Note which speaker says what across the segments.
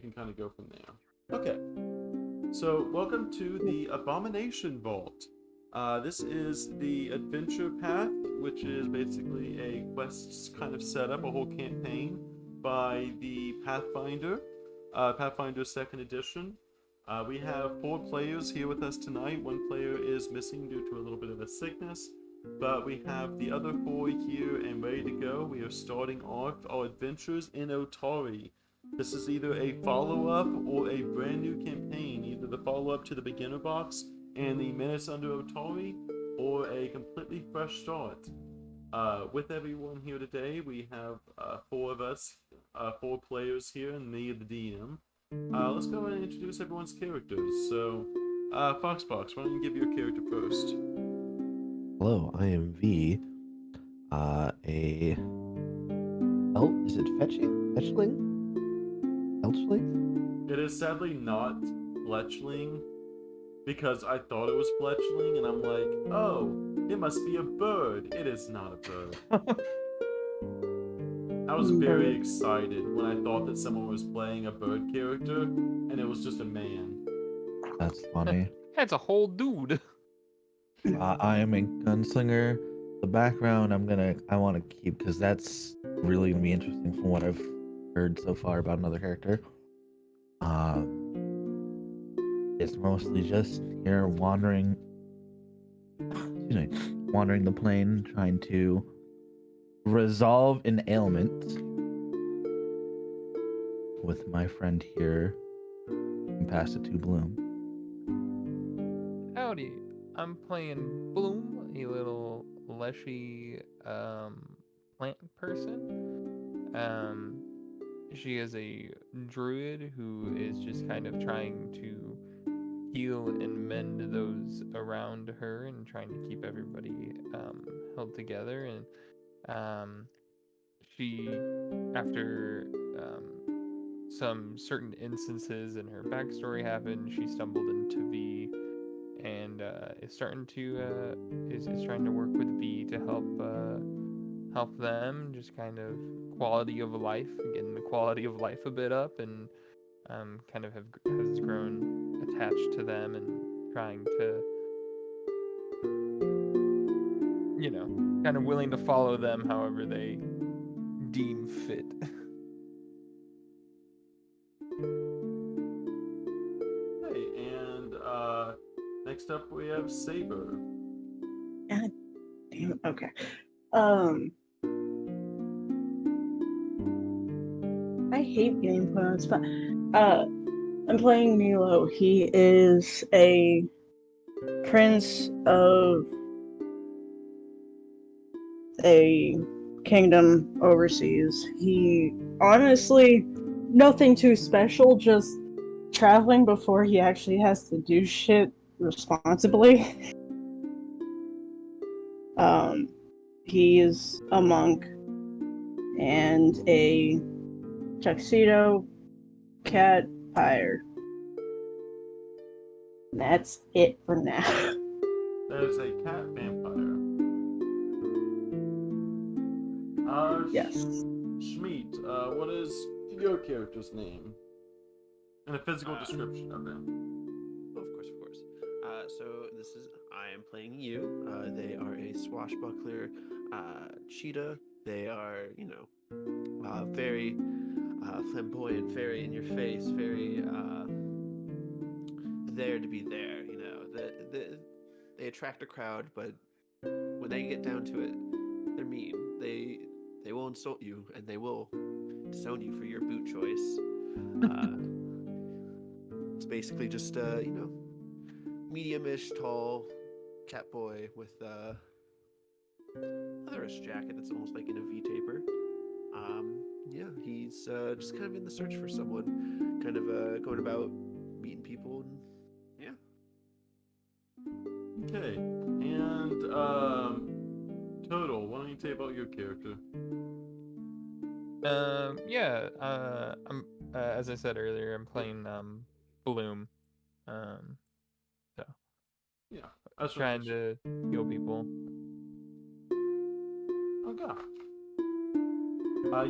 Speaker 1: can kind of go from there. Okay, so welcome to the Abomination Vault. This is the adventure path, which is basically a quest kind of setup, a whole campaign by the Pathfinder Second Edition. We have 4 players here with us tonight. One player is missing due to a little bit of a sickness, but we have the other 4 here and ready to go. We are starting off our adventures in Otari. This is either a follow-up or a brand new campaign, either the follow-up to the beginner box and the Minutes Under Otari, or a completely fresh start. With everyone here today, we have 4 of us, 4 players here, and me, the DM. Let's go ahead and introduce everyone's characters. So, Foxbox, why don't you give your character first?
Speaker 2: Hello, I am V. A Is it Elchling?
Speaker 1: It is sadly not Fletchling, because I thought it was Fletchling, and I'm like, oh, it must be a bird. It is not a bird. I was very
Speaker 3: Bird.
Speaker 1: excited when I thought that someone was playing a bird character, and it was just a man.
Speaker 2: That's funny.
Speaker 4: That's a whole dude.
Speaker 2: I am a gunslinger. The background I want to keep because that's really gonna be interesting from what I've heard so far about another character. Uh, it's mostly just here wandering the plane, trying to resolve an ailment with my friend here, and pass it to Bloom.
Speaker 4: Howdy. I'm playing Bloom, a little leshy plant person. She is a druid who is just kind of trying to heal and mend those around her and trying to keep everybody held together. And she, after some certain instances in her backstory happened, she stumbled into V and is starting to is trying to work with V to help them just kind of quality of life, getting the quality of life a bit up, and kind of has grown attached to them and trying to, kind of willing to follow them however they deem fit.
Speaker 1: Hey, and next up we have Saber.
Speaker 3: God damn. Okay. Um, I hate getting put on the spot. I'm playing Milo. He is a prince of a kingdom overseas. He honestly nothing too special, just traveling before he actually has to do shit responsibly. Um, he is a monk and a tuxedo cat pyre. That's it for now.
Speaker 1: That is a cat vampire.
Speaker 3: Yes.
Speaker 1: Schmeat, what is your character's name? And a physical description of them.
Speaker 5: Of course, of course. So I am playing you. They are a swashbuckler cheetah. They are, very flamboyant, very in your face, very there to be there. They attract a crowd, but when they get down to it, they're mean. They will insult you, and they will disown you for your boot choice. It's basically just medium-ish tall cat boy with leatherish jacket that's almost like in a V-taper. Yeah, he's just kind of in the search for someone, kind of going about meeting people, and yeah.
Speaker 1: Okay, and Total, why don't you tell about your character?
Speaker 4: I'm as I said earlier, I'm playing Bloom. So
Speaker 1: Yeah, that's
Speaker 4: trying to heal people.
Speaker 1: Okay.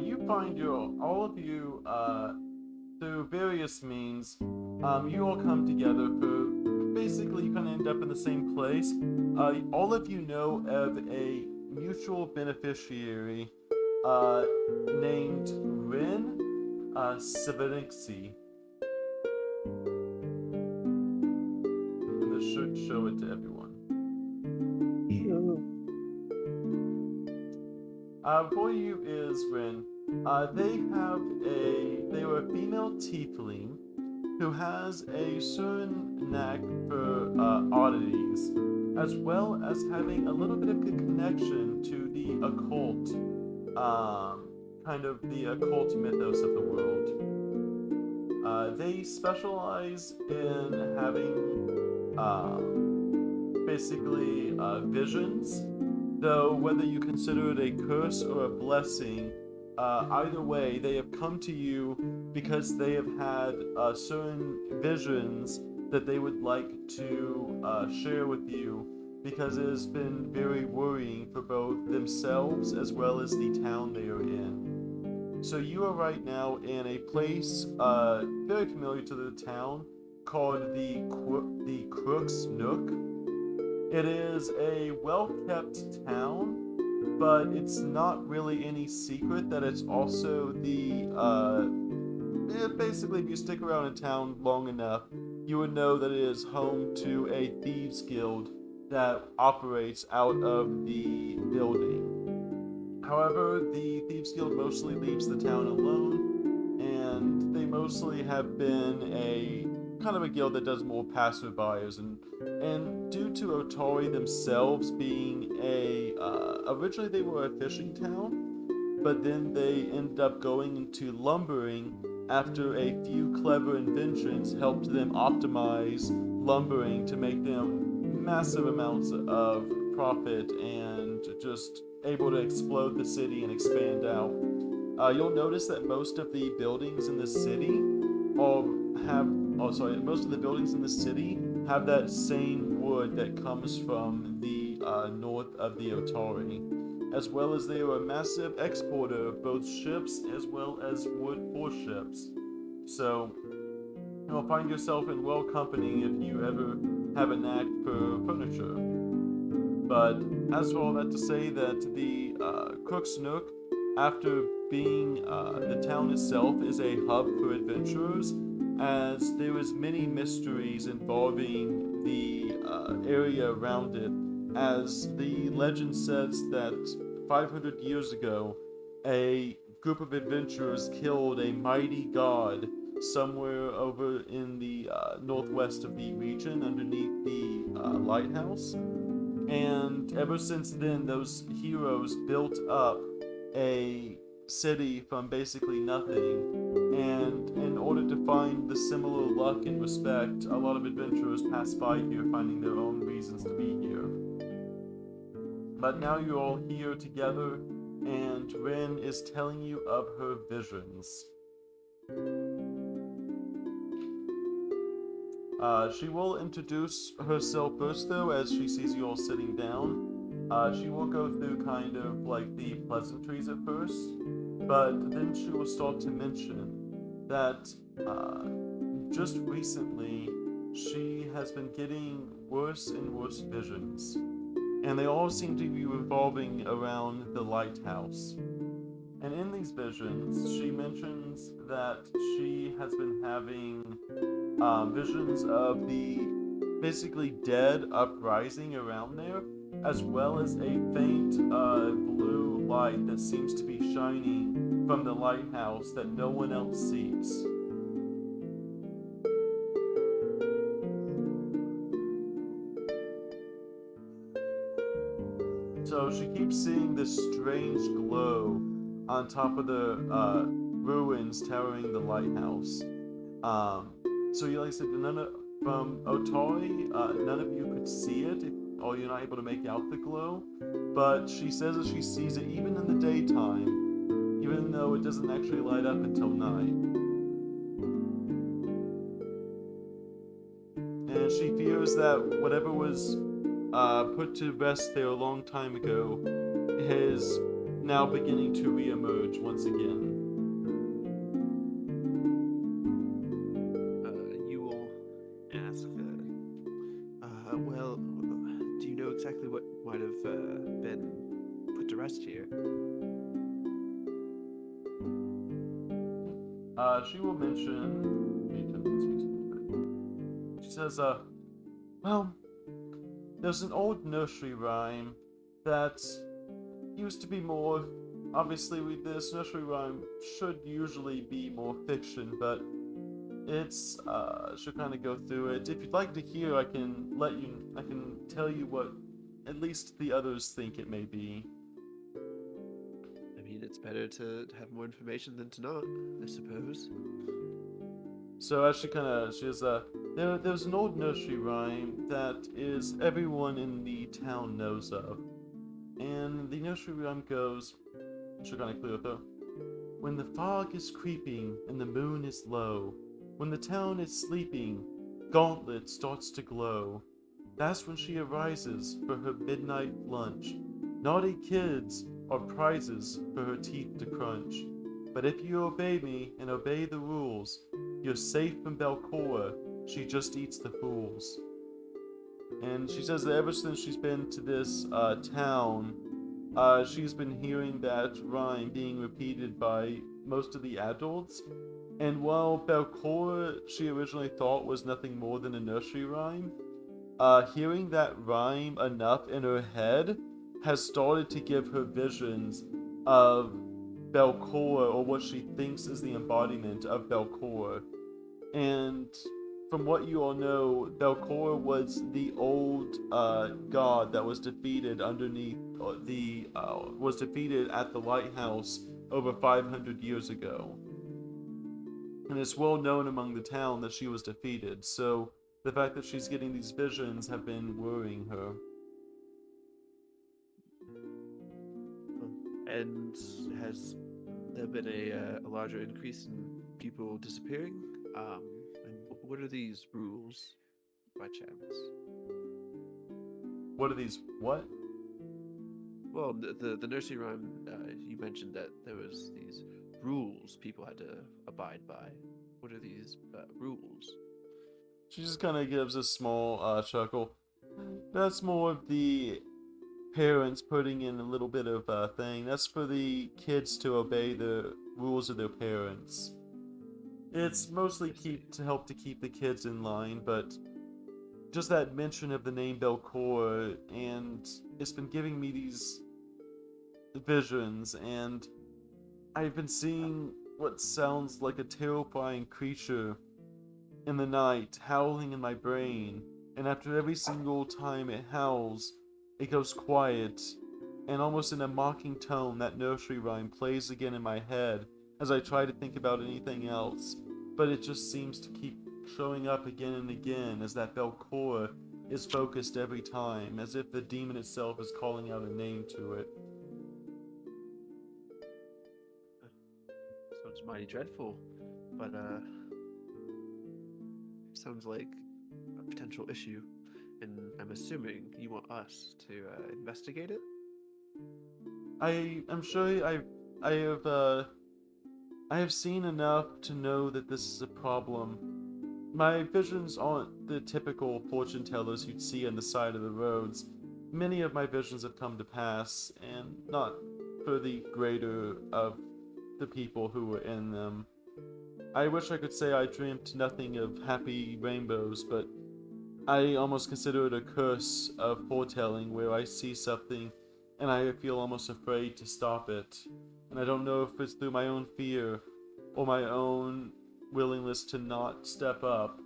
Speaker 1: You find all of you through various means, you all come together for basically you kind of end up in the same place. All of you know of a mutual beneficiary named Rin Savanixi. And this should show it to everyone.
Speaker 2: Yeah.
Speaker 3: Ooh.
Speaker 1: For you is Rin. They were a female tiefling who has a certain knack for oddities, as well as having a little bit of a connection to the occult, kind of the occult mythos of the world. They specialize in having basically visions, though whether you consider it a curse or a blessing, either way, they have come to you because they have had certain visions that they would like to share with you, because it has been very worrying for both themselves as well as the town they are in. So you are right now in a place very familiar to the town called the Crook's Nook. It is a well-kept town, but it's not really any secret that it's also basically, if you stick around a town long enough, you would know that it is home to a thieves guild that operates out of the building. However, the Thieves Guild mostly leaves the town alone, and they mostly have been a kind of a guild that does more passerbyers, and due to Otori themselves being originally they were a fishing town, but then they ended up going into lumbering after a few clever inventions helped them optimize lumbering to make them massive amounts of profit and just able to explode the city and expand out. You'll notice that most of the buildings in the city most of the buildings in the city have that same wood that comes from the north of the Otari, as well as they are a massive exporter of both ships as well as wood for ships. So you'll find yourself in well company if you ever have a knack for furniture. But as for all that to say that the Crook's Nook, after being the town itself is a hub for adventurers, as there is many mysteries involving the area around it, as the legend says that 500 years ago, a group of adventurers killed a mighty god somewhere over in the northwest of the region underneath the lighthouse. And ever since then, those heroes built up a city from basically nothing. And in order to find the similar luck and respect, a lot of adventurers pass by here finding their own reasons to be here. But now you're all here together, and Rin is telling you of her visions. She will introduce herself first, though, as she sees you all sitting down. She will go through kind of like the pleasantries at first, but then she will start to mention that just recently she has been getting worse and worse visions, and they all seem to be revolving around the lighthouse. And in these visions, she mentions that she has been having visions of the basically dead uprising around there, as well as a faint blue light that seems to be shining from the lighthouse that no one else sees. So she keeps seeing this strange glow on top of the ruins towering the lighthouse. So like I said, from Otori, none of you could see it, or you're not able to make out the glow, but she says that she sees it even in the daytime, even though it doesn't actually light up until night. And she fears that whatever was put to rest there a long time ago is now beginning to re-emerge once again.
Speaker 5: exactly what might have been put to rest here?
Speaker 1: She will mention. She says, well, there's an old nursery rhyme that used to be more. Obviously, this nursery rhyme should usually be more fiction, but it's should kind of go through it. If you'd like to hear, I can tell you what at least the others think it may be.
Speaker 5: I mean, it's better to have more information than to not, I suppose.
Speaker 1: So as she says, there's an old nursery rhyme that is everyone in the town knows of, and the nursery rhyme goes, she'll kind of clear it though. When the fog is creeping and the moon is low, when the town is sleeping, Gauntlet starts to glow. That's when she arises for her midnight lunch. Naughty kids are prizes for her teeth to crunch. But if you obey me and obey the rules, you're safe from Belcora. She just eats the fools. And she says that ever since she's been to this town, she's been hearing that rhyme being repeated by most of the adults. And while Belcora she originally thought was nothing more than a nursery rhyme, hearing that rhyme enough in her head has started to give her visions of Belcora, or what she thinks is the embodiment of Belcora. And from what you all know, Belcora was the old god that was defeated underneath was defeated at the lighthouse over 500 years ago. And it's well known among the town that she was defeated, so the fact that she's getting these visions have been worrying her.
Speaker 5: And has there been a larger increase in people disappearing? And what are these rules, by chance?
Speaker 1: What are these? What?
Speaker 5: Well, the nursery rhyme, you mentioned that there was these rules people had to abide by. What are these rules?
Speaker 1: She just kind of gives a small chuckle. That's more of the parents putting in a little bit of thing. That's for the kids to obey the rules of their parents. It's mostly to help to keep the kids in line, but just that mention of the name Belcor, and it's been giving me these visions, and I've been seeing what sounds like a terrifying creature in the night howling in my brain, and after every single time it howls, it goes quiet, and almost in a mocking tone, that nursery rhyme plays again in my head as I try to think about anything else, but it just seems to keep showing up again and again as that Belcor is focused every time, as if the demon itself is calling out a name to it.
Speaker 5: Sounds mighty dreadful, but sounds like a potential issue, and I'm assuming you want us to investigate it.
Speaker 1: I'm sure I have seen enough to know that this is a problem. My visions aren't the typical fortune tellers you'd see on the side of the roads. Many of my visions have come to pass, and not for the greater of the people who were in them. I wish I could say I dreamt nothing of happy rainbows, but I almost consider it a curse of foretelling, where I see something and I feel almost afraid to stop it. And I don't know if it's through my own fear or my own willingness to not step up,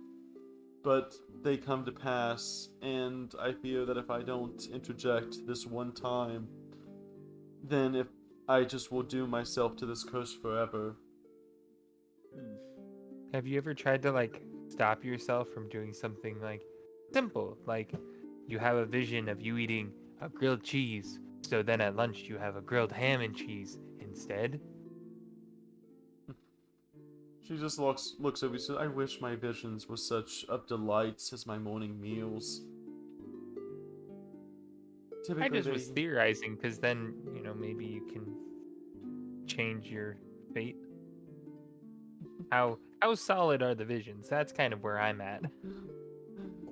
Speaker 1: but they come to pass, and I fear that if I don't interject this one time, then if I just will doom myself to this curse forever.
Speaker 4: Have you ever tried to stop yourself from doing something simple, like you have a vision of you eating a grilled cheese, so then at lunch you have a grilled ham and cheese instead?
Speaker 1: She just looks over and says, I wish my visions were such of delights as my morning meals.
Speaker 4: I just was theorizing, because then, maybe you can change your fate. How solid are the visions? That's kind of where I'm at.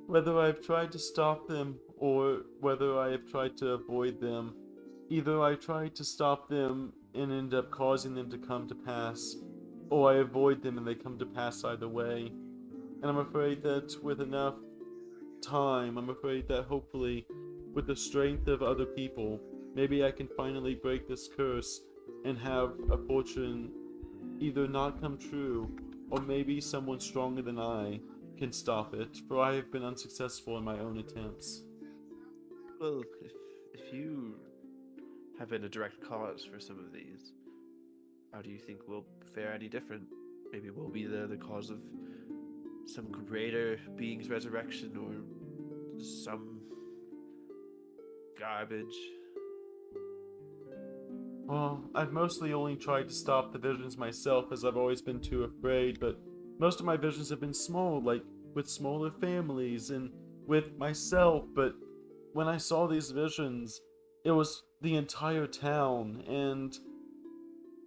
Speaker 1: Whether I've tried to stop them or whether I have tried to avoid them. Either I try to stop them and end up causing them to come to pass, or I avoid them and they come to pass either way. And I'm afraid that with enough time, I'm afraid that hopefully, with the strength of other people, maybe I can finally break this curse and have a fortune either not come true, or maybe someone stronger than I can stop it, for I have been unsuccessful in my own attempts.
Speaker 5: Well, if you have been a direct cause for some of these, how do you think we'll fare any different? Maybe we'll be the cause of some greater being's resurrection or some garbage.
Speaker 1: Well, I've mostly only tried to stop the visions myself as I've always been too afraid, but most of my visions have been small, like with smaller families and with myself, but when I saw these visions, it was the entire town, and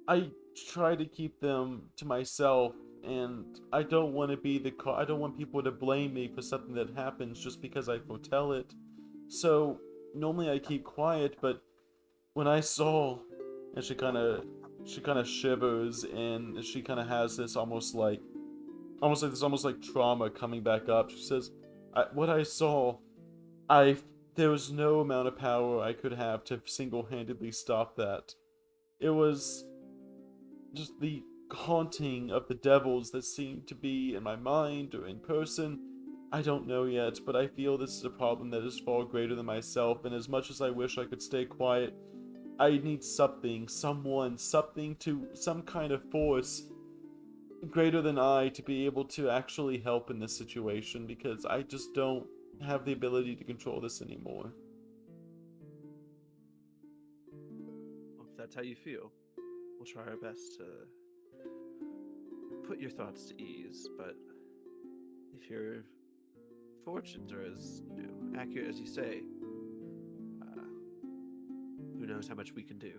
Speaker 1: I try to keep them to myself, and I don't want to be I don't want people to blame me for something that happens just because I foretell it. So, normally I keep quiet, but when I saw, and she kind of shivers, and she kind of has this almost like trauma coming back up. She says, "What I saw, I there was no amount of power I could have to single-handedly stop that. It was just the haunting of the devils that seemed to be in my mind or in person. I don't know yet, but I feel this is a problem that is far greater than myself, and as much as I wish I could stay quiet, I need something, someone, something to, some kind of force greater than I to be able to actually help in this situation, because I just don't have the ability to control this anymore."
Speaker 5: Well, if that's how you feel, we'll try our best to put your thoughts to ease. But if your fortunes are as accurate as you say, uh, who knows how much we can do?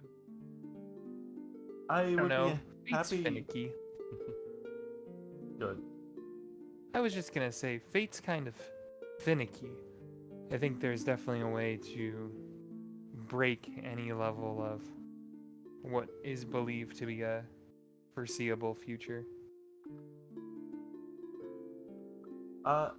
Speaker 1: I
Speaker 4: I don't
Speaker 1: would
Speaker 4: know.
Speaker 1: be
Speaker 4: Fate's
Speaker 1: happy.
Speaker 4: finicky.
Speaker 1: Good.
Speaker 4: I was just gonna say, fate's kind of finicky. I think there's definitely a way to break any level of what is believed to be a foreseeable future.
Speaker 1: Uh,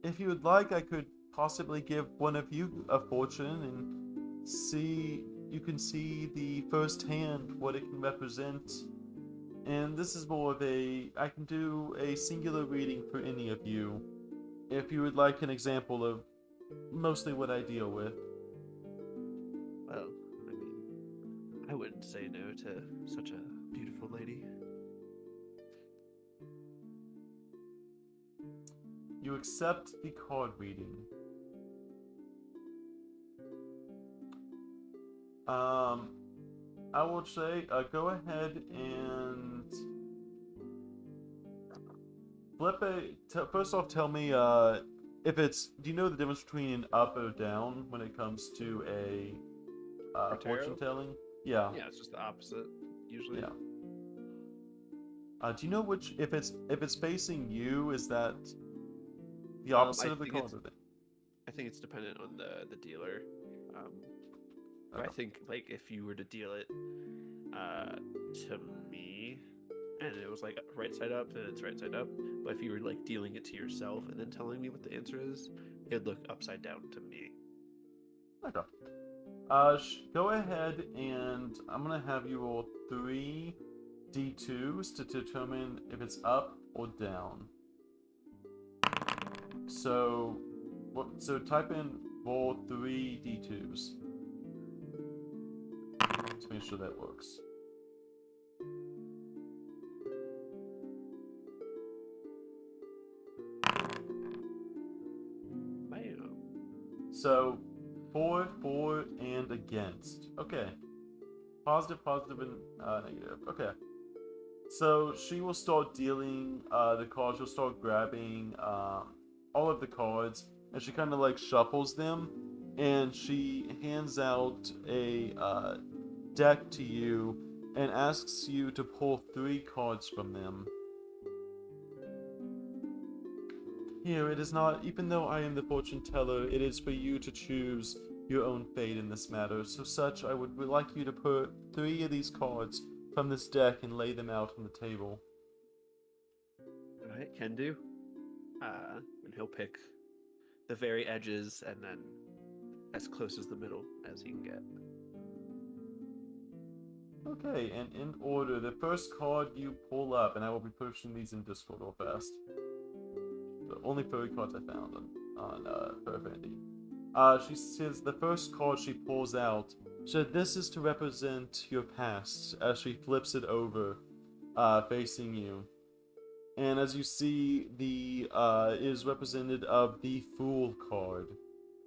Speaker 1: if you would like, I could possibly give one of you a fortune and see. You can see the first hand what it can represent. And this is more of a. I can do a singular reading for any of you. If you would like an example of mostly what I deal with.
Speaker 5: Well, I mean, I wouldn't say no to such a beautiful lady.
Speaker 1: You accept the card reading. I will say, go ahead and flip first off, tell me, if it's. Do you know the difference between an up or down when it comes to a
Speaker 5: For tarot?
Speaker 1: fortune telling? Yeah.
Speaker 5: Yeah, it's just the opposite usually.
Speaker 1: Yeah. Do you know which? If it's facing you, is that the opposite of the card?
Speaker 5: I think it's dependent on the dealer. But I
Speaker 1: Okay.
Speaker 5: think like if you were to deal it to me, and it was like right side up, then it's right side up. But if you were like dealing it to yourself and then telling me what the answer is, it'd look upside down to me.
Speaker 1: Okay. Go ahead and I'm gonna have you roll 3 d2s to determine if it's up or down. So, So type in roll 3 d2s. Let's make sure that works.
Speaker 5: Bam.
Speaker 1: So, 4, 4, and against. Okay. Positive, positive, and negative. Okay. So she will start dealing the cards. She'll start grabbing all of the cards, and she kind of like shuffles them, and she hands out a deck to you and asks you to pull 3 cards from them. Here, it is not, even though I am the fortune teller, it is for you to choose your own fate in this matter. So, such, I would like you to put 3 of these cards from this deck and lay them out on the table.
Speaker 5: All right, can do. And he'll pick the very edges and then as close as the middle as he can get.
Speaker 1: Okay, and in order, the first card you pull up, and I will be pushing these in Discord real fast. The only furry cards I found on Furbandy. She says the first card she pulls out, so this is to represent your past, as she flips it over, facing you. And as you see, the is represented of the Fool card.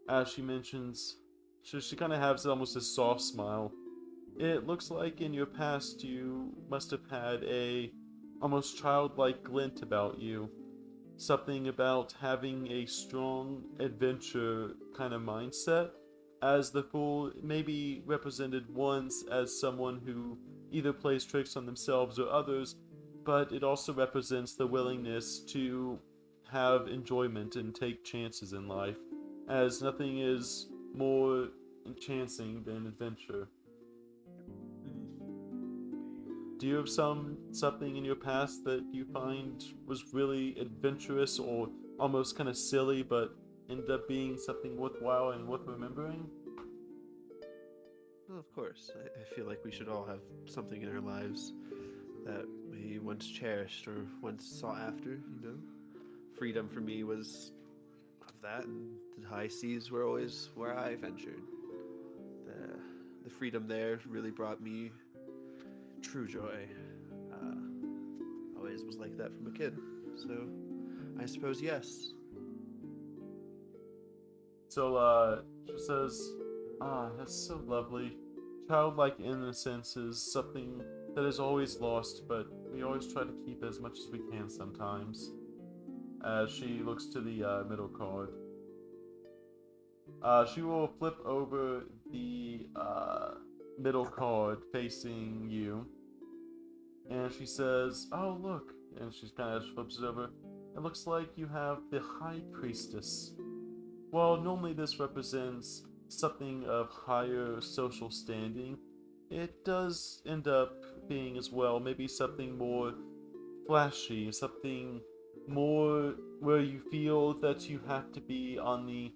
Speaker 1: As she mentions, she kind of has almost a soft smile. It looks like in your past you must have had a almost childlike glint about you. Something about having a strong adventure kind of mindset, as the Fool may be represented once as someone who either plays tricks on themselves or others, but it also represents the willingness to have enjoyment and take chances in life, as nothing is more entrancing than adventure. Do you have something in your past that you find was really adventurous or almost kind of silly, but ended up being something worthwhile and worth remembering?
Speaker 5: Well, of course. I feel like we should all have something in our lives that we once cherished or once sought after, you know? Freedom for me was of that, and the high seas were always where I ventured. The freedom there really brought me true joy. Always was like that from a kid. So, I suppose yes.
Speaker 1: So, she says, that's so lovely. Childlike innocence is something that is always lost, but we always try to keep as much as we can sometimes. As she looks to the middle card. She will flip over the middle card facing you. And she says, oh, look. And she kind of flips it over. It looks like you have the High Priestess. Well, normally this represents something of higher social standing. It does end up being as well maybe something more flashy, something more where you feel that you have to be on the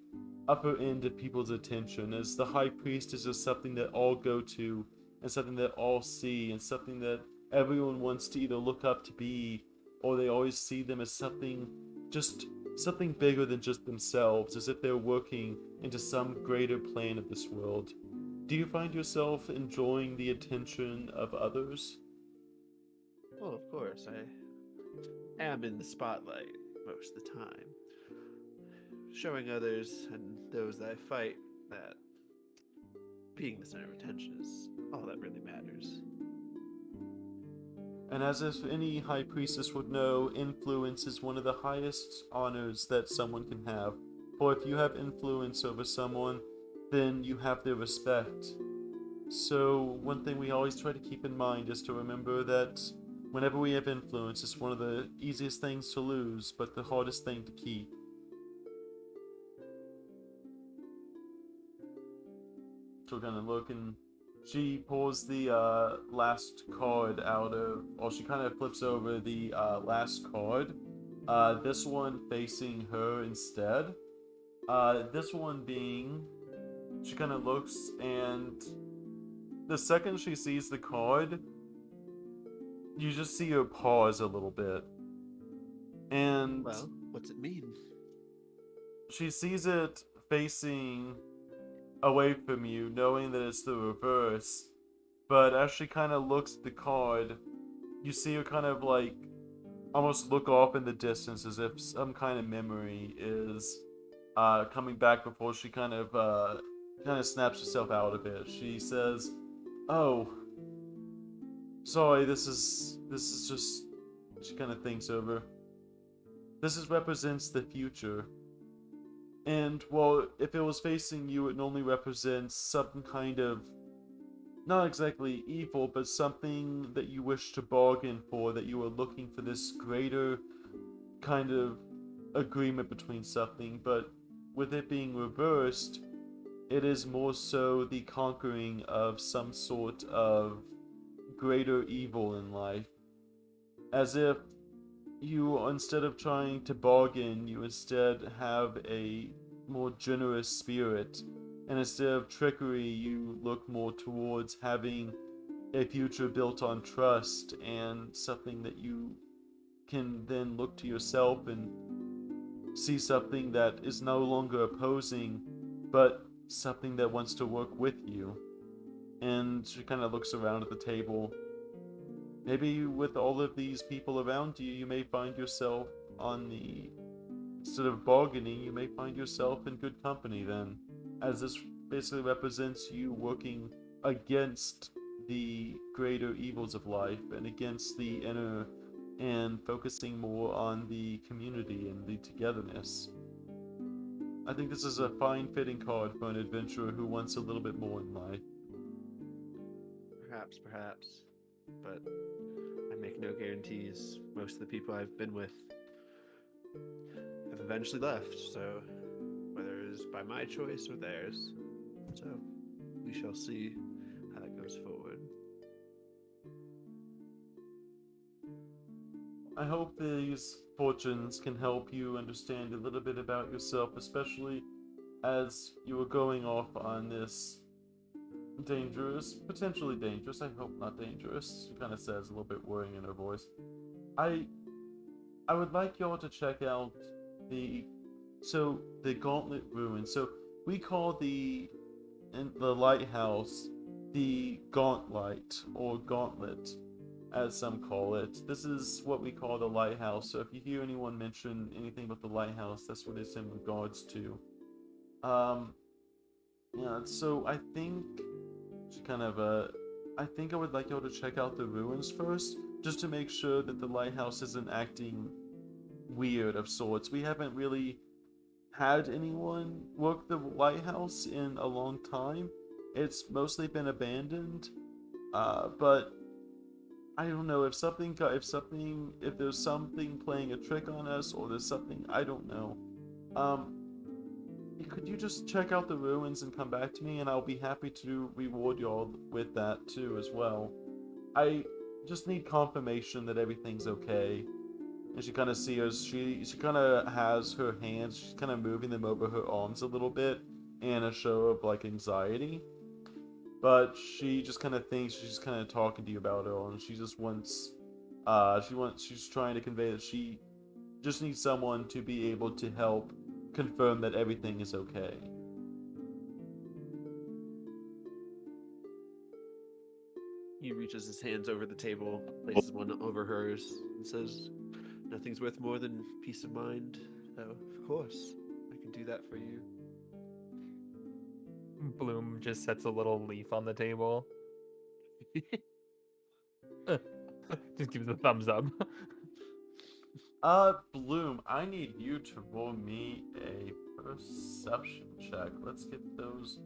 Speaker 1: upper end of people's attention, as the High Priestess is something that all go to, and something that all see, and something that everyone wants to either look up to be, or they always see them as something bigger than just themselves, as if they're working into some greater plan of this world. Do you find yourself enjoying the attention of others?
Speaker 5: Well, of course, I am in the spotlight most of the time. Showing others and those that I fight that being the center of attention is all that really matters.
Speaker 1: And as if any High Priestess would know, influence is one of the highest honors that someone can have. For if you have influence over someone, then you have their respect. So one thing we always try to keep in mind is to remember that whenever we have influence, it's one of the easiest things to lose, but the hardest thing to keep. So we're gonna look, and she pulls the last card out of, or she kind of flips over the last card. This one facing her instead. This one being, she kind of looks, and the second she sees the card, you just see her pause a little bit. And
Speaker 5: Well, what's it mean?
Speaker 1: she sees it facing away from you, knowing that it's the reverse. But as she kind of looks at the card, you see her kind of like almost look off in the distance as if some kind of memory is coming back before she kind of snaps herself out of it. She says, "Oh, sorry, this is just," she kind of thinks over. Represents the future. And, well, if it was facing you, it normally represents some kind of, not exactly evil, but something that you wish to bargain for, that you are looking for this greater kind of agreement between something, but with it being reversed, it is more so the conquering of some sort of greater evil in life. As if you, instead of trying to bargain, you instead have a more generous spirit. And instead of trickery, you look more towards having a future built on trust and something that you can then look to yourself and see something that is no longer opposing, but something that wants to work with you. And she kind of looks around at the table. Maybe with all of these people around you, you may find yourself on the. Instead of bargaining, you may find yourself in good company then, as this basically represents you working against the greater evils of life and against the inner and focusing more on the community and the togetherness. I think this is a fine fitting card for an adventurer who wants a little bit more in life.
Speaker 5: Perhaps. But I make no guarantees. Most of the people I've been with have eventually left, so whether it is by my choice or theirs. So we shall see how that goes forward.
Speaker 1: I hope these fortunes can help you understand a little bit about yourself, especially as you are going off on this potentially dangerous, I hope not dangerous, she kind of says, a little bit worrying in her voice. I would like y'all to check out the Gauntlet Ruin. So we call the lighthouse the Gauntlet, or Gauntlet, as some call it. This is what we call the lighthouse. So if you hear anyone mention anything about the lighthouse, that's what it's in regards to. Yeah, so I think I think I would like y'all to check out the ruins first, just to make sure that the lighthouse isn't acting weird of sorts. We haven't really had anyone work the lighthouse in a long time. It's mostly been abandoned. But I don't know if there's something playing a trick on us, or there's something, I don't know. Could you just check out the ruins and come back to me, and I'll be happy to reward y'all with that too as well. I just need confirmation that everything's okay. And she kind of sees she kind of has her hands, she's kind of moving them over her arms a little bit in a show of like anxiety. But she just kind of thinks she's kind of talking to you about it all, and she just wants she's trying to convey that she just needs someone to be able to help confirm that everything is okay.
Speaker 5: He reaches his hands over the table, places one over hers, and says, "Nothing's worth more than peace of mind. So, of course, I can do that for you."
Speaker 4: Bloom just sets a little leaf on the table. Just gives a thumbs up.
Speaker 1: Bloom, I need you to roll me a perception check. Let's get those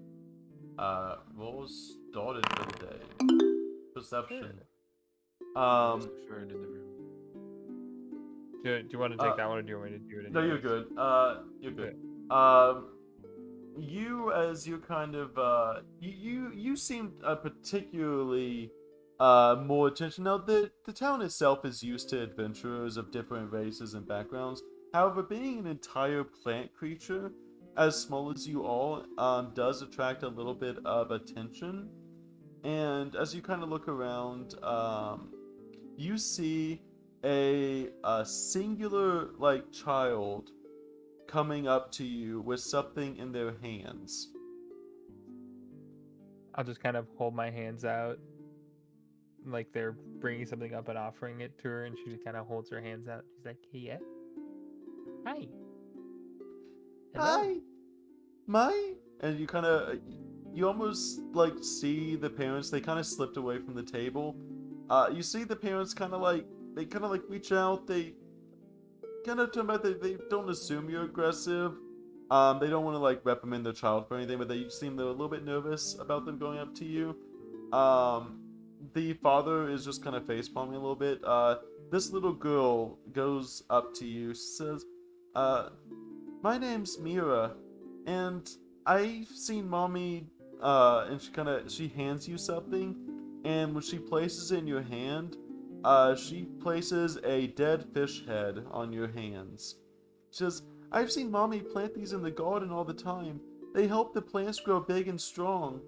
Speaker 1: rolls started for the day. Perception.
Speaker 5: There's a fern in the room.
Speaker 4: Do you want to take that one, or do you want me to do it?
Speaker 1: No, you're
Speaker 4: anyways?
Speaker 1: good. You're good. You, as you kind of you seem particularly more attention. Now, the town itself is used to adventurers of different races and backgrounds. However, being an entire plant creature, as small as you all, does attract a little bit of attention. And as you kind of look around, you see a singular like child coming up to you with something in their hands.
Speaker 4: I'll just kind of hold my hands out, like they're bringing something up and offering it to her, and she just kind of holds her hands out. She's like, "Hey, yeah, hi, hello."
Speaker 1: Hi, my, and you almost like see the parents. They kind of slipped away from the table. You see the parents kind of like reach out. They kind of talk about they don't assume you're aggressive. They don't want to like reprimand their child for anything, but they seem they're a little bit nervous about them going up to you. The father is just kind of face palming a little bit. This little girl goes up to you, says, My name's Mira, and I've seen mommy, and she hands you something, and when she places it in your hand, she places a dead fish head on your hands. She says, I've seen mommy plant these in the garden all the time. They help the plants grow big and strong.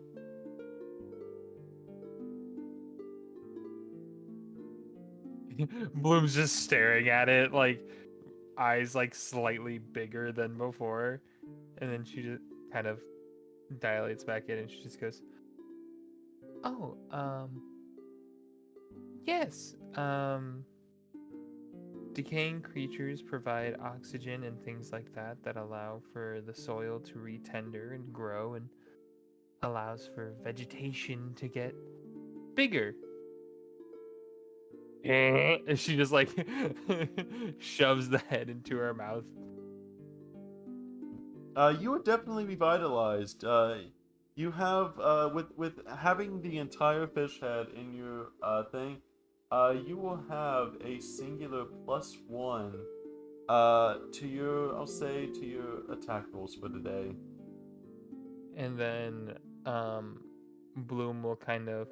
Speaker 4: Bloom's just staring at it, like eyes like slightly bigger than before, and then she just kind of dilates back in, and she just goes, "Oh, yes. Decaying creatures provide oxygen and things like that that allow for the soil to retender and grow and allows for vegetation to get bigger." And she just like shoves the head into her mouth.
Speaker 1: You are definitely revitalized. You have with having the entire fish head in your thing, you will have a singular +1 to your to your attack rolls for the day.
Speaker 4: And then Bloom will kind of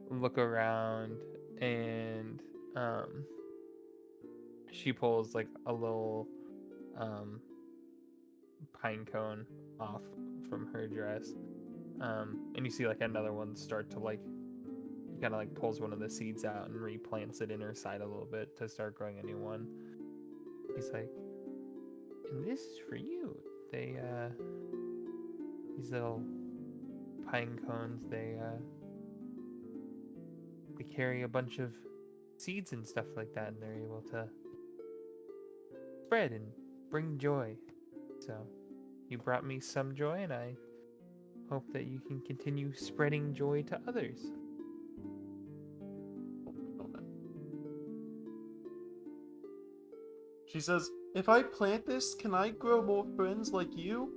Speaker 4: look around and um she pulls like a little um pine cone off from her dress. And you see like another one start to like kind of like pulls one of the seeds out and replants it in her side a little bit to start growing a new one. He's like, and this is for you. They these little pine cones, they carry a bunch of seeds and stuff like that, and they're able to spread and bring joy. So you brought me some joy, and I hope that you can continue spreading joy to others.
Speaker 1: She says, "If I plant this, can I grow more friends like you?"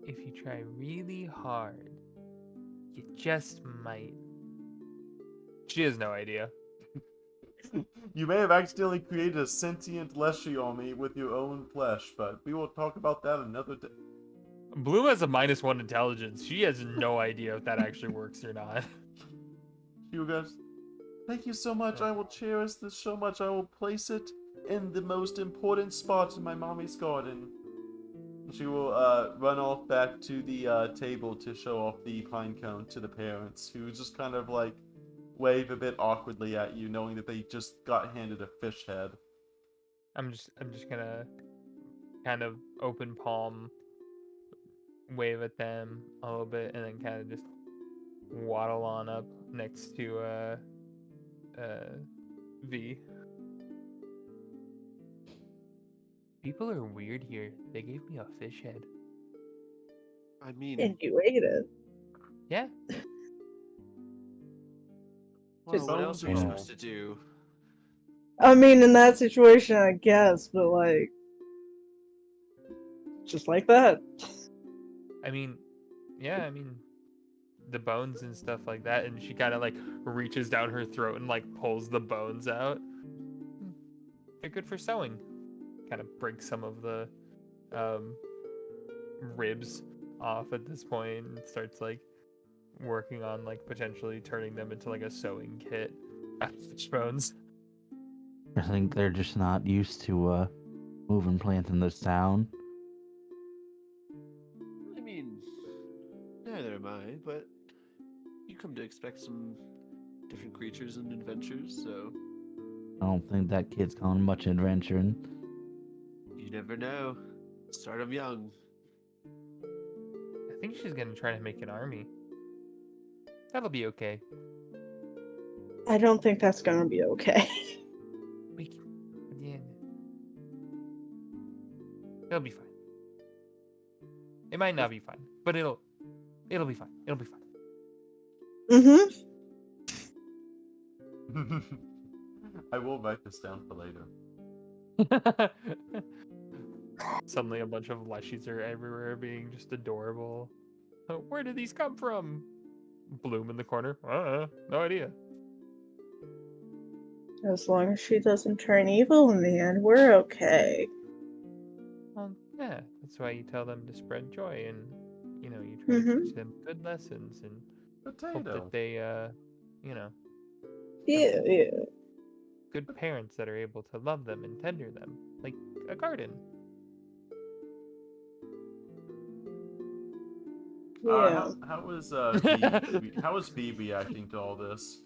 Speaker 4: If you try really hard, you just might. She has no idea.
Speaker 1: You may have accidentally created a sentient leshy on me with your own flesh, but we will talk about that another day.
Speaker 4: Bloom has a -1 intelligence. She has no idea if that actually works or not.
Speaker 1: She goes, "Thank you so much. I will cherish this so much. I will place it in the most important spot in my mommy's garden." She will run off back to the table to show off the pine cone to the parents, who just kind of like wave a bit awkwardly at you, knowing that they just got handed a fish head.
Speaker 4: I'm just gonna kind of open palm, wave at them a little bit, and then kind of just waddle on up next to V. People are weird here. They gave me a fish head.
Speaker 5: I mean,
Speaker 3: And you ate it.
Speaker 4: Yeah.
Speaker 5: well,
Speaker 3: Just-
Speaker 5: what else are you
Speaker 2: Yeah.
Speaker 5: supposed to do?
Speaker 3: I mean, in that situation, I guess, but like, just like that.
Speaker 4: I mean, yeah, I mean, the bones and stuff like that. And she kind of like reaches down her throat and like pulls the bones out. They're good for sewing. Kind of breaks some of the um, ribs off at this point and starts like working on like potentially turning them into like a sewing kit out of fish bones.
Speaker 2: I think they're just not used to moving plants in this town.
Speaker 5: I mean, neither am I, but you come to expect some different creatures and adventures, so
Speaker 2: I don't think that kid's gone much adventuring.
Speaker 5: you never know. Start 'em young.
Speaker 4: I think she's gonna try to make an army. That'll be okay.
Speaker 3: I don't think that's gonna be okay.
Speaker 4: We can, yeah, it'll be fine. It might not be fine, but it'll be fine. It'll be fine.
Speaker 3: Mm-hmm.
Speaker 1: I will write this down for later.
Speaker 4: Suddenly, a bunch of leshies are everywhere, being just adorable. Where did these come from? Bloom in the corner. No idea.
Speaker 3: As long as she doesn't turn evil in the end, we're okay.
Speaker 4: Well, yeah, that's why you tell them to spread joy, and you try to
Speaker 3: Mm-hmm.
Speaker 4: teach them good lessons, and hope
Speaker 1: Potato.
Speaker 4: that they, you know,
Speaker 3: Yeah,
Speaker 4: have
Speaker 3: yeah.
Speaker 4: good parents that are able to love them and tender them, like a garden.
Speaker 3: Yeah.
Speaker 1: How is V reacting to all this?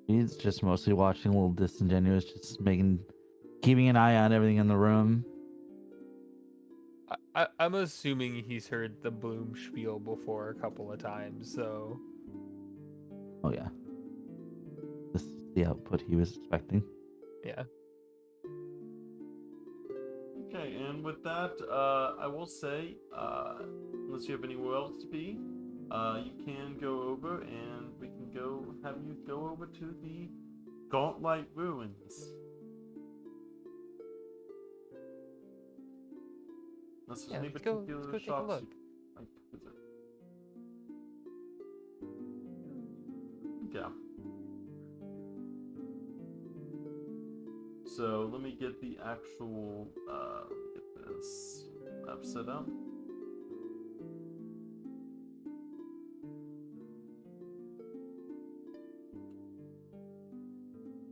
Speaker 2: He's just mostly watching, a little disingenuous, just keeping an eye on everything in the room.
Speaker 4: I'm assuming he's heard the Bloom spiel before a couple of times, so
Speaker 2: Oh yeah, this is the output he was expecting.
Speaker 4: yeah.
Speaker 1: Okay, and with that, I will say, unless you have anywhere else to be, you can go over and we can have you go over to the Gauntlet Ruins. Unless there's
Speaker 4: Yeah,
Speaker 1: any
Speaker 4: let's
Speaker 1: particular
Speaker 4: go take a
Speaker 1: shops
Speaker 4: look.
Speaker 1: you like to visit. Yeah. So let me get the actual, get this map set up.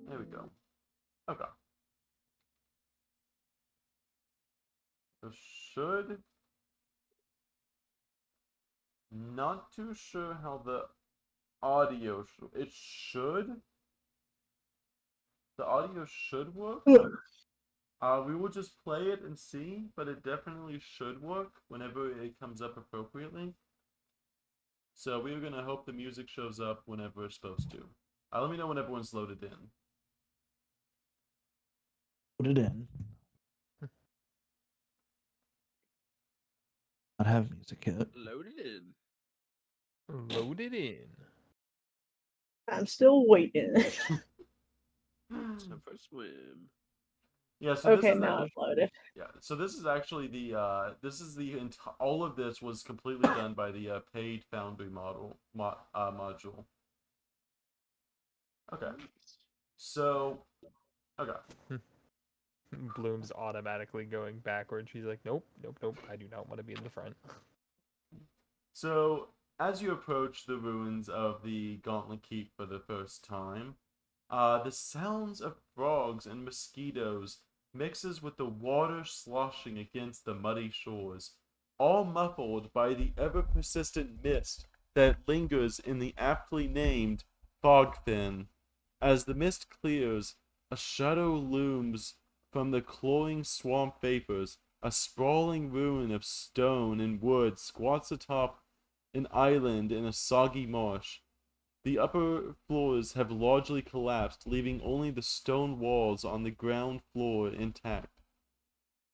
Speaker 1: There we go. Okay. So should. Not too sure how the audio it should. The audio should work. We will just play it and see, but it definitely should work whenever it comes up appropriately. So we're gonna hope the music shows up whenever it's supposed to. Let me know when everyone's loaded in.
Speaker 2: Put it in. Not have music yet.
Speaker 5: Loaded in.
Speaker 4: Load it in.
Speaker 3: I'm still waiting.
Speaker 5: It's time for a swim.
Speaker 1: Yeah, so this
Speaker 3: Okay,
Speaker 1: is
Speaker 3: now it's loaded.
Speaker 1: yeah, so this is actually this is all of this was completely done by the paid Foundry module. Okay, so okay.
Speaker 4: Bloom's automatically going backwards. She's like, nope, nope, nope. I do not want to be in the front.
Speaker 1: So, as you approach the ruins of the Gauntlet Keep for the first time, the sounds of frogs and mosquitoes mixes with the water sloshing against the muddy shores, all muffled by the ever-persistent mist that lingers in the aptly named fog fin. As the mist clears, a shadow looms from the cloying swamp vapors. A sprawling ruin of stone and wood squats atop an island in a soggy marsh. The upper floors have largely collapsed, leaving only the stone walls on the ground floor intact.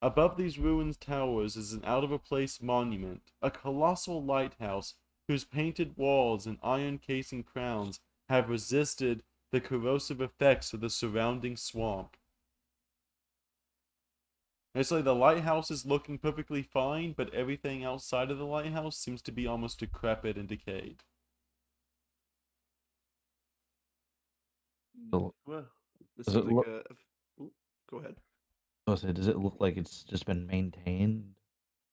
Speaker 1: Above these ruined towers is an out-of-place monument, a colossal lighthouse whose painted walls and iron casing crowns have resisted the corrosive effects of the surrounding swamp. Basically, the lighthouse is looking perfectly fine, but everything outside of the lighthouse seems to be almost decrepit and decayed.
Speaker 2: So,
Speaker 5: Well, this
Speaker 2: does
Speaker 5: seems
Speaker 2: it
Speaker 5: like
Speaker 2: look?
Speaker 5: a. Ooh, go ahead.
Speaker 2: Does it look like it's just been maintained?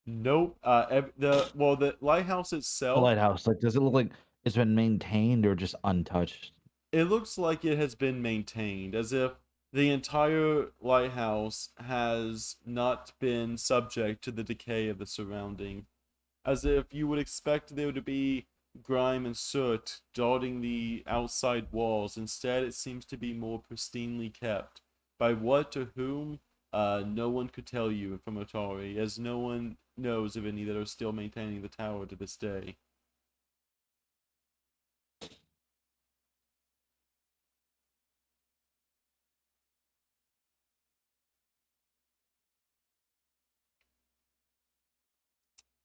Speaker 1: Nope. The lighthouse
Speaker 2: The
Speaker 1: itself,
Speaker 2: lighthouse, like, does it look like it's been maintained or just untouched?
Speaker 1: it looks like it has been maintained, as if the entire lighthouse has not been subject to the decay of the surrounding. As if you would expect there to be grime and soot dotting the outside walls. Instead, it seems to be more pristinely kept. By what or whom, no one could tell you from Atari, as no one knows of any that are still maintaining the tower to this day.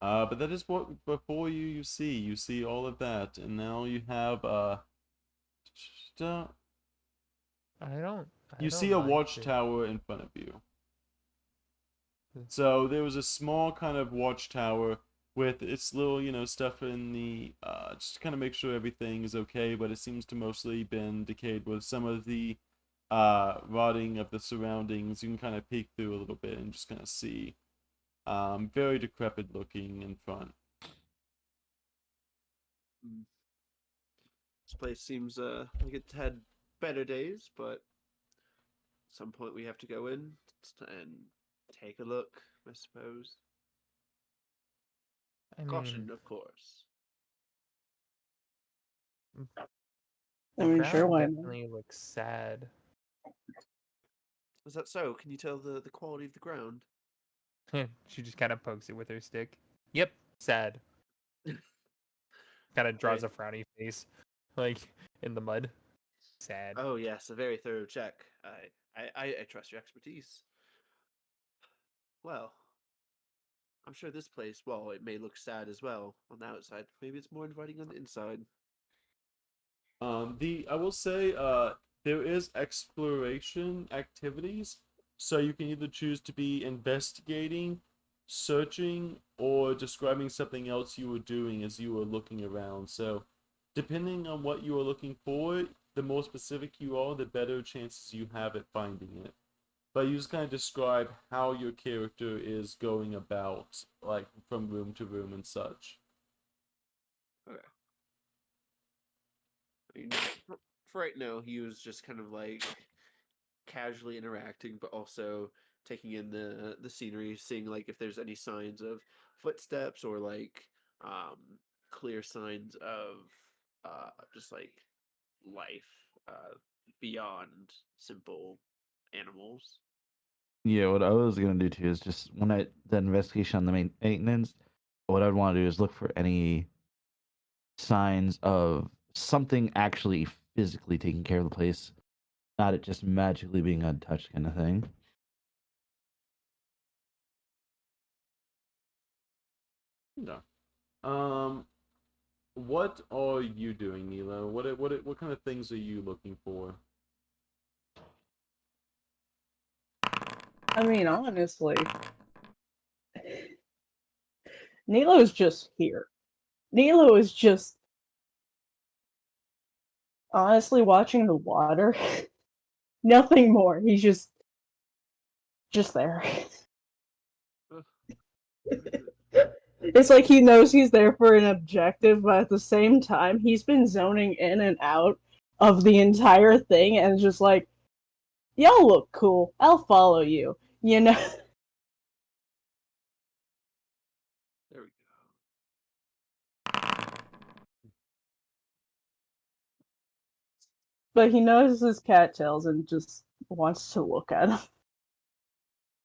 Speaker 1: But that is what before you see. You see all of that, and now you have
Speaker 4: I don't. I
Speaker 1: you see
Speaker 4: don't
Speaker 1: a
Speaker 4: mind it.
Speaker 1: watchtower in front of you. So there was a small kind of watchtower with its little, stuff in the just to kind of make sure everything is okay. But it seems to mostly been decayed with some of the rotting of the surroundings. You can kind of peek through a little bit and just kind of see very decrepit looking in front.
Speaker 5: Mm. This place seems like it had better days, but at some point we have to go in and take a look, I suppose.
Speaker 4: I
Speaker 5: Caution,
Speaker 4: mean,
Speaker 5: of course.
Speaker 3: I
Speaker 4: the
Speaker 3: mean, sure,
Speaker 4: ground
Speaker 3: why not?
Speaker 4: definitely looks sad.
Speaker 5: Is that so? Can you tell the quality of the ground?
Speaker 4: She just kind of pokes it with her stick. Yep, sad. Kind of
Speaker 5: Very,
Speaker 4: draws a frowny face, like in the mud. Sad.
Speaker 5: oh yes, a very thorough check. I trust your expertise. Well, I'm sure this place, well, it may look sad as well on the outside. Maybe it's more inviting on the inside.
Speaker 1: I will say there is exploration activities, so you can either choose to be investigating, searching, or describing something else you were doing as you were looking around. So depending on what you are looking for, the more specific you are, the better chances you have at finding it. But you just kind of describe how your character is going about, like from room to room and such.
Speaker 5: Okay. I mean, for right now, he was just kind of like casually interacting, but also taking in the scenery, seeing like if there's any signs of footsteps or like um clear signs of just like life beyond simple animals.
Speaker 2: Yeah, what I was gonna do too is just when I the investigation on the maintenance, what I'd want to do is look for any signs of something actually physically taking care of the place, not it just magically being untouched kind of thing.
Speaker 1: Yeah. Um, what are you doing, Nilo? What kind of things are you looking for?
Speaker 3: I mean, honestly, Nilo is just here. Nilo is just honestly watching the water. Nothing more. He's just there.
Speaker 5: Ugh, very good.
Speaker 3: It's like he knows he's there for an objective, but at the same time, he's been zoning in and out of the entire thing and just like, y'all look cool. I'll follow you. You know?
Speaker 5: There we
Speaker 3: But he notices cattails and just wants to look at him.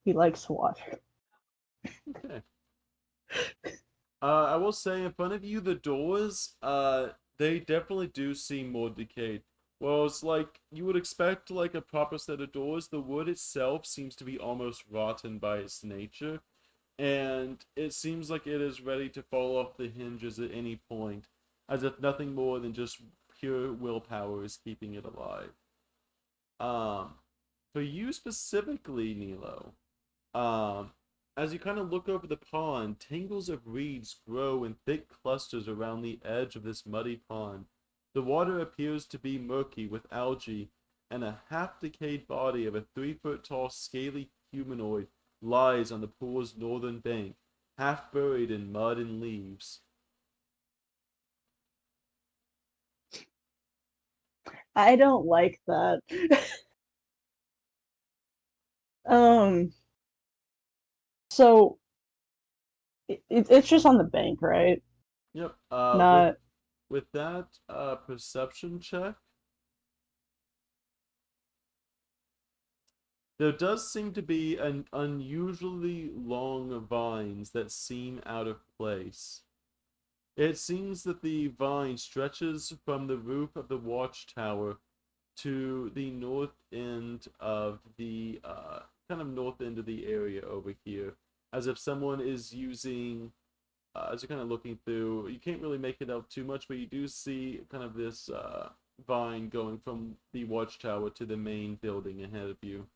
Speaker 3: He likes water.
Speaker 1: Okay. I will say in front of you, the doors, they definitely do seem more decayed. Well, it's like you would expect like a proper set of doors. The wood itself seems to be almost rotten by its nature, and it seems like it is ready to fall off the hinges at any point, as if nothing more than just pure willpower is keeping it alive. Um, for you specifically, Nilo, um, as you kind of look over the pond, tangles of reeds grow in thick clusters around the edge of this muddy pond. The water appears to be murky with algae, and a half-decayed body of a 3-foot tall scaly humanoid lies on the pool's northern bank, half buried in mud and leaves.
Speaker 3: I don't like that. um, so it's just on the bank, right?
Speaker 1: Yep.
Speaker 3: Not.
Speaker 1: With that perception check, there does seem to be an unusually long vines that seem out of place. It seems that the vine stretches from the roof of the watchtower to the north end of the kind of north end of the area over here, as if someone is using. As you're kind of looking through, you can't really make it out too much, but you do see kind of this vine going from the watchtower to the main building ahead of you.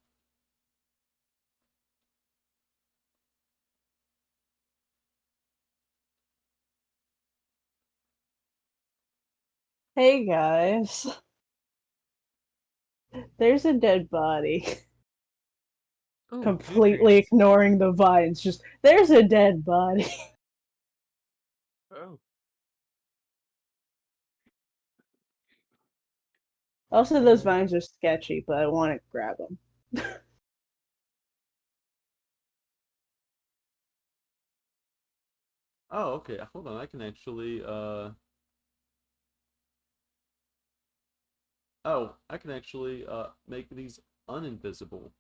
Speaker 3: Hey guys, there's a dead body.
Speaker 4: Oh,
Speaker 3: Completely
Speaker 4: nutrients.
Speaker 3: ignoring the vines, just there's a dead body.
Speaker 5: Oh,
Speaker 3: Also, those vines are sketchy, but I want to grab them.
Speaker 1: Oh, okay. Hold on. I can actually. Oh, I can actually make these uninvisible.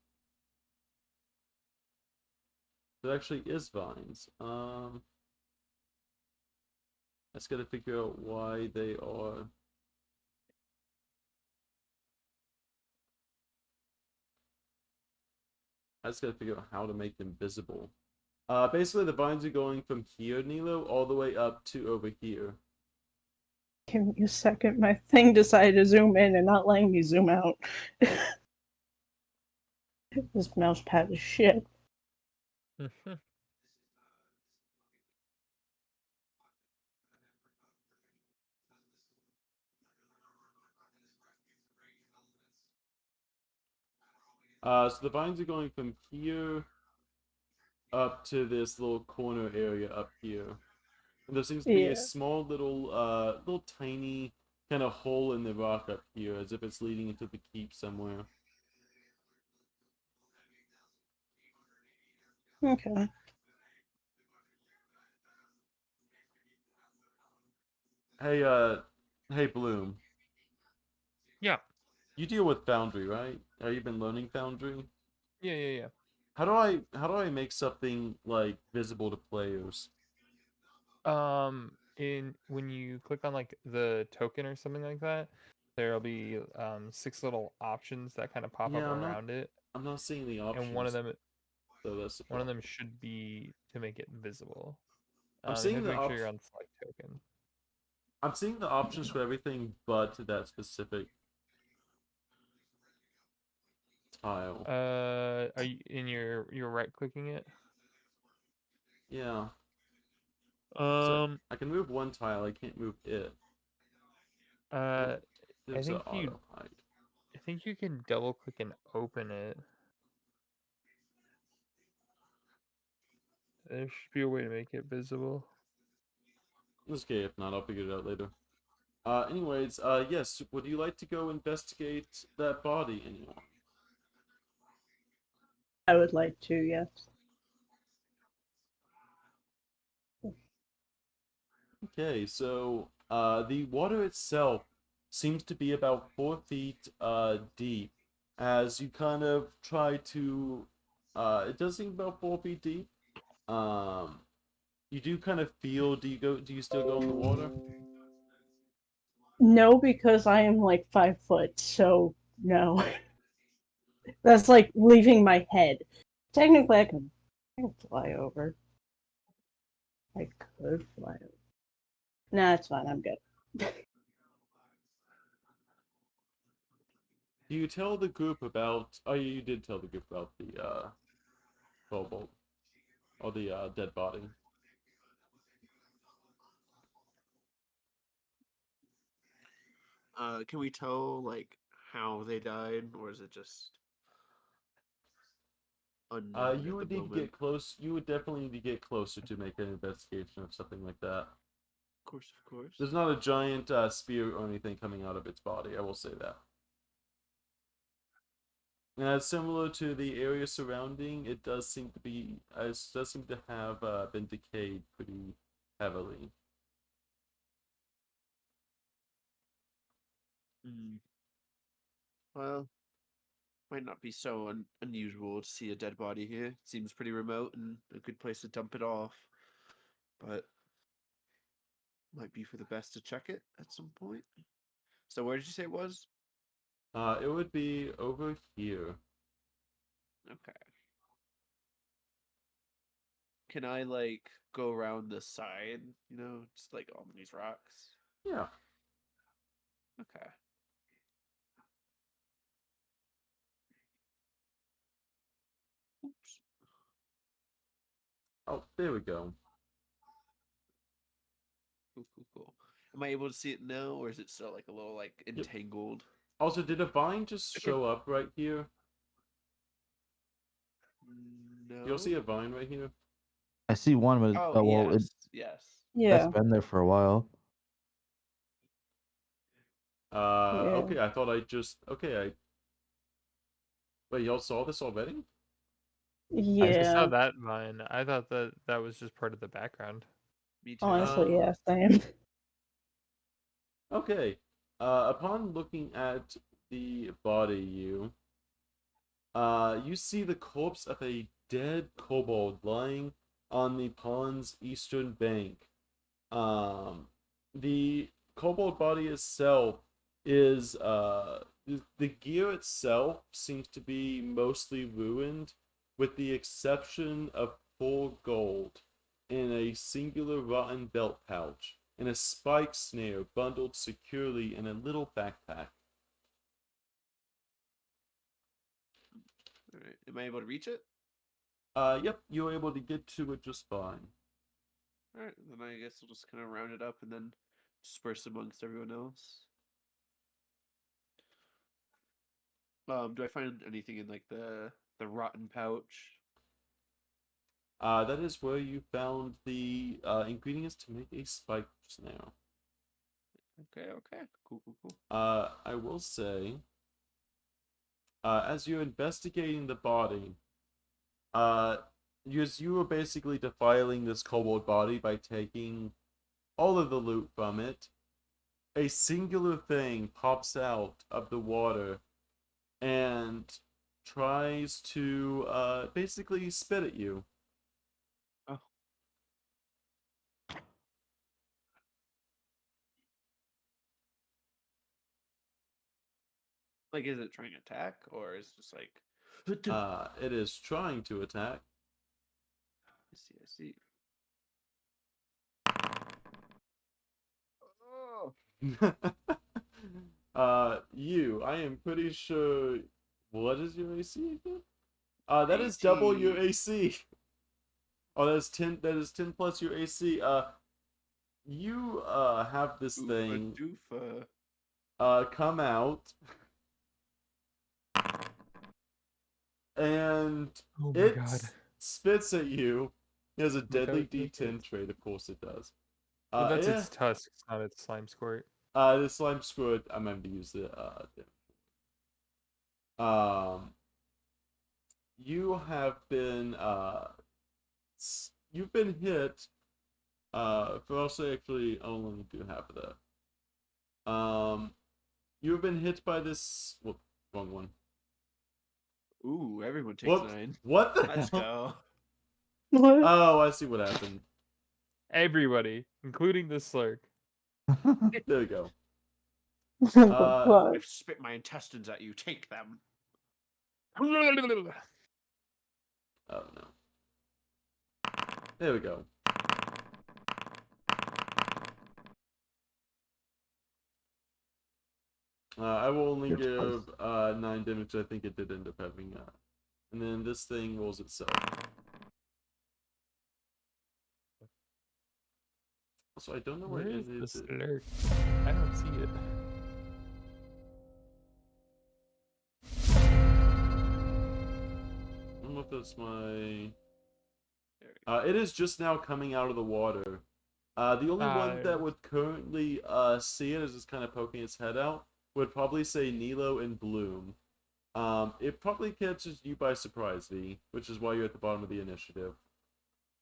Speaker 1: There actually is vines. I just gotta figure out why they are. I just gotta figure out how to make them visible. Basically the vines are going from here, Nilo, all the way up to over here.
Speaker 3: Give me a second. My thing decided to zoom in and not letting me zoom out. This mouse pad is shit.
Speaker 1: So the vines are going from here up to this little corner area up here. And there seems to be a
Speaker 3: Yeah.
Speaker 1: small little tiny kind of hole in the rock up here, as if it's leading into the keep somewhere.
Speaker 3: Okay.
Speaker 1: Hey, hey, Bloom.
Speaker 4: Yeah.
Speaker 1: You deal with Foundry, right? Have you been learning Foundry?
Speaker 4: Yeah.
Speaker 1: How do I make something like visible to players?
Speaker 4: In when you click on like the token or something like that, there'll be 6 little options that kind of pop up
Speaker 1: Yeah,
Speaker 4: around it,
Speaker 1: I'm not seeing the
Speaker 4: and
Speaker 1: options, so that's the
Speaker 4: one of
Speaker 1: problem.
Speaker 4: them should be to make it visible.
Speaker 1: I'm
Speaker 4: You
Speaker 1: seeing
Speaker 4: have to
Speaker 1: the
Speaker 4: make sure
Speaker 1: op
Speaker 4: you're on select token.
Speaker 1: I'm seeing the options for everything but that specific tile.
Speaker 4: Are you in you're right clicking it?
Speaker 1: Yeah. So
Speaker 4: Um,
Speaker 1: I can move one tile, I can't move it. Oh,
Speaker 4: uh, I
Speaker 1: there's a
Speaker 4: think you
Speaker 1: auto hide.
Speaker 4: I think you can double click and open it. There should be a way to make it visible.
Speaker 1: It's okay, if not, I'll figure it out later. Anyways, yes, would you like to go investigate that body, anyone?
Speaker 3: I would like to, yes.
Speaker 1: Okay, so the water itself seems to be about 4 feet deep. As you kind of try to, it does seem about 4 feet deep. Um, you do kind of feel. Do you go? Do you still go in the water?
Speaker 3: No, because I am like 5 foot, so no. That's like leaving my head. Technically, I can fly over. I could fly over. Nah, it's fine. I'm good.
Speaker 1: Do you tell the group about? Oh, you did tell the group about the kobold or the dead body.
Speaker 5: can we tell like how they died, or is it just unknown
Speaker 1: You
Speaker 5: at the
Speaker 1: would need to
Speaker 5: moment?
Speaker 1: get close. You would definitely need to get closer to make an investigation of something like that.
Speaker 5: Of course, of course.
Speaker 1: There's not a giant spear or anything coming out of its body. I will say that. Similar to the area surrounding, it does seem to be. It does seem to have been decayed pretty heavily.
Speaker 5: Hmm. Well, might not be so unusual to see a dead body here. Seems pretty remote and a good place to dump it off. But might be for the best to check it at some point. So where did you say it was?
Speaker 1: It would be over here.
Speaker 5: Okay. Can I like go around the side? Just like on these rocks.
Speaker 1: Yeah.
Speaker 5: Okay. Oops.
Speaker 1: Oh, there we go.
Speaker 5: Cool, cool, cool. Am I able to see it now, or is it still like a little like entangled?
Speaker 1: Also, did a vine just show up right here? You'll see
Speaker 5: No.
Speaker 1: a vine right here.
Speaker 2: I see one, but
Speaker 5: Oh
Speaker 2: well,
Speaker 5: yes, yes.
Speaker 2: that's
Speaker 3: Yeah.
Speaker 2: been there for a while.
Speaker 3: Yeah.
Speaker 1: Okay, I thought I just okay. Wait, y'all saw this already?
Speaker 4: I saw
Speaker 3: Yeah.
Speaker 4: that vine. I thought that was just part of the background.
Speaker 5: Me too.
Speaker 3: Honestly,
Speaker 1: Um,
Speaker 3: yeah, same.
Speaker 1: Okay. Upon looking at the body, you see the corpse of a dead kobold lying on the pond's eastern bank. Um, the kobold body itself is the gear itself seems to be mostly ruined, with the exception of 4 gold in a singular rotten belt pouch and a spike snare bundled securely in a little backpack.
Speaker 5: All right. Am I able to reach it?
Speaker 1: Yep, you're able to get to it just fine.
Speaker 5: All right. Then I guess we'll just kind of round it up and then disperse amongst everyone else. Do I find anything in like the rotten pouch?
Speaker 1: That is where you found the ingredients to make a spike snare.
Speaker 5: Okay. Okay. Cool. Cool. Cool.
Speaker 1: I will say, as you're investigating the body, uh, you were basically defiling this kobold body by taking all of the loot from it. A singular thing pops out of the water and tries to basically spit at you.
Speaker 5: Oh. Like, is it trying to attack, or is it just like?
Speaker 1: It is trying to attack.
Speaker 5: I see. I see. Oh.
Speaker 1: I am pretty sure. What is your AC again? That is double your
Speaker 5: 18.
Speaker 1: AC. Oh, that is 10. That is 10 plus your AC. You have this
Speaker 5: Oofa
Speaker 1: thing
Speaker 5: doofa.
Speaker 1: come out, and
Speaker 4: Oh my
Speaker 1: it
Speaker 4: god.
Speaker 1: spits at you. It has a deadly
Speaker 4: Without the
Speaker 1: D10
Speaker 4: hits.
Speaker 1: trait, of course it does.
Speaker 4: But that's
Speaker 1: Yeah.
Speaker 4: its tusks, not its slime squirt.
Speaker 1: The slime squid. I meant to use the um. You have been you've been hit. For I'll say actually only do half of that. You've been hit by this. Whoop, wrong one.
Speaker 5: Ooh, everyone takes
Speaker 1: Whoops.
Speaker 5: 9.
Speaker 1: What the
Speaker 5: Let's
Speaker 1: hell?
Speaker 5: go.
Speaker 3: What?
Speaker 1: Oh, I see what happened.
Speaker 4: Everybody, including the slurk.
Speaker 1: There we go.
Speaker 3: What the
Speaker 1: Uh,
Speaker 3: fuck?
Speaker 5: I've spit my intestines at you. Take them.
Speaker 1: Oh no. There we go. I will only
Speaker 2: Your
Speaker 1: give
Speaker 2: toast.
Speaker 1: 9 damage. I think it did end up having and then this thing rolls itself. So I don't know where
Speaker 4: Where
Speaker 1: it
Speaker 4: is the
Speaker 1: is.
Speaker 4: slurk? I don't see it.
Speaker 1: I don't know if that's my.
Speaker 5: There we go.
Speaker 1: It is just now coming out of the water. The only one that would currently see it as it's kind of poking its head out would probably say Nilo and Bloom. It probably catches you by surprise, V, which is why you're at the bottom of the initiative.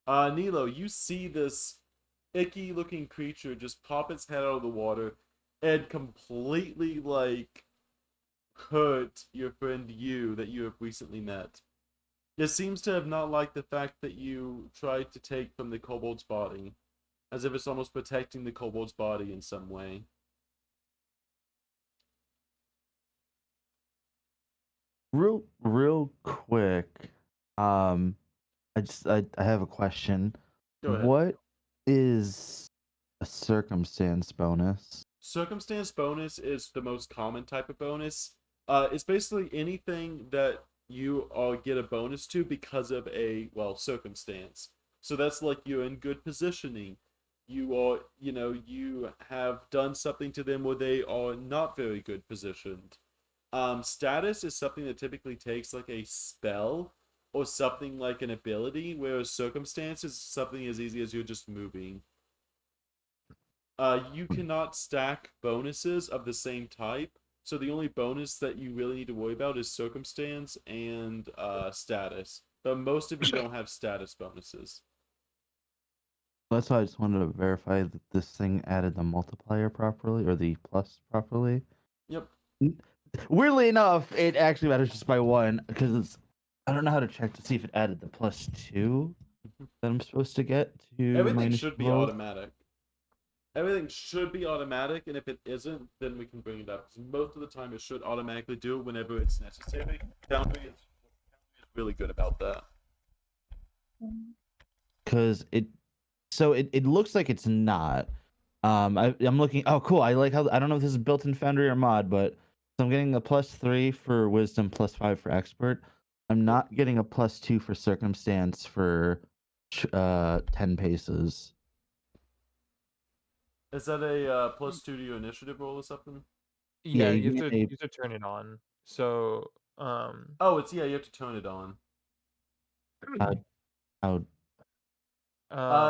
Speaker 1: Nilo, you see this icky-looking creature just pop its head out of the water and completely like hurt your friend you that you have recently met. It seems to have not liked the fact that you tried to take from the kobold's body, as if it's almost protecting the kobold's body in some way.
Speaker 2: Real quick. Um, I have a question.
Speaker 1: Go ahead.
Speaker 2: What is a circumstance bonus?
Speaker 1: Circumstance bonus is the most common type of bonus. It's basically anything that you get a bonus to because of a, well, circumstance. So that's like you're in good positioning, you are, you have done something to them where they are not very good positioned. Status is something that typically takes like a spell or something like an ability, whereas circumstance is something as easy as you're just moving. You cannot stack bonuses of the same type, so the only bonus that you really need to worry about is circumstance and status. But most of you don't have status bonuses.
Speaker 2: That's why I just wanted to verify that this thing added the multiplier properly or the plus properly.
Speaker 1: Yep.
Speaker 2: Weirdly enough, it actually matters just by one because it's. I don't know how to check to see if it added the +2 that I'm supposed to get to my
Speaker 1: Everything
Speaker 2: initial
Speaker 1: should be
Speaker 2: roll.
Speaker 1: automatic. Everything should be automatic, and if it isn't, then we can bring it up. Because most of the time, it should automatically do it whenever it's necessary. Foundry is really good about that.
Speaker 2: Because it looks like it's not. I'm looking. Oh, cool. I like how I don't know if this is built-in Foundry or mod, but so I'm getting a +3 for Wisdom, +5 for Expert. I'm not getting a +2 for Circumstance for 10 paces.
Speaker 1: Is that a +2 to your initiative roll or something?
Speaker 2: Yeah,
Speaker 4: Yeah,
Speaker 2: you
Speaker 4: you
Speaker 2: get
Speaker 4: have to turn it on. So
Speaker 1: Oh, it's you have to turn it on.
Speaker 2: how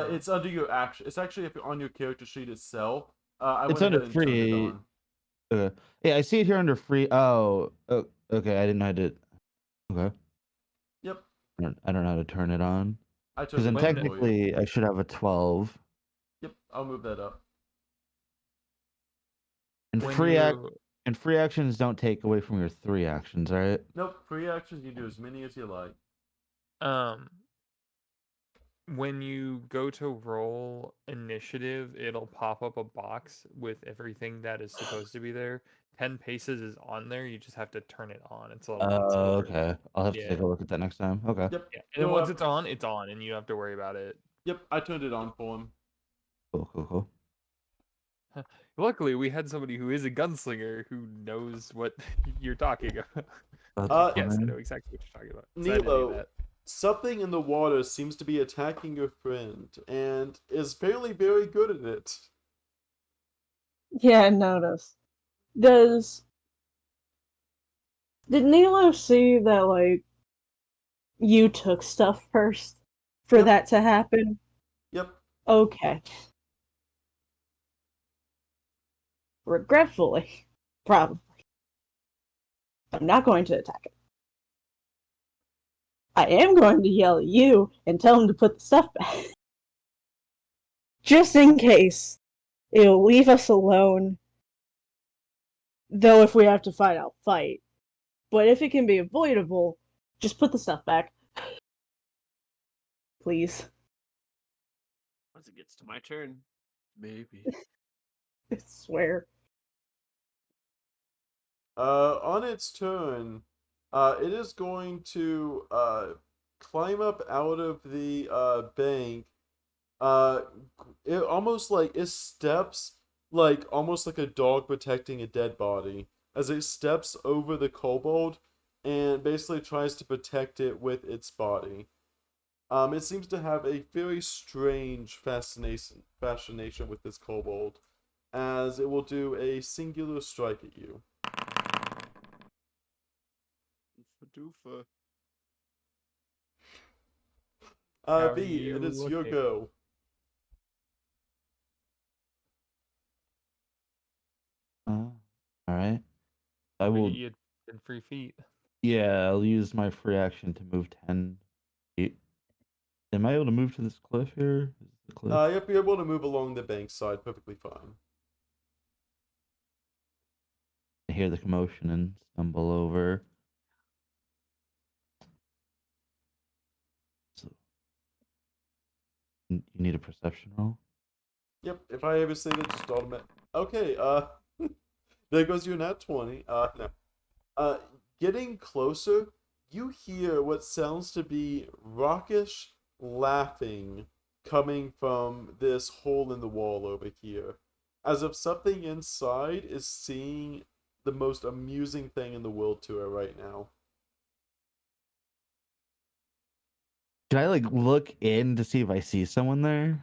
Speaker 1: It's under your action. It's actually if you're on your character sheet itself. I
Speaker 2: it's
Speaker 1: went
Speaker 2: under
Speaker 1: ahead and turned it
Speaker 2: free.
Speaker 1: on.
Speaker 2: Yeah, I see it here under free. Oh, okay. I didn't know how to. Okay,
Speaker 1: Yep,
Speaker 2: I don't know how to turn it on.
Speaker 1: I
Speaker 2: Because
Speaker 1: turned
Speaker 2: then
Speaker 1: it on
Speaker 4: when
Speaker 1: for you.
Speaker 2: technically I should have a 12.
Speaker 1: Yep, I'll move that up.
Speaker 2: And
Speaker 4: when
Speaker 2: free act
Speaker 4: you
Speaker 2: and free actions don't take away from your 3 actions, right?
Speaker 1: Nope, free actions you do as many as you like.
Speaker 4: um when you go to roll initiative, it'll pop up a box with everything that is supposed to be there. 10 paces is on there. You just have to turn it on. It's a little bit slower.
Speaker 2: Okay. I'll have to
Speaker 4: Yeah.
Speaker 2: take a look at that next time. Okay.
Speaker 1: Yep.
Speaker 4: Yeah. And then once it's on, and you don't have to worry about it.
Speaker 1: Yep, I turned it on for him.
Speaker 2: Cool.
Speaker 4: Luckily, we had somebody who is a gunslinger who knows what you're talking about.
Speaker 2: That's
Speaker 4: Yes, I
Speaker 2: fine.
Speaker 4: know exactly what you're talking about. 'cause I had to do
Speaker 1: Nilo,
Speaker 4: that.
Speaker 1: something in the water seems to be attacking your friend and is fairly very good at it.
Speaker 3: Yeah, notice. Does did Nilo see that like you took stuff first for
Speaker 1: Yep.
Speaker 3: that to happen?
Speaker 1: Yep.
Speaker 3: Okay. Regretfully, probably. I'm not going to attack it. I am going to yell at you and tell him to put the stuff back. Just in case. It'll leave us alone. Though if we have to fight, I'll fight. But if it can be avoidable, just put the stuff back. Please.
Speaker 5: Once it gets to my turn, maybe.
Speaker 3: I swear.
Speaker 1: On its turn, it is going to climb up out of the bank. It almost like it steps like almost like a dog protecting a dead body as it steps over the kobold and basically tries to protect it with its body. It seems to have a very strange fascination with this kobold, as it will do a singular strike at you.
Speaker 5: Doofa.
Speaker 4: How are
Speaker 1: V, it
Speaker 4: you
Speaker 1: is your
Speaker 4: looking?
Speaker 1: go.
Speaker 2: All right. I
Speaker 4: We
Speaker 2: will.
Speaker 4: get you 10 free feet.
Speaker 2: Yeah, I'll use my free action to move 10 feet. Am I able to move to this cliff here? Is the cliff?
Speaker 1: Yep, you're able to move along the bank side perfectly fine.
Speaker 2: I hear the commotion and stumble over. So, you need a perception roll?
Speaker 1: Yep, if I ever say that, just automatic. Okay, there goes your nat 20. No. Getting closer, you hear what sounds to be raucous laughing coming from this hole in the wall over here. As if something inside is seeing the most amusing thing in the world to it right now.
Speaker 2: Can I like look in to see if I see someone there?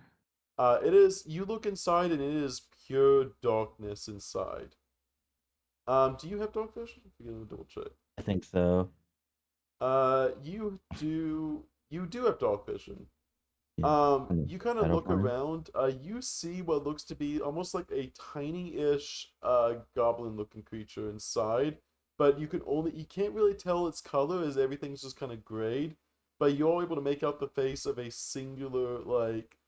Speaker 1: It is. You look inside, and it is pure darkness inside. Do you have dark vision? I'm gonna double check.
Speaker 2: I think so.
Speaker 1: You do. You do have dark vision.
Speaker 2: Yeah.
Speaker 1: You kind of
Speaker 2: Shadow
Speaker 1: look
Speaker 2: Farm.
Speaker 1: around. You see what looks to be almost like a tiny-ish, goblin-looking creature inside, but you can't really tell its color as everything's just kind of grayed. But you're able to make out the face of a singular, like,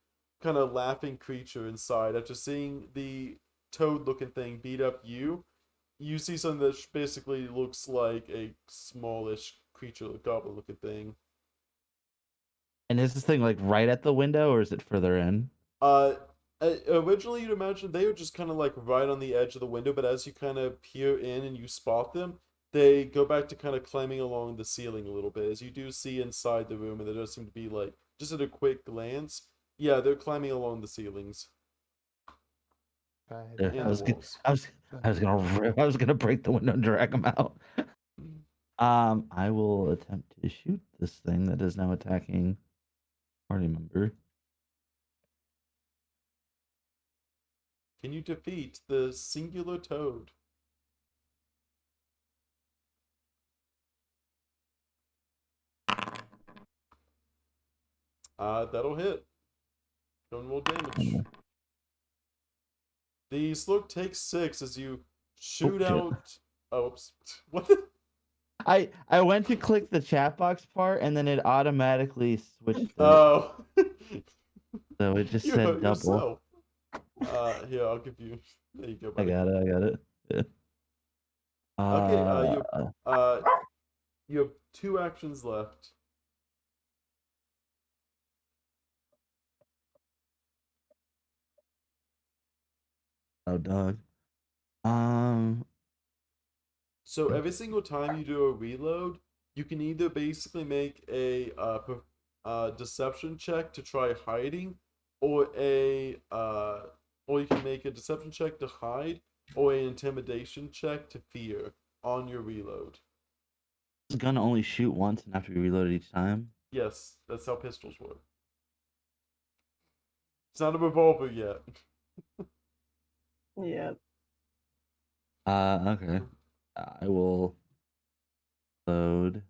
Speaker 1: kind of laughing creature inside. After seeing the toad-looking thing beat up you, you see something that basically looks like a smallish creature, a goblin-looking thing.
Speaker 2: And is this thing like right at the window or is it further in?
Speaker 1: Uh, Originally you'd imagine they were just kind of like right on the edge of the window, but as you kind of peer in and you spot them, they go back to kind of climbing along the ceiling a little bit. As you do see inside the room, and there does seem to be like just at a quick glance, yeah, they're climbing along the ceilings
Speaker 4: By
Speaker 2: Yeah,
Speaker 4: the
Speaker 1: and the walls.
Speaker 2: I was gonna break the window and drag him out. I will attempt to shoot this thing that is now attacking party member.
Speaker 1: Can you defeat the singular toad? That'll hit. Go and roll damage.
Speaker 2: Oh,
Speaker 1: The slug takes 6 as you shoot
Speaker 2: shit.
Speaker 1: out. Oh, oops. What the?
Speaker 2: I went to click the chat box part and then it automatically switched it.
Speaker 1: Oh.
Speaker 2: So it just
Speaker 1: You
Speaker 2: said
Speaker 1: hurt
Speaker 2: double.
Speaker 1: yourself. Here, I'll give you. There you go,
Speaker 2: I
Speaker 1: buddy.
Speaker 2: got it. I got it. Yeah.
Speaker 1: Okay,
Speaker 2: Uh,
Speaker 1: you have 2 actions left.
Speaker 2: oh dog. Um,
Speaker 1: So every single time you do a reload, you can either basically make a deception check to try hiding, or or you can make a deception check to hide, or an intimidation check to fear on your reload.
Speaker 2: this gun only shoot once and have to be reloaded each time.
Speaker 1: Yes, that's how pistols work. It's not a revolver yet.
Speaker 3: Yeah.
Speaker 2: Okay. I will load.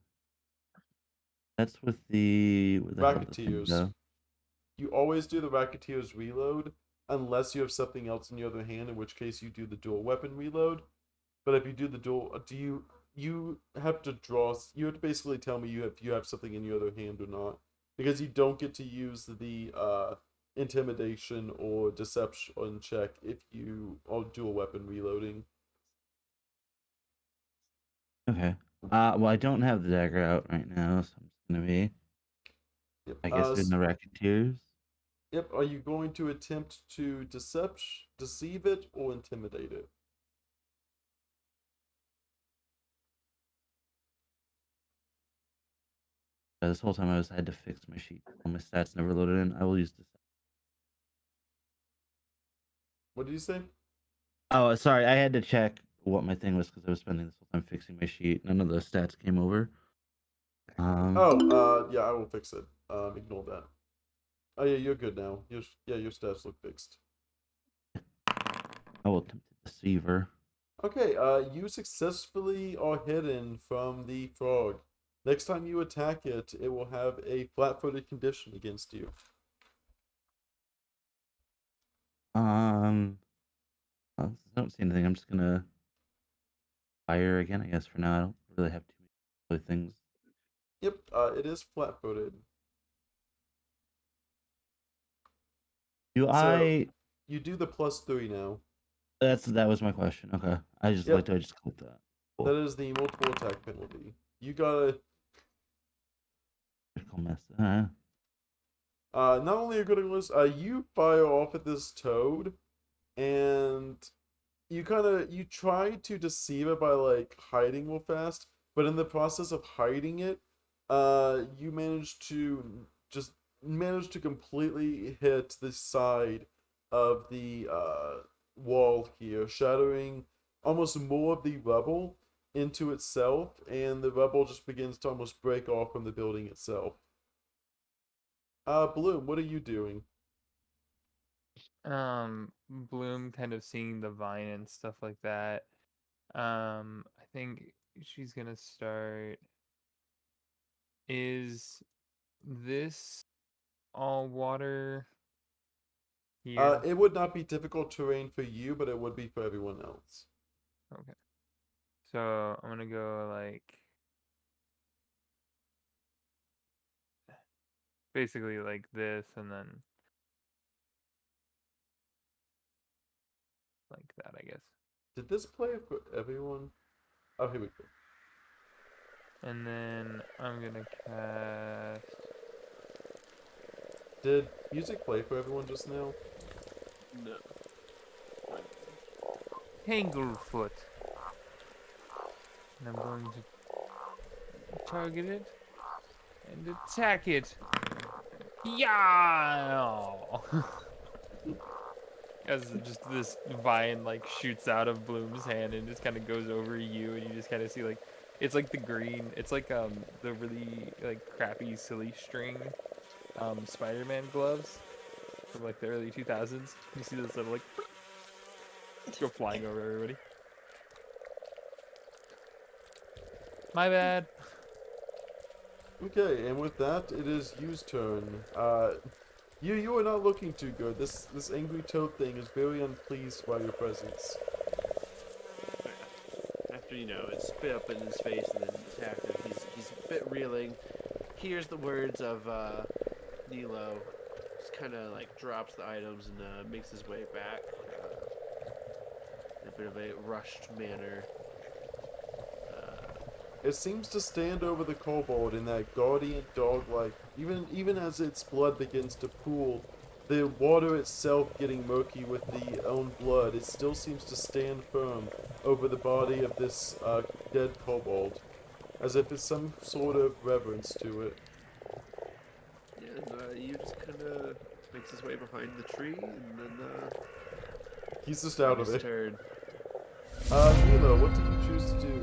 Speaker 2: That's with the where the hell did the thing
Speaker 1: Racketeers.
Speaker 2: go?
Speaker 1: You always do the Racketeers reload unless you have something else in your other hand, in which case you do the dual weapon reload. But if you do the dual, you have to draw? You have to basically tell me you have something in your other hand or not, because you don't get to use the intimidation or deception check if you are dual weapon reloading.
Speaker 2: Okay. Well, I don't have the dagger out right now, so I'm just gonna be,
Speaker 1: Yep.
Speaker 2: I guess, doing the racketeers.
Speaker 1: Yep. Are you going to attempt to deceive it, or intimidate it?
Speaker 2: This whole time I had to fix my sheet. All my stats never loaded in. I will use this.
Speaker 1: What did you say?
Speaker 2: Oh, sorry. I had to check what my thing was because I was spending this whole time fixing my sheet. None of the stats came over.
Speaker 1: Yeah, I will fix it. Ignore that. Oh yeah, you're good now. Your stats look fixed.
Speaker 2: I will attempt to deceive her.
Speaker 1: Okay, you successfully are hidden from the frog. Next time you attack it, it will have a flat-footed condition against you.
Speaker 2: Well, I don't see anything. I'm just gonna fire again, I guess. For now, I don't really have too many other things.
Speaker 1: Yep, it is flat-footed.
Speaker 2: Do
Speaker 1: So
Speaker 2: I?
Speaker 1: you do the +3 now.
Speaker 2: That was my question. Okay, I just
Speaker 1: Yep.
Speaker 2: like to just click that. Cool.
Speaker 1: That is the multiple attack penalty. You gotta.
Speaker 2: Critical miss.
Speaker 1: Not only are you gonna you fire off at this toad, and you try to deceive it by like hiding real fast, but in the process of hiding it, you manage to completely hit the side of the wall here, shattering almost more of the rubble into itself, and the rubble just begins to almost break off from the building itself. Bloom, what are you doing?
Speaker 4: Bloom kind of seeing the vine and stuff like that. I think she's gonna start. Is this all water here?
Speaker 1: It would not be difficult terrain for you, but it would be for everyone else.
Speaker 4: Okay. So I'm gonna go like basically like this and then like that, I guess.
Speaker 1: Did this play for everyone? Oh, here we go.
Speaker 4: And then I'm gonna cast
Speaker 1: Did music play for everyone just now?
Speaker 5: No.
Speaker 4: Tanglefoot. And I'm going to target it and attack it. Yeah! As just this vine like shoots out of Bloom's hand and just kind of goes over you, and you just kind of see like it's like the green. It's like the really like crappy silly string Spider-Man gloves from like the early 2000s. You see those little like go flying over everybody. My bad.
Speaker 1: Okay, and with that, it is Yu's turn. You are not looking too good. This angry toad thing is very unpleased by your presence.
Speaker 5: After, it spit up in his face and then attacked him, he's a bit reeling. Hears the words of Nilo, just kind of like drops the items and makes his way back in a bit of a rushed manner.
Speaker 1: It seems to stand over the kobold in that guardian dog-like. Even as its blood begins to pool, the water itself getting murky with the own blood, it still seems to stand firm over the body of this dead kobold, as if it's some sort of reverence to it.
Speaker 5: Yeah, and you just kind of makes his way behind the tree, and then
Speaker 1: He's just out of
Speaker 5: his
Speaker 1: it.
Speaker 5: turn.
Speaker 1: Nilo, what did you choose to do?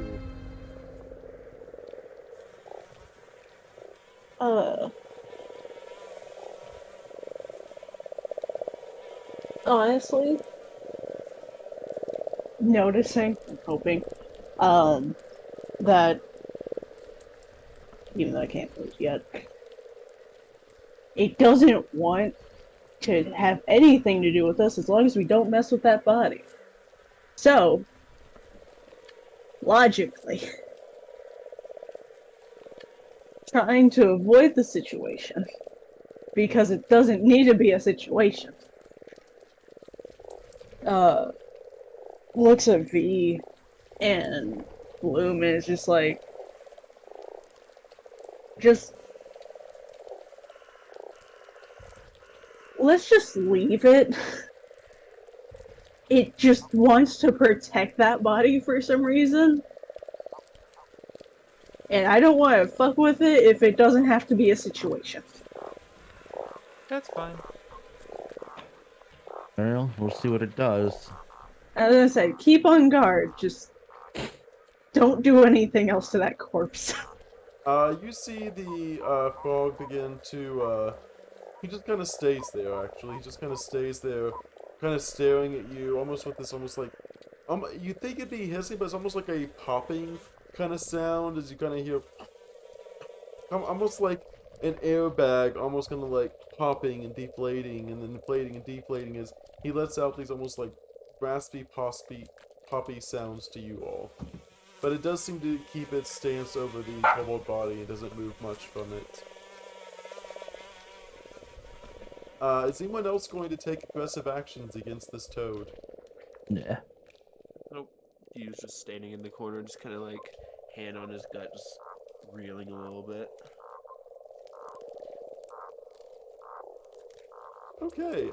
Speaker 3: Honestly, noticing, I'm hoping, that even though I can't move yet, it doesn't want to have anything to do with us as long as we don't mess with that body. So, logically, trying to avoid the situation because it doesn't need to be a situation. Looks at V and Bloom is just like, just let's just leave it. It just wants to protect that body for some reason. And I don't want to fuck with it if it doesn't have to be a situation.
Speaker 4: That's fine.
Speaker 2: Well, we'll see what it does.
Speaker 3: As I said, keep on guard. Just don't do anything else to that corpse.
Speaker 1: You see the frog begin to he just kind of stays there. Actually, he just kind of stays there, kind of staring at you, almost with this almost like you think it'd be hissing, but it's almost like a popping kind of sound as you kind of hear, almost like an airbag, almost kind of like popping and deflating, and then inflating and deflating as he lets out these almost like raspy, poppy sounds to you all. But it does seem to keep its stance over the kobold body and doesn't move much from it. Is anyone else going to take aggressive actions against this toad?
Speaker 2: Yeah.
Speaker 5: Nope. He was just standing in the corner, just kind of like hand on his gut, just reeling a little bit.
Speaker 1: Okay,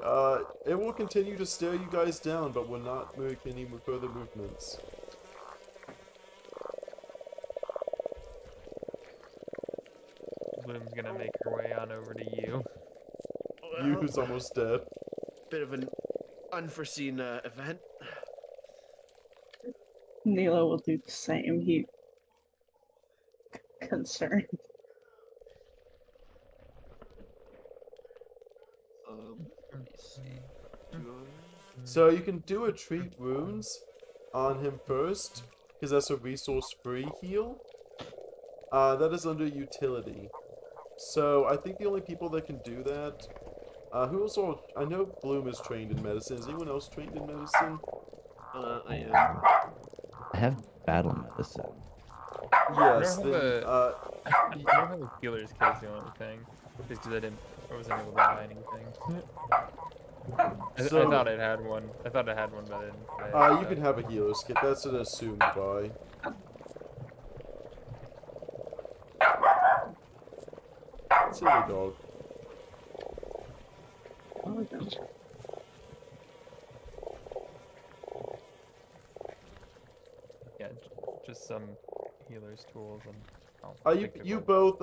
Speaker 1: it will continue to stare you guys down, but will not make any further movements.
Speaker 4: Bloom's gonna make her way on over to you.
Speaker 1: You who's almost dead.
Speaker 5: Bit of an unforeseen event.
Speaker 3: Nilo will do the same. He concerned.
Speaker 5: Let me see.
Speaker 1: So you can do a treat wounds on him first, because that's a resource-free heal. That is under utility. So I think the only people that can do that. Who else? I know Bloom is trained in medicine. Is anyone else trained in medicine?
Speaker 5: I am.
Speaker 2: I have battle medicine.
Speaker 1: Yes.
Speaker 4: I
Speaker 1: Then.
Speaker 4: don't have a healer's kit is the only thing. Just because I wasn't able to buy anything. I
Speaker 1: So.
Speaker 4: thought it had one. I thought I had one, but I didn't buy it.
Speaker 1: You can have a healer's kit. That's an assumed buy. Silly dog.
Speaker 4: Yeah, just some healer's tools and.
Speaker 1: You both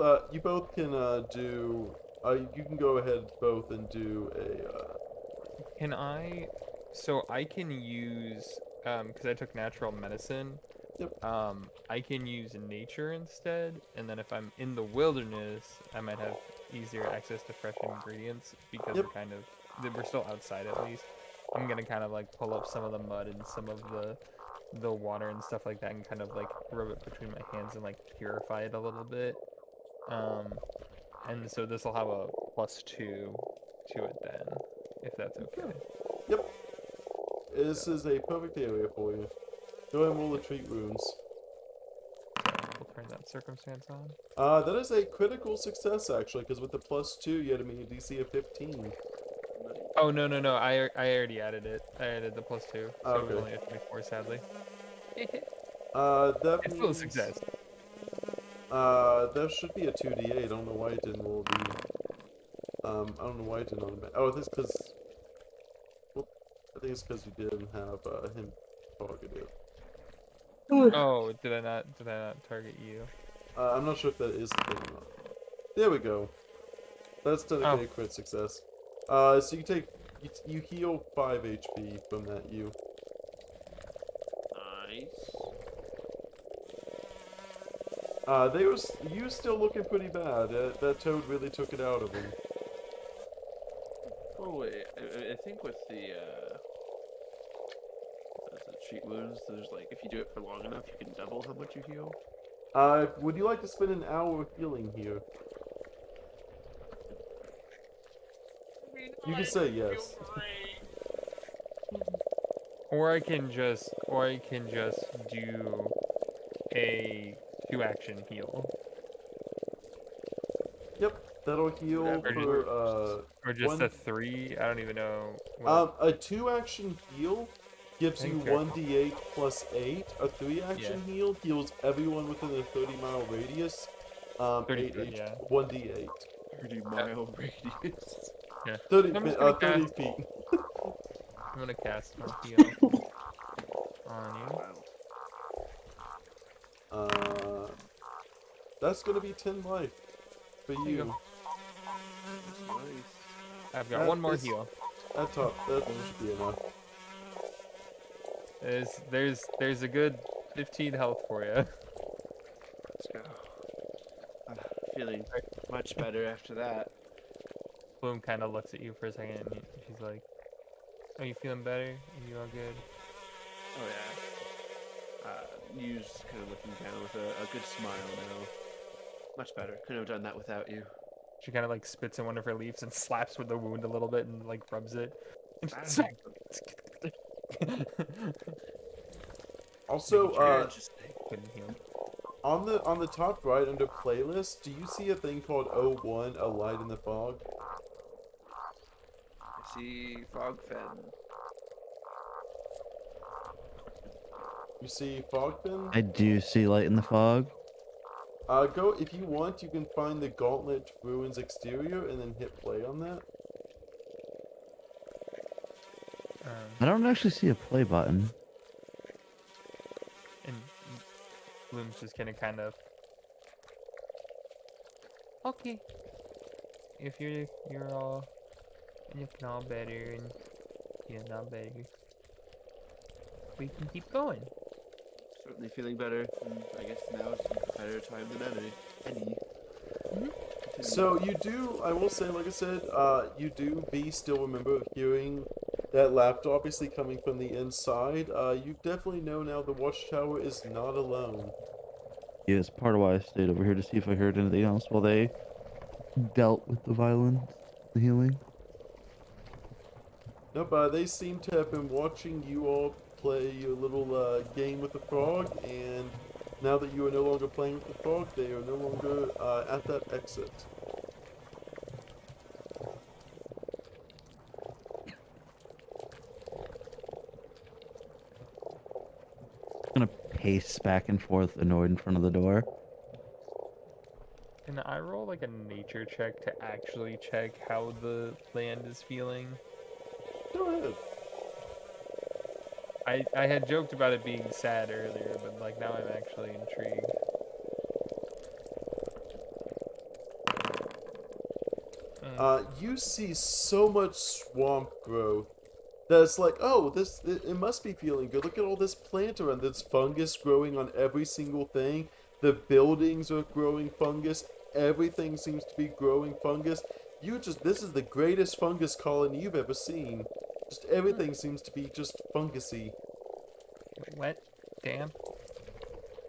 Speaker 1: can do. You can go ahead both and do a.
Speaker 4: Can I? So I can use because I took natural medicine.
Speaker 1: Yep.
Speaker 4: I can use nature instead, and then if I'm in the wilderness, I might have easier access to fresh ingredients because
Speaker 1: Yep.
Speaker 4: we're still outside at least. I'm gonna kind of like pull up some of the mud and some of the water and stuff like that, and kind of like rub it between my hands and like purify it a little bit. And so this will have a +2 to it then, if that's okay.
Speaker 1: Yep. This is a perfect area for you. Go ahead and roll the treat wounds.
Speaker 4: We'll turn that circumstance on.
Speaker 1: That is a critical success actually, because with the +2 you had to meet a DC of 15.
Speaker 4: Oh no. I already added it. I added the +2, so it
Speaker 1: Okay.
Speaker 4: was only a 24 sadly.
Speaker 1: That
Speaker 4: It's
Speaker 1: means.
Speaker 4: still a success.
Speaker 1: There should be a 2d8. I don't know why it didn't roll the. I don't know why it didn't automatic. Oh, this because. Well, I think it's because you didn't have him targeted.
Speaker 4: Oh, did I not target you?
Speaker 1: I'm not sure if that is the thing or not. There we go. That's technically a crit success. So you take. You heal 5 HP from that you.
Speaker 5: Nice.
Speaker 1: You still looking pretty bad. That toad really took it out of him.
Speaker 5: Oh wait, I think with the treat wounds, there's like if you do it for long enough, you can double how much you heal.
Speaker 1: Would you like to spend an hour healing here? You can say yes.
Speaker 4: Or I can just do a 2-action heal,
Speaker 1: Yep, that'll heal
Speaker 5: Whatever
Speaker 1: for
Speaker 4: or just
Speaker 1: one-
Speaker 4: a 3. I don't even know. What,
Speaker 1: a 2-action heal gives
Speaker 4: I
Speaker 1: you
Speaker 4: think they're-
Speaker 1: 1d8 plus 8. A 3-action heal heals everyone within a 30-mile radius.
Speaker 4: 30
Speaker 1: 8
Speaker 4: feet,
Speaker 1: H,
Speaker 4: yeah.
Speaker 1: 1d8.
Speaker 5: 30-mile radius.
Speaker 4: yeah.
Speaker 1: 30,
Speaker 4: I'm just
Speaker 1: 30
Speaker 4: gonna
Speaker 1: feet.
Speaker 4: I'm gonna cast my heal on you.
Speaker 5: Wow.
Speaker 1: That's gonna be 10 life for
Speaker 4: you
Speaker 1: you.
Speaker 4: go.
Speaker 5: Nice.
Speaker 4: I've got
Speaker 1: That
Speaker 4: one more
Speaker 1: is-
Speaker 4: heal.
Speaker 1: That should be enough.
Speaker 4: There's a good 15 health for you.
Speaker 5: Let's go. I'm feeling much better after that.
Speaker 4: Bloom kind of looks at you for a second, and she's like, "Are you feeling better? Are you all good?"
Speaker 5: Oh yeah. You just kind of looking down with a good smile now. Much better. Couldn't have done that without you.
Speaker 4: She kind of like spits in one of her leaves and slaps with the wound a little bit and like rubs it.
Speaker 1: Also,
Speaker 5: Interesting.
Speaker 4: Couldn't heal.
Speaker 1: on the top right under playlist, do you see a thing called O1, A Light in the Fog?
Speaker 5: I see Fogfen.
Speaker 1: You see Fogfin?
Speaker 2: I do see light in the fog.
Speaker 1: Go if you want. You can find the Gauntlet Ruins exterior and then hit play on that.
Speaker 2: I don't actually see a play button.
Speaker 4: And Bloom's just gonna kind of. Okay. If you're all looking all better and feeling all better, we can keep going.
Speaker 5: Certainly feeling better. And I guess now is a better time than any. Continue.
Speaker 1: So you do. I will say, like I said, you do still remember hearing That laughter obviously coming from the inside. You definitely know now the watchtower is not alone.
Speaker 2: Yeah, it's part of why I stayed over here to see if I heard anything else while they dealt with the violence, the healing.
Speaker 1: Nope, they seem to have been watching you all play your little game with the frog, and now that you are no longer playing with the frog, they are no longer at that exit.
Speaker 2: I'm gonna pace back and forth, annoyed in front of the door.
Speaker 4: Can I roll like a nature check to actually check how the land is feeling?
Speaker 1: Go ahead.
Speaker 4: I had joked about it being sad earlier, but like now I'm actually intrigued.
Speaker 1: You see so much swamp growth that's like, oh, it must be feeling good. Look at all this plant around. There's fungus growing on every single thing. The buildings are growing fungus. Everything seems to be growing fungus. This is the greatest fungus colony you've ever seen. Just everything seems to be just fungusy.
Speaker 4: Wet, damp,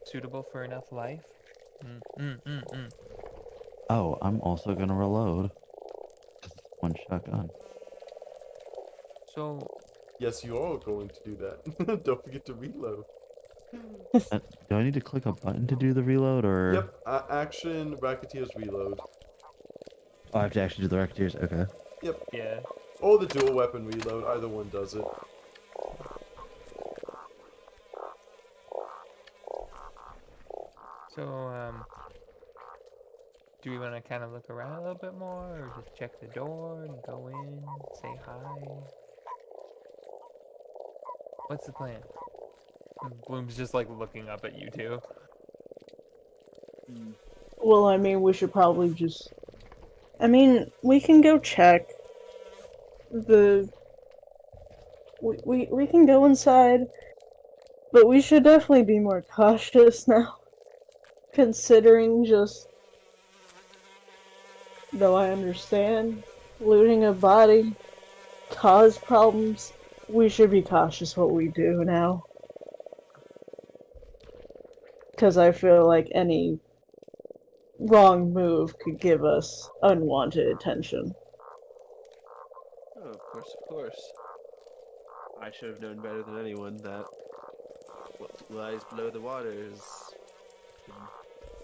Speaker 4: suitable for enough life. Mm.
Speaker 2: Oh, I'm also gonna reload. One shotgun.
Speaker 4: So
Speaker 1: Yes, you are going to do that. Don't forget to reload.
Speaker 2: Do I need to click a button to do the reload, or
Speaker 1: Yep, action, Racketeer's reload.
Speaker 2: oh, I have to actually do the Racketeers? Okay.
Speaker 1: Yep,
Speaker 4: yeah,
Speaker 1: or the dual weapon reload, either one does it.
Speaker 4: so do we want to kind of look around a little bit more, or just check the door and go in, say hi? What's the plan? Bloom's just like looking up at you two.
Speaker 3: Well, I mean, we should probably just. I mean, we can go check the. We can go inside, but we should definitely be more cautious now. Considering just. Though I understand, looting a body cause problems, we should be cautious what we do now. Because I feel like any wrong move could give us unwanted attention.
Speaker 5: Oh, of course, of course. I should have known better than anyone that what lies below the water is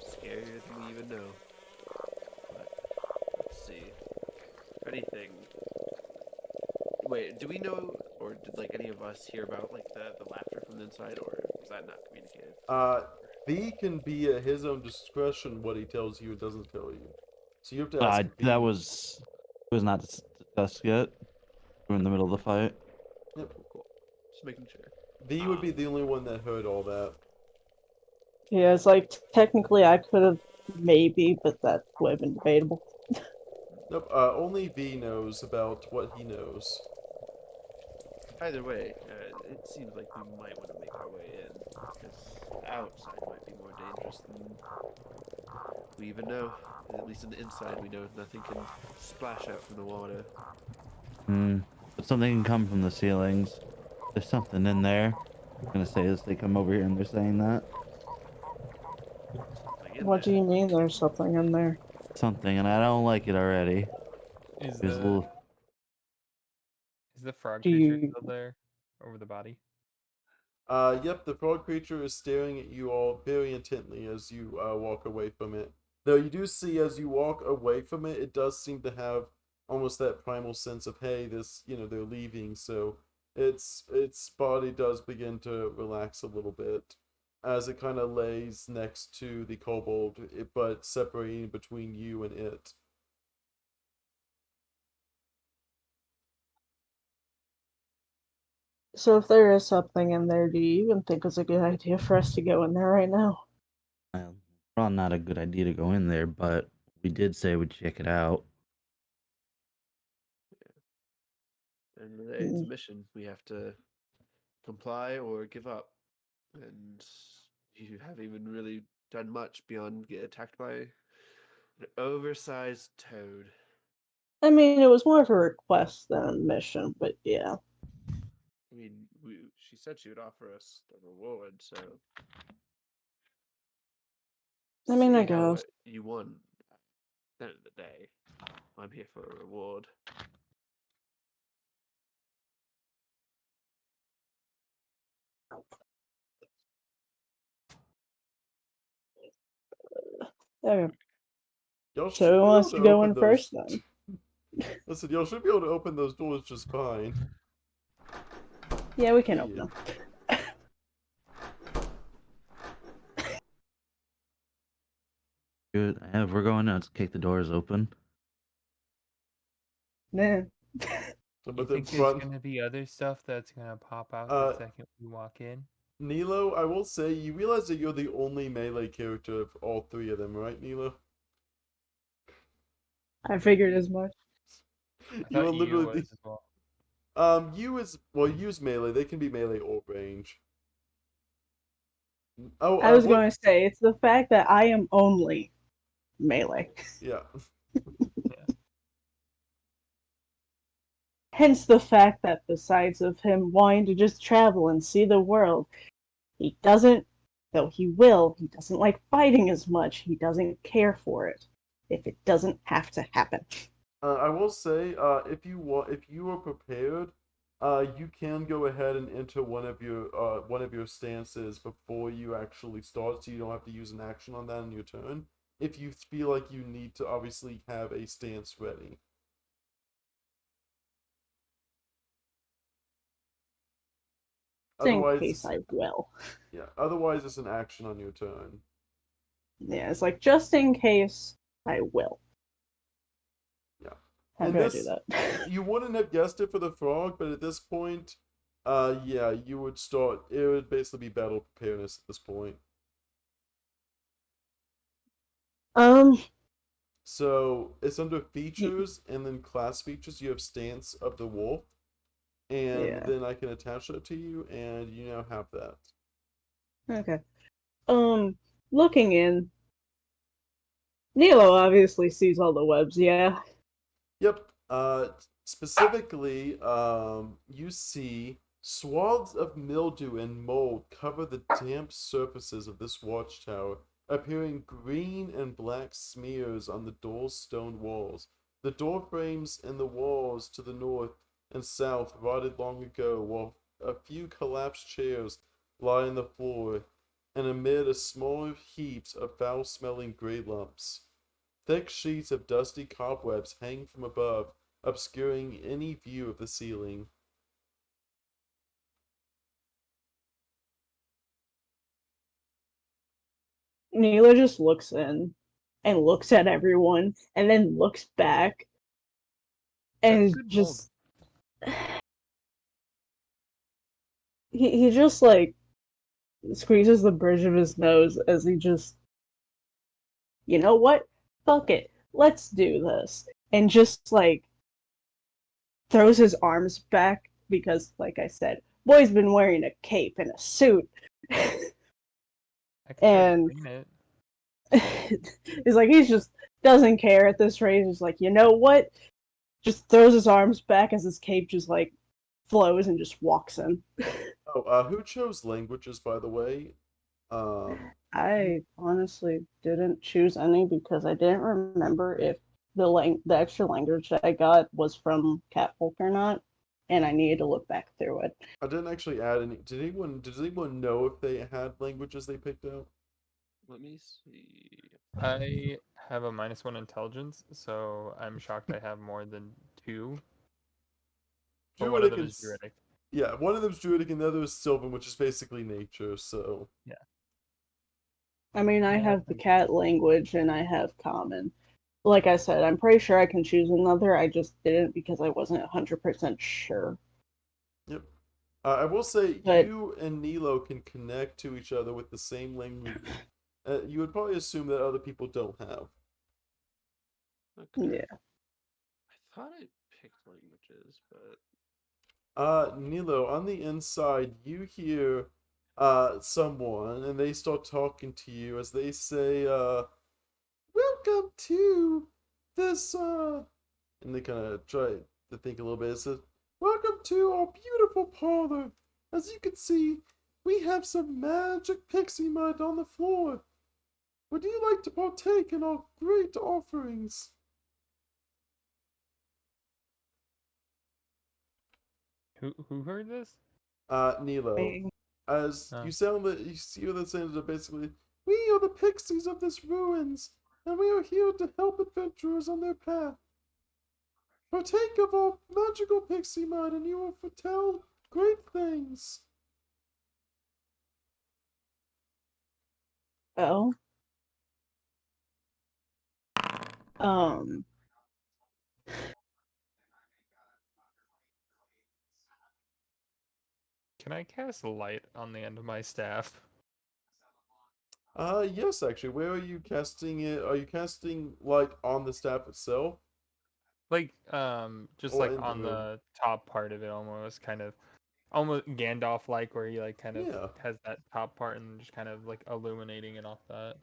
Speaker 5: scarier than we even know. But let's see. If anything, wait, do we know, or did like any of us hear about like the laughter from the inside, or was that not communicated?
Speaker 1: V can be at his own discretion what he tells you and doesn't tell you. So you have to ask V.
Speaker 2: That was not discussed yet. We're in the middle of the fight.
Speaker 1: Yep.
Speaker 5: Cool. Just making sure.
Speaker 1: V would be the only one that heard all that.
Speaker 3: Yeah, it's like technically I could have maybe, but that would have been debatable.
Speaker 1: Nope, only V knows about what he knows.
Speaker 5: Either way, it seems like we might want to make our way in, because outside might be more dangerous than we even know. At least on the inside, we know nothing can splash out from the water.
Speaker 2: But something can come from the ceilings. There's something in there. I'm gonna say as they come over here and they're saying that.
Speaker 5: Something in
Speaker 3: What do
Speaker 5: there.
Speaker 3: you mean there's something in there?
Speaker 2: Something, and I don't like it already.
Speaker 4: Is
Speaker 2: There's a
Speaker 4: the
Speaker 2: little.
Speaker 4: is the frog
Speaker 3: Do
Speaker 4: creature
Speaker 3: you
Speaker 4: still there over the body?
Speaker 1: Yep, the frog creature is staring at you all very intently as you walk away from it. Though you do see as you walk away from it, it does seem to have almost that primal sense of, hey, this, they're leaving, so its body does begin to relax a little bit as it kind of lays next to the kobold, but separating between you and it.
Speaker 3: So if there is something in there, do you even think it's a good idea for us to go in there right now?
Speaker 2: Probably not a good idea to go in there, but we did say we'd check it out.
Speaker 5: End of the day, it's a mission. We have to comply or give up. And you haven't even really done much beyond get attacked by an oversized toad.
Speaker 3: I mean, it was more of a request than a mission, but yeah.
Speaker 5: I mean, she said she would offer us the reward, so
Speaker 3: I mean, I
Speaker 5: see how
Speaker 3: guess.
Speaker 5: you won. At the end of the day, I'm here for a reward.
Speaker 3: Okay.
Speaker 1: Y'all
Speaker 3: So
Speaker 1: should
Speaker 3: who
Speaker 1: be able
Speaker 3: wants
Speaker 1: to
Speaker 3: to go
Speaker 1: open
Speaker 3: in first
Speaker 1: those.
Speaker 3: then?
Speaker 1: Listen, y'all should be able to open those doors just fine.
Speaker 3: Yeah, we can
Speaker 1: Yeah.
Speaker 3: open them.
Speaker 2: Good. Yeah, if we're going out to kick the doors open.
Speaker 3: Nah.
Speaker 1: So,
Speaker 4: You
Speaker 1: but then
Speaker 4: think there's
Speaker 1: front,
Speaker 4: gonna be other stuff that's gonna pop out
Speaker 1: uh,
Speaker 4: the second we walk in?
Speaker 1: Nilo, I will say, you realize that you're the only melee character of all three of them, right, Nilo?
Speaker 3: I figured as much.
Speaker 4: I
Speaker 1: You are
Speaker 4: thought you
Speaker 1: literally
Speaker 4: was as well.
Speaker 1: you is well, use melee. They can be melee or range. Oh,
Speaker 3: I was
Speaker 1: what?
Speaker 3: going to say, it's the fact that I am only melee.
Speaker 1: Yeah.
Speaker 4: Yeah.
Speaker 3: Hence the fact that besides of him wanting to just travel and see the world, he doesn't, though he will, he doesn't like fighting as much. He doesn't care for it if it doesn't have to happen.
Speaker 1: I will say, if you are prepared, you can go ahead and enter one of your stances before you actually start, so you don't have to use an action on that in your turn. If you feel like you need to obviously have a stance ready.
Speaker 3: In
Speaker 1: Otherwise,
Speaker 3: case I will.
Speaker 1: yeah. Otherwise, it's an action on your turn.
Speaker 3: Yeah, it's like just in case I will.
Speaker 1: Yeah.
Speaker 3: How
Speaker 1: And
Speaker 3: do I do
Speaker 1: this,
Speaker 3: that?
Speaker 1: you wouldn't have guessed it for the frog, but at this point, yeah, you would start. It would basically be battle preparedness at this point.
Speaker 3: um,
Speaker 1: So it's under features and then class features. You have stance of the wolf, and
Speaker 3: yeah.
Speaker 1: then I can attach that to you, and you now have that.
Speaker 3: Okay. Um, looking in, Nilo obviously sees all the webs. Yeah.
Speaker 1: Yep. Specifically, you see swaths of mildew and mold cover the damp surfaces of this watchtower, appearing green and black smears on the door's stone walls. The door frames and the walls to the north and south rotted long ago, while a few collapsed chairs lie on the floor, and amid a small heaps of foul-smelling gray lumps. Thick sheets of dusty cobwebs hang from above, obscuring any view of the ceiling.
Speaker 3: Nilo just looks in and looks at everyone and then looks back
Speaker 4: That's
Speaker 3: and
Speaker 4: good mold.
Speaker 3: just he just like squeezes the bridge of his nose as he just, you know what? Fuck it. Let's do this. And just like throws his arms back because, like I said, boy's been wearing a cape and a suit.
Speaker 4: I can try to
Speaker 3: And
Speaker 4: clean it.
Speaker 3: it's like he's just doesn't care at this rate. He's like, you know what? Just throws his arms back as his cape just like flows and just walks in.
Speaker 1: Oh, who chose languages, by the way? You,
Speaker 3: I honestly didn't choose any because I didn't remember if the extra language that I got was from Catfolk or not, and I needed to look back through it.
Speaker 1: I didn't actually add any. Did anyone know if they had languages they picked out?
Speaker 5: Let me see.
Speaker 4: I have a -1 intelligence, so I'm shocked I have more than 2. But one of
Speaker 1: Druidic
Speaker 4: them
Speaker 1: and
Speaker 4: is Druidic.
Speaker 1: yeah, one of them's Druidic and the other is Sylvan, which is basically nature. So
Speaker 4: Yeah.
Speaker 3: I mean, I
Speaker 4: Yeah,
Speaker 3: have the cat language and I have common. Like I said, I'm pretty sure I can choose another. I just didn't because I wasn't 100% sure.
Speaker 1: yep. I will say
Speaker 3: But
Speaker 1: you and Nilo can connect to each other with the same language. You would probably assume that other people don't have.
Speaker 5: Okay.
Speaker 3: yeah,
Speaker 5: I thought I picked languages, but
Speaker 1: Nilo, on the inside, you hear someone, and they start talking to you as they say, "Welcome to this." And they kind of try to think a little bit. It says, Welcome to our beautiful parlor. As you can see, we have some magic pixie mud on the floor. Would you like to partake in our great offerings?
Speaker 4: Who heard this?
Speaker 1: Nilo.
Speaker 3: Me.
Speaker 1: As
Speaker 4: Oh.
Speaker 1: you sound that you see the sounds are basically, we are the pixies of this ruins, and we are here to help adventurers on their path. Partake of our magical pixie mud, and you will foretell great things.
Speaker 3: Oh. Um.
Speaker 4: Can I cast light on the end of my staff?
Speaker 1: Yes, actually. Where are you casting it? Are you casting light on the staff itself
Speaker 4: Like, just
Speaker 1: or
Speaker 4: like
Speaker 1: in the
Speaker 4: on
Speaker 1: room?
Speaker 4: the top part of it, almost kind of, almost Gandalf like, where he like kind of
Speaker 1: Yeah.
Speaker 4: has that top part and just kind of like illuminating it off that.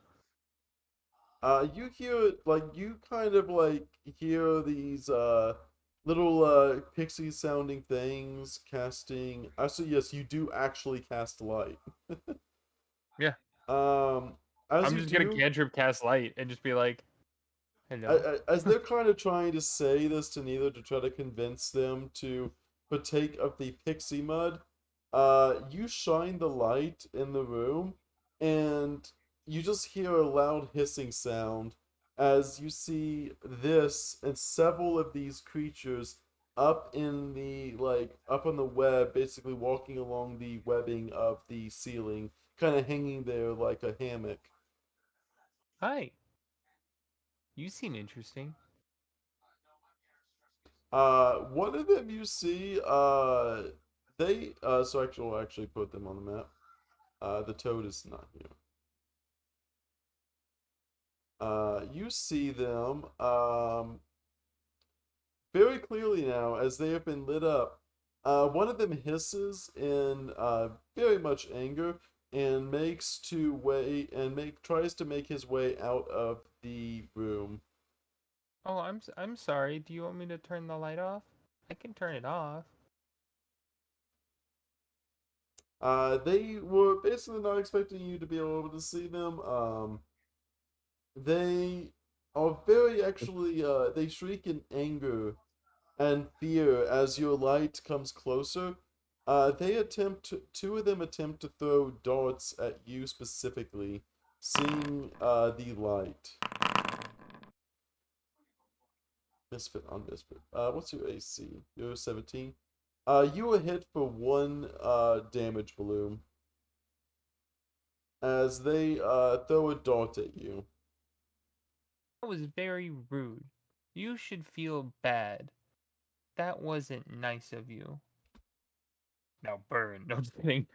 Speaker 1: You hear like you kind of like hear these little pixie sounding things casting. Actually, yes, you do actually cast light.
Speaker 4: Yeah,
Speaker 1: Um, as
Speaker 4: I'm
Speaker 1: you
Speaker 4: just gonna
Speaker 1: do,
Speaker 4: cantrip cast light and just be like, hello.
Speaker 1: as they're kind of trying to say this to Neither to try to convince them to partake of the pixie mud, you shine the light in the room, and you just hear a loud hissing sound as you see this and several of these creatures up in the up on the web, basically walking along the webbing of the ceiling, kind of hanging there like a hammock.
Speaker 4: Hi, you seem interesting.
Speaker 1: One of them you see, they, so actually, I'll actually put them on the map. The toad is not here. You see them, very clearly now as they have been lit up. One of them hisses in, very much anger and tries to make his way out of the room.
Speaker 4: Oh, I'm sorry. Do you want me to turn the light off? I can turn it off.
Speaker 1: They were basically not expecting you to be able to see them. They are very actually, they shriek in anger and fear as your light comes closer. Two of them attempt to throw darts at you specifically, seeing the light. Misfit on Misfit. What's your AC? You're 17. You were hit for one damage balloon as they throw a dart at you.
Speaker 4: That was very rude. You should feel bad. That wasn't nice of you. Now burn. No, just kidding.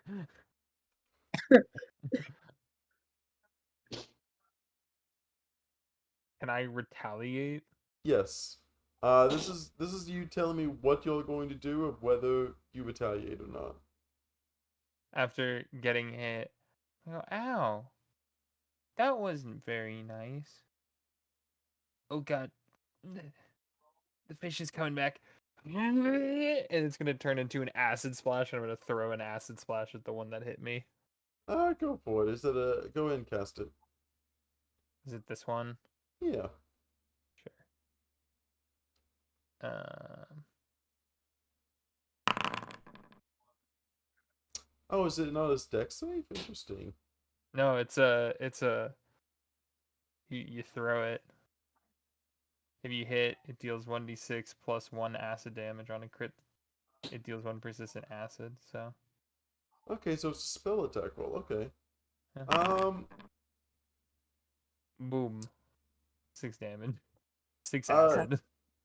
Speaker 4: Can I retaliate
Speaker 1: Yes. This is you telling me what you're going to do of whether you retaliate or not.
Speaker 4: after getting hit? I go, ow. That wasn't very nice. Oh god. The fish is coming back. And it's gonna turn into an acid splash, and I'm gonna throw an acid splash at the one that hit me.
Speaker 1: Go for it. Is it a go ahead and cast it?
Speaker 4: Is it this one?
Speaker 1: Yeah.
Speaker 4: Sure. Um,
Speaker 1: Oh, is it not as dex save? Interesting.
Speaker 4: no, it's a you throw it. If you hit, it deals 1d6 plus 1 acid damage on a crit. It deals 1 persistent acid, so
Speaker 1: Okay, so it's a spell attack roll. Okay.
Speaker 4: yeah.
Speaker 1: Um.
Speaker 4: Boom. 6 damage. 6
Speaker 1: Uh.
Speaker 4: acid.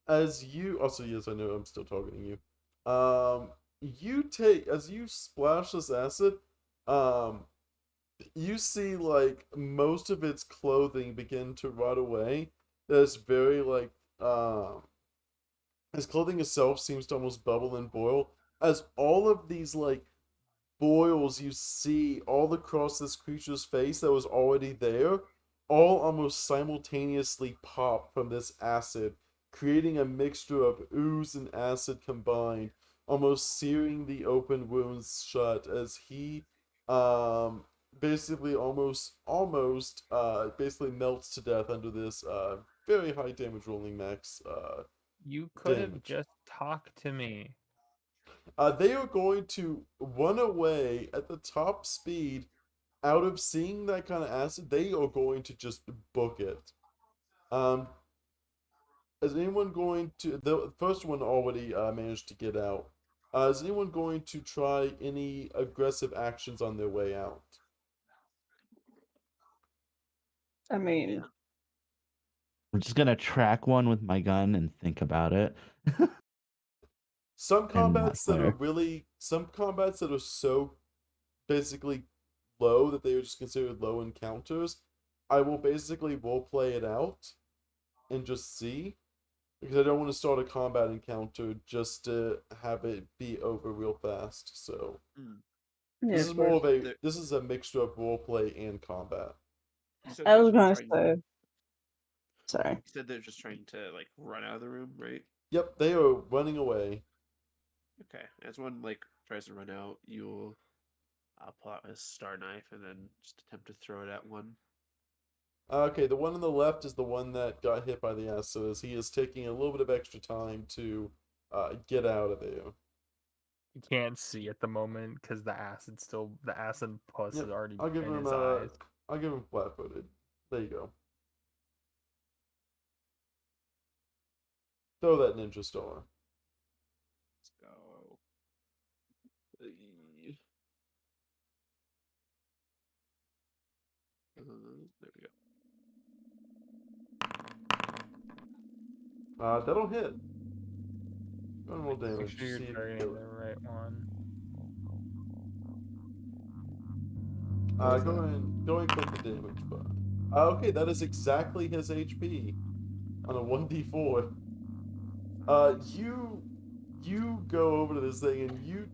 Speaker 1: As you also, yes, I know I'm still targeting you. You take as you splash this acid. Um. You see like most of its clothing begin to rot away. That's very his clothing itself seems to almost bubble and boil as all of these boils you see all across this creature's face that was already there, all almost simultaneously pop from this acid, creating a mixture of ooze and acid combined, almost searing the open wounds shut as he um basically almost basically melts to death under this very high damage rolling max
Speaker 4: You could have
Speaker 1: damage.
Speaker 4: just talked to me.
Speaker 1: They are going to run away at the top speed out of seeing that kind of acid. They are going to just book it. Um, is anyone going to? The first one already managed to get out. Is anyone going to try any aggressive actions on their way out?
Speaker 3: I mean,
Speaker 5: Yeah.
Speaker 2: I'm just gonna track one with my gun and think about it.
Speaker 1: Some
Speaker 2: And not
Speaker 1: combats that are
Speaker 2: fire.
Speaker 1: really, some combats that are so basically low that they are just considered low encounters, I will basically roleplay it out and just see. Because I don't want to start a combat encounter just to have it be over real fast. So
Speaker 5: Mm.
Speaker 3: yeah,
Speaker 1: this
Speaker 3: of
Speaker 1: is more
Speaker 3: course.
Speaker 1: of a
Speaker 5: There-
Speaker 1: this is a mixture of roleplay and combat.
Speaker 5: You said
Speaker 3: I
Speaker 5: they're
Speaker 3: was
Speaker 5: just
Speaker 3: gonna
Speaker 5: trying.
Speaker 3: say, sorry.
Speaker 5: You said they're just trying to like run out of the room, right?
Speaker 1: Yep, they are running away.
Speaker 5: Okay. As one like tries to run out, you'll pull out a star knife and then just attempt to throw it at one.
Speaker 1: Okay, the one on the left is the one that got hit by the acid, as he is taking a little bit of extra time to get out of there.
Speaker 4: You can't see at the moment because the acid pus
Speaker 1: Yep,
Speaker 4: is already
Speaker 1: I'll give
Speaker 4: in
Speaker 1: him
Speaker 4: his eyes.
Speaker 1: I'll give him flat-footed. There you go. Throw that ninja star.
Speaker 5: Let's go. Uh, there we go.
Speaker 1: That'll hit. Go and roll
Speaker 4: Make
Speaker 1: damage.
Speaker 4: sure you're
Speaker 1: See if you
Speaker 4: targeting
Speaker 1: kill
Speaker 4: the
Speaker 1: it.
Speaker 4: right one. What was that?
Speaker 1: Go and click the damage button. Okay, that is exactly his HP on a 1d4. You go over to this thing and you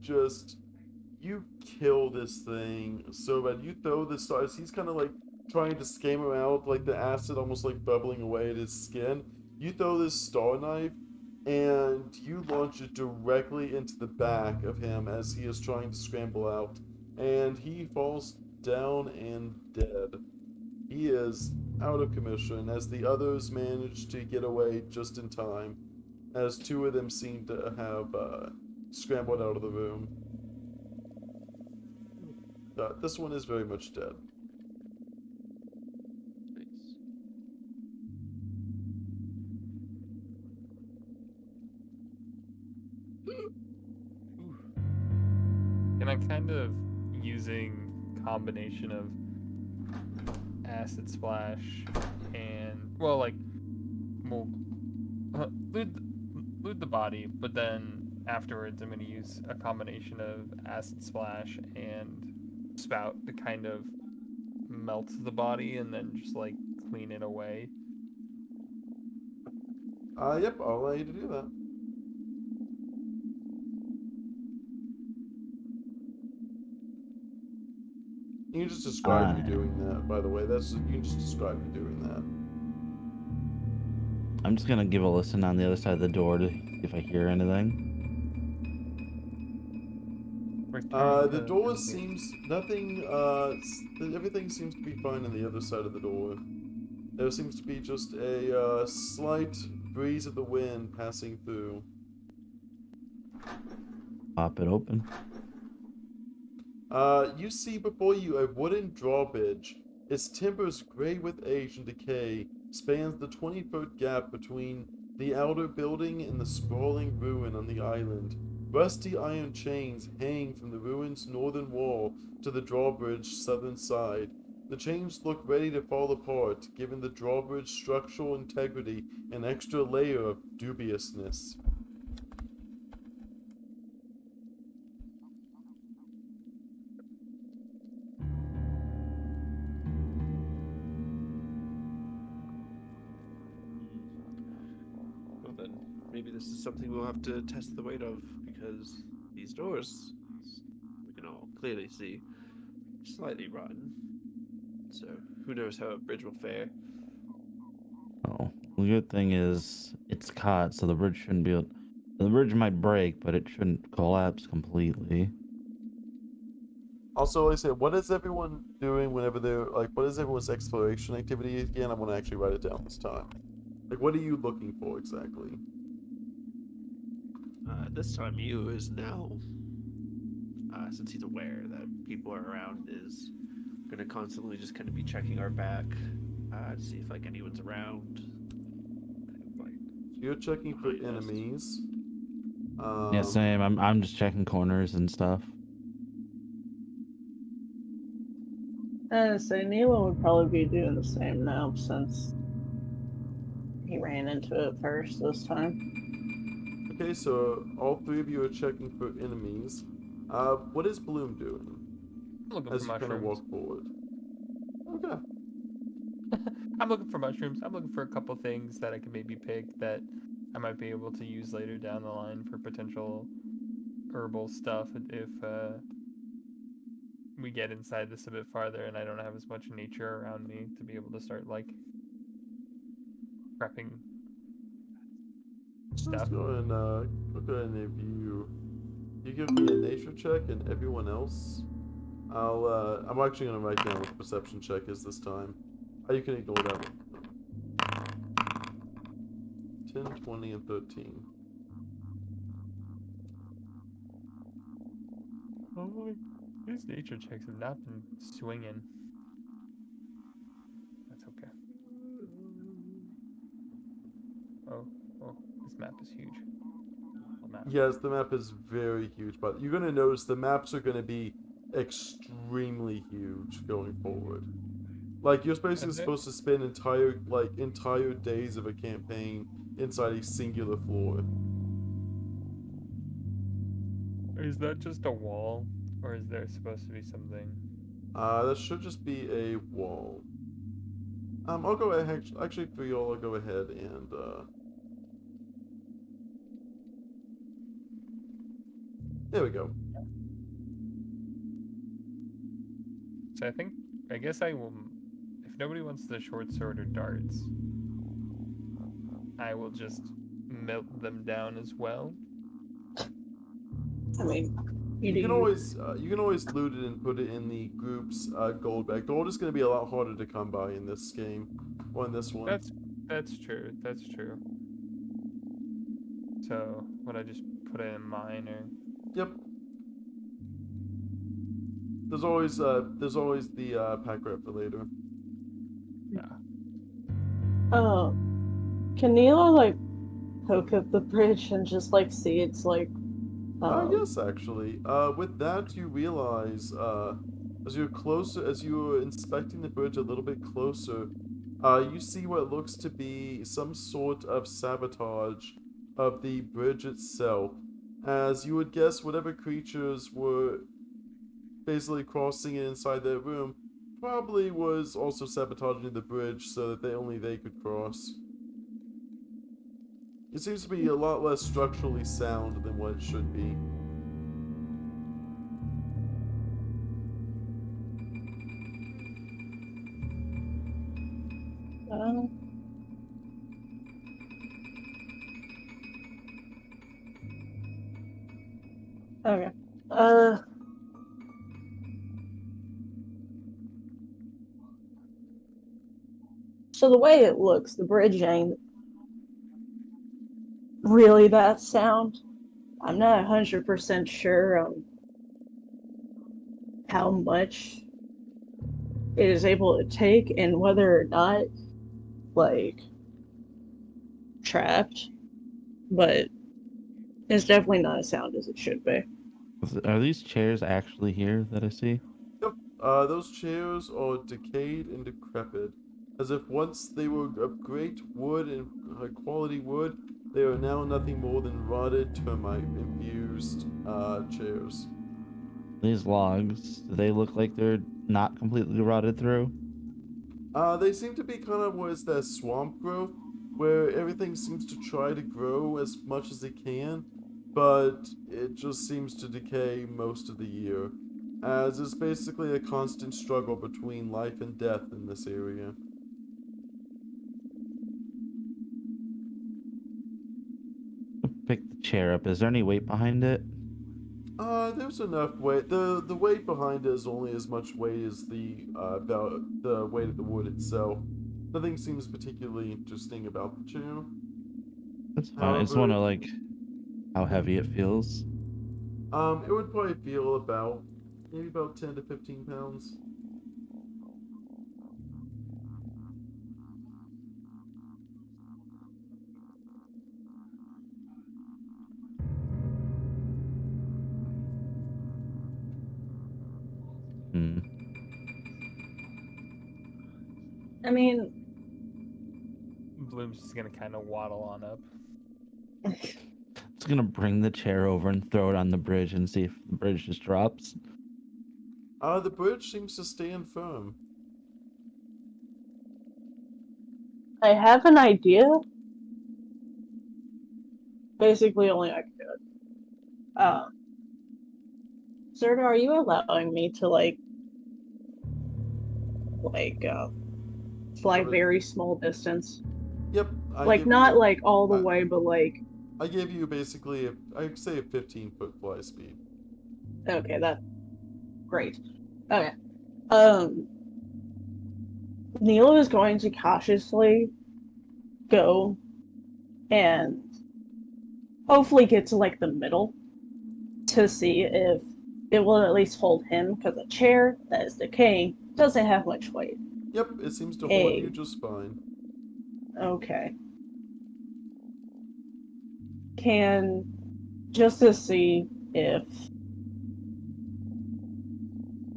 Speaker 1: kill this thing so bad. You throw the stars. He's kind of like trying to scam him out, like the acid almost like bubbling away at his skin. You throw this star knife and you launch it directly into the back of him as he is trying to scramble out, and he falls down and dead. He is out of commission as the others manage to get away just in time, as two of them seem to have scrambled out of the room. This one is very much dead.
Speaker 5: Nice.
Speaker 4: And I'm kind of using combination of acid splash and we'll loot the body, but then afterwards I'm gonna use a combination of acid splash and spout to kind of melt the body and then just like clean it away.
Speaker 1: Yep, I'll allow you to do that. You can just describe you doing that, by the way. You can just describe you doing that.
Speaker 2: I'm just gonna give a listen on the other side of the door to see if I hear anything.
Speaker 4: Return
Speaker 1: The
Speaker 4: to
Speaker 1: door
Speaker 4: the
Speaker 1: seems nothing. Everything seems to be fine on the other side of the door. There seems to be just a slight breeze of the wind passing through.
Speaker 2: Pop it open.
Speaker 1: You see before you a wooden drawbridge. Its timbers gray with age and decay spans the 20-foot gap between the outer building and the sprawling ruin on the island. Rusty iron chains hang from the ruin's northern wall to the drawbridge's southern side. The chains look ready to fall apart, giving the drawbridge structural integrity an extra layer of dubiousness.
Speaker 5: Well then, maybe this is something we'll have to test the weight of, because these doors, we can all clearly see, slightly rotten. So who knows how a bridge will fare?
Speaker 2: Oh, the good thing is it's caught, so the bridge shouldn't be The bridge might break, but it shouldn't collapse completely.
Speaker 1: Also, like I said, what is everyone doing whenever they're like? What is everyone's exploration activity again? I want to actually write it down this time. Like, what are you looking for exactly?
Speaker 5: This time, you is now, since he's aware that people are around, is gonna constantly just kind of be checking our back to see if like anyone's around. Kind of like
Speaker 1: So you're checking for
Speaker 5: behind us.
Speaker 1: enemies.
Speaker 2: Yeah, same. I'm just checking corners and stuff.
Speaker 3: So Neela would probably be doing the same now since he ran into it first this time.
Speaker 1: Okay, so all three of you are checking for enemies. What is Bloom doing
Speaker 4: I'm looking for
Speaker 1: as you kind of
Speaker 4: mushrooms.
Speaker 1: walk forward? Okay.
Speaker 4: I'm looking for mushrooms. I'm looking for a couple things that I can maybe pick that I might be able to use later down the line for potential herbal stuff if we get inside this a bit farther and I don't have as much nature around me to be able to start like prepping
Speaker 1: Let's
Speaker 4: stuff.
Speaker 1: go and go ahead and if you give me a nature check and everyone else, I'm actually gonna write down what the perception check is this time. You can ignore that one. 10, 20, and 13.
Speaker 4: Oh, these nature checks have not been swinging. That's okay. Oh, this map is huge. Map.
Speaker 1: Yes, the map is very huge, but you're gonna notice the maps are gonna be extremely huge going forward. Like you're basically supposed to spend entire days of a campaign inside a singular floor.
Speaker 4: Is that just a wall, or is there supposed to be something?
Speaker 1: That should just be a wall. I'll go ahead. Actually, for y'all, I'll go ahead and there we go.
Speaker 4: So I guess I will. If nobody wants the short sword or darts, I will just melt them down as well.
Speaker 3: I mean,
Speaker 1: You can always loot it and put it in the group's gold bag. Gold is going to be a lot harder to come by in this game, or in this one.
Speaker 4: That's true. That's true. So would I just put it in mine or?
Speaker 1: Yep. There's always the pack rat for later.
Speaker 4: Nah.
Speaker 3: Oh, can Neela like poke up the bridge and just like see it's like
Speaker 1: Yes, actually. With that, you realize, as you're inspecting the bridge a little bit closer, you see what looks to be some sort of sabotage of the bridge itself. As you would guess, whatever creatures were basically crossing it inside their room probably was also sabotaging the bridge so that only they could cross. It seems to be a lot less structurally sound than what it should be.
Speaker 3: uh, okay. So the way it looks, the bridge ain't really that sound. I'm not 100% sure on how much it is able to take and whether or not, like, trapped, but it's definitely not as sound as it should be.
Speaker 2: Are these chairs actually here that I see?
Speaker 1: Yep, those chairs are decayed and decrepit, as if once they were of great wood and quality wood, they are now nothing more than rotted termite-infused chairs.
Speaker 2: These logs, do they look like they're not completely rotted through?
Speaker 1: They seem to be kind of what is that swamp growth, where everything seems to try to grow as much as it can, but it just seems to decay most of the year, as it's basically a constant struggle between life and death in this area.
Speaker 2: pick the chair up. Is there any weight behind it?
Speaker 1: There's enough weight. The weight behind it is only as much weight as the weight of the wood itself. Nothing seems particularly interesting about the chair.
Speaker 2: That's fine. I just want to like how heavy it feels.
Speaker 1: It would probably feel about maybe about 10 to 15 pounds.
Speaker 2: Hmm.
Speaker 3: I mean,
Speaker 4: Bloom's just gonna kind of waddle on up.
Speaker 2: Just gonna bring the chair over and throw it on the bridge and see if the bridge just drops.
Speaker 1: The bridge seems to stand firm.
Speaker 3: I have an idea. Basically, only I can do it. Zerda, are you allowing me to fly
Speaker 1: Have it-
Speaker 3: very small distance?
Speaker 1: Yep.
Speaker 3: Like not like all the way, but like
Speaker 1: I gave you basically I'd say a 15-foot fly speed.
Speaker 3: okay, that's great. Okay. Neil is going to cautiously go and hopefully get to like the middle to see if it will at least hold him, because a chair that is decaying doesn't have much weight.
Speaker 1: Yep, it seems to hold
Speaker 3: Hey.
Speaker 1: you just fine.
Speaker 3: Okay. Can just to see if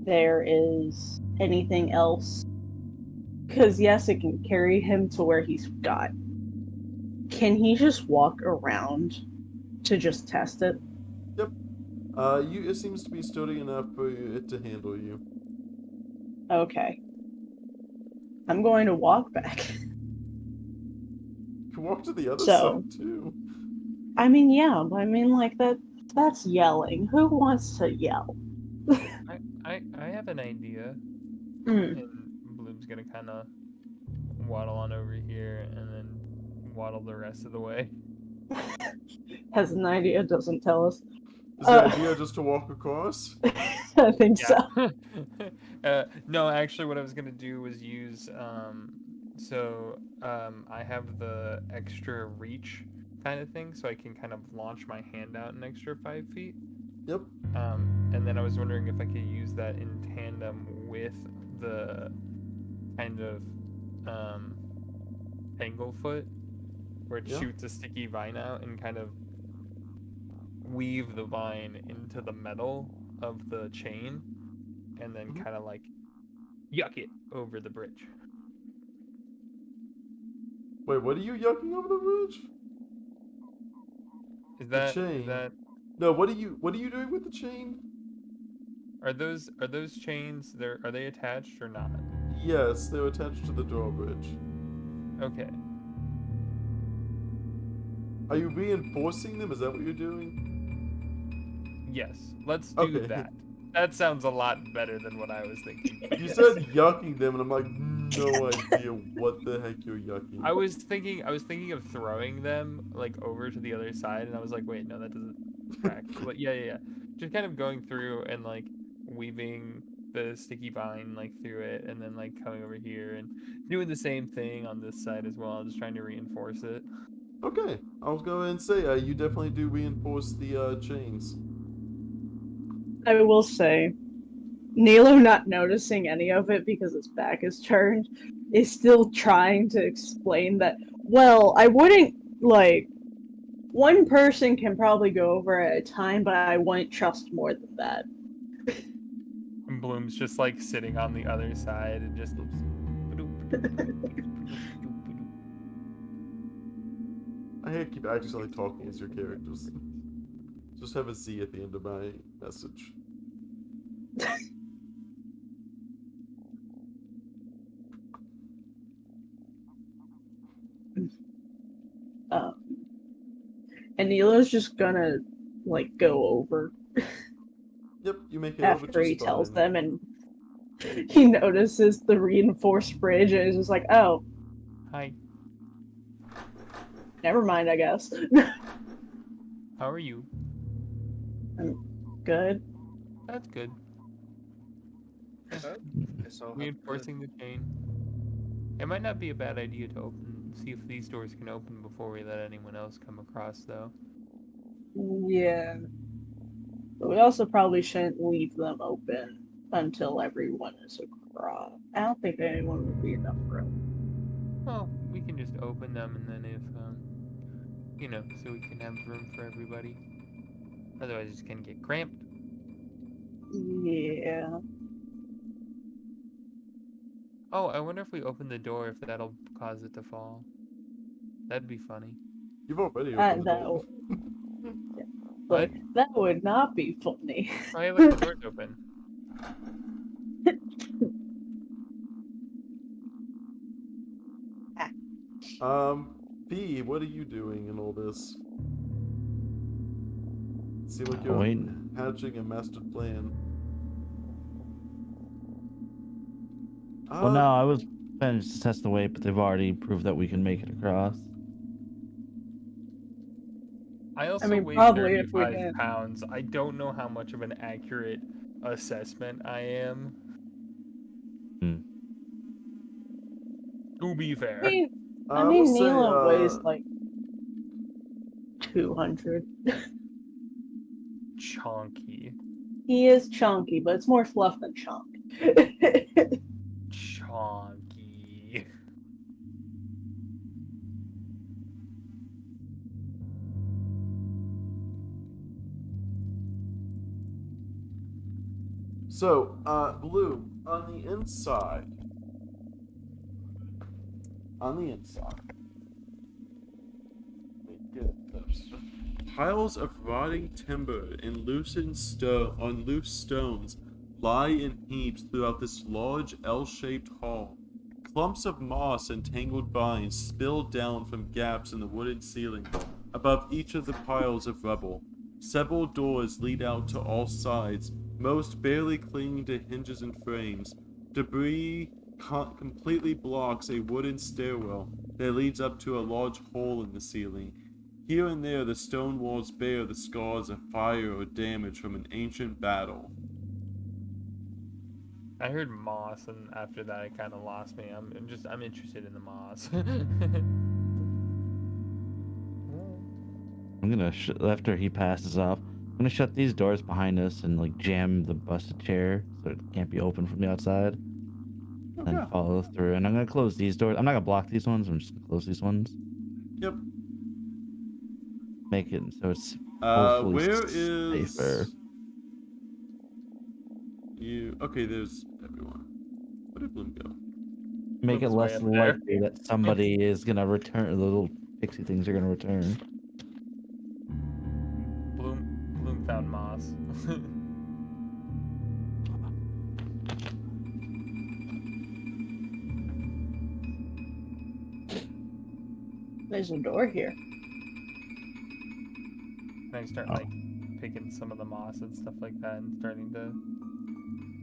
Speaker 3: there is anything else. Because yes, it can carry him to where he's got. Can he just walk around to just test it?
Speaker 1: Yep. It seems to be sturdy enough for it to handle you.
Speaker 3: Okay. I'm going to walk back.
Speaker 1: You can walk to the other
Speaker 3: So,
Speaker 1: side too.
Speaker 3: I mean, yeah, but I mean, like, that's yelling. Who wants to yell?
Speaker 4: I have an idea,
Speaker 3: Mm.
Speaker 4: and Bloom's gonna kind of waddle on over here and then waddle the rest of the way.
Speaker 3: Has an idea, doesn't tell us.
Speaker 1: Is the idea just to walk across?
Speaker 3: I think so.
Speaker 4: No, actually, what I was gonna do was use I have the extra reach kind of thing, so I can kind of launch my hand out an extra 5 feet.
Speaker 1: Yep.
Speaker 4: And then I was wondering if I could use that in tandem with the kind of tanglefoot, where it
Speaker 1: Yeah.
Speaker 4: shoots a sticky vine out and kind of weave the vine into the metal of the chain, and then kind of like yuck it over the bridge.
Speaker 1: Wait, what are you yucking over the bridge?
Speaker 4: Is
Speaker 1: The
Speaker 4: that
Speaker 1: chain. No, what are you doing with the chain?
Speaker 4: are those chains are they attached or not?
Speaker 1: Yes, they're attached to the drawbridge.
Speaker 4: Okay.
Speaker 1: Are you reinforcing them? Is that what you're doing?
Speaker 4: Yes. Let's do
Speaker 1: Okay.
Speaker 4: that. That sounds a lot better than what I was thinking.
Speaker 1: You
Speaker 4: Yes.
Speaker 1: said yucking them, and I'm like, no idea what the heck you're yucking.
Speaker 4: I was thinking of throwing them like over to the other side, and I was like, wait, no, that doesn't track. But yeah. Just kind of going through and like weaving the sticky vine like through it, and then like coming over here and doing the same thing on this side as well, just trying to reinforce it.
Speaker 1: Okay, I'll go ahead and say you definitely do reinforce the chains.
Speaker 3: I will say, Nilo, not noticing any of it because his back is turned, is still trying to explain that, well, I wouldn't, like, one person can probably go over at a time, but I wouldn't trust more than that.
Speaker 4: And Bloom's just like sitting on the other side and just.
Speaker 1: I hate to keep accidentally talking as your characters. Just have a Z at the end of my message.
Speaker 3: And Nilo's just gonna, like, go over
Speaker 1: Yep, you make it over
Speaker 3: after he
Speaker 1: just
Speaker 3: tells
Speaker 1: fine.
Speaker 3: them, and he notices the reinforced bridge and is just like, oh,
Speaker 4: Hi.
Speaker 3: never mind, I guess.
Speaker 4: How are you?
Speaker 3: I'm good.
Speaker 4: That's good.
Speaker 5: Oh, guess I'll have to.
Speaker 4: Reinforcing the chain. It might not be a bad idea to see if these doors can open before we let anyone else come across, though.
Speaker 3: Yeah. But we also probably shouldn't leave them open until everyone is across. I don't think anyone would be enough room.
Speaker 4: Well, we can just open them, and then if, so we can have room for everybody. Otherwise, it's gonna get cramped.
Speaker 3: Yeah.
Speaker 4: Oh, I wonder if we open the door, if that'll cause it to fall. That'd be funny.
Speaker 1: You've already opened the
Speaker 3: That
Speaker 1: door.
Speaker 4: What?
Speaker 3: look, that would not be funny.
Speaker 4: Oh, hey, look, the door's open.
Speaker 1: B, what are you doing in all this? Seem like
Speaker 2: Oh,
Speaker 1: you're
Speaker 2: wait.
Speaker 1: hatching a master plan.
Speaker 2: Well, no, I was planning to test the weight, but they've already proved that we can make it across.
Speaker 4: I also
Speaker 3: mean,
Speaker 4: weigh
Speaker 3: probably if we
Speaker 4: 35
Speaker 3: didn't.
Speaker 4: pounds. I don't know how much of an accurate assessment I am.
Speaker 2: Hmm.
Speaker 4: To be
Speaker 3: I
Speaker 4: fair.
Speaker 3: mean,
Speaker 1: I will say,
Speaker 3: Neela weighs like 200.
Speaker 4: Chonky.
Speaker 3: He is chunky, but it's more fluff than chunk.
Speaker 4: Chonky.
Speaker 1: so, Blue, on the inside. Let me get this. Piles of rotting timber and on loose stones lie in heaps throughout this large L-shaped hall. Clumps of moss and tangled vines spill down from gaps in the wooden ceiling above each of the piles of rubble. Several doors lead out to all sides, most barely clinging to hinges and frames. Debris completely blocks a wooden stairwell that leads up to a large hole in the ceiling. Here and there, the stone walls bear the scars of fire or damage from an ancient battle.
Speaker 4: I heard moss, and after that, it kind of lost me. I'm interested in the moss.
Speaker 2: I'm gonna after he passes off, I'm gonna shut these doors behind us and like jam the busted chair so it can't be open from the outside. Then
Speaker 1: Okay.
Speaker 2: follow through, and I'm gonna close these doors. I'm not gonna block these ones. I'm just gonna close these ones.
Speaker 1: Yep.
Speaker 2: Make it so it's hopefully
Speaker 1: Where
Speaker 2: safer.
Speaker 1: is you? Okay, there's everyone. Where did Bloom go?
Speaker 2: Make it
Speaker 4: Bloom's way
Speaker 2: less
Speaker 4: up there.
Speaker 2: likely that somebody is gonna return. The little pixie things are gonna return.
Speaker 4: Bloom found moss.
Speaker 3: There's a door here.
Speaker 4: And I start like picking some of the moss and stuff like that, and starting to.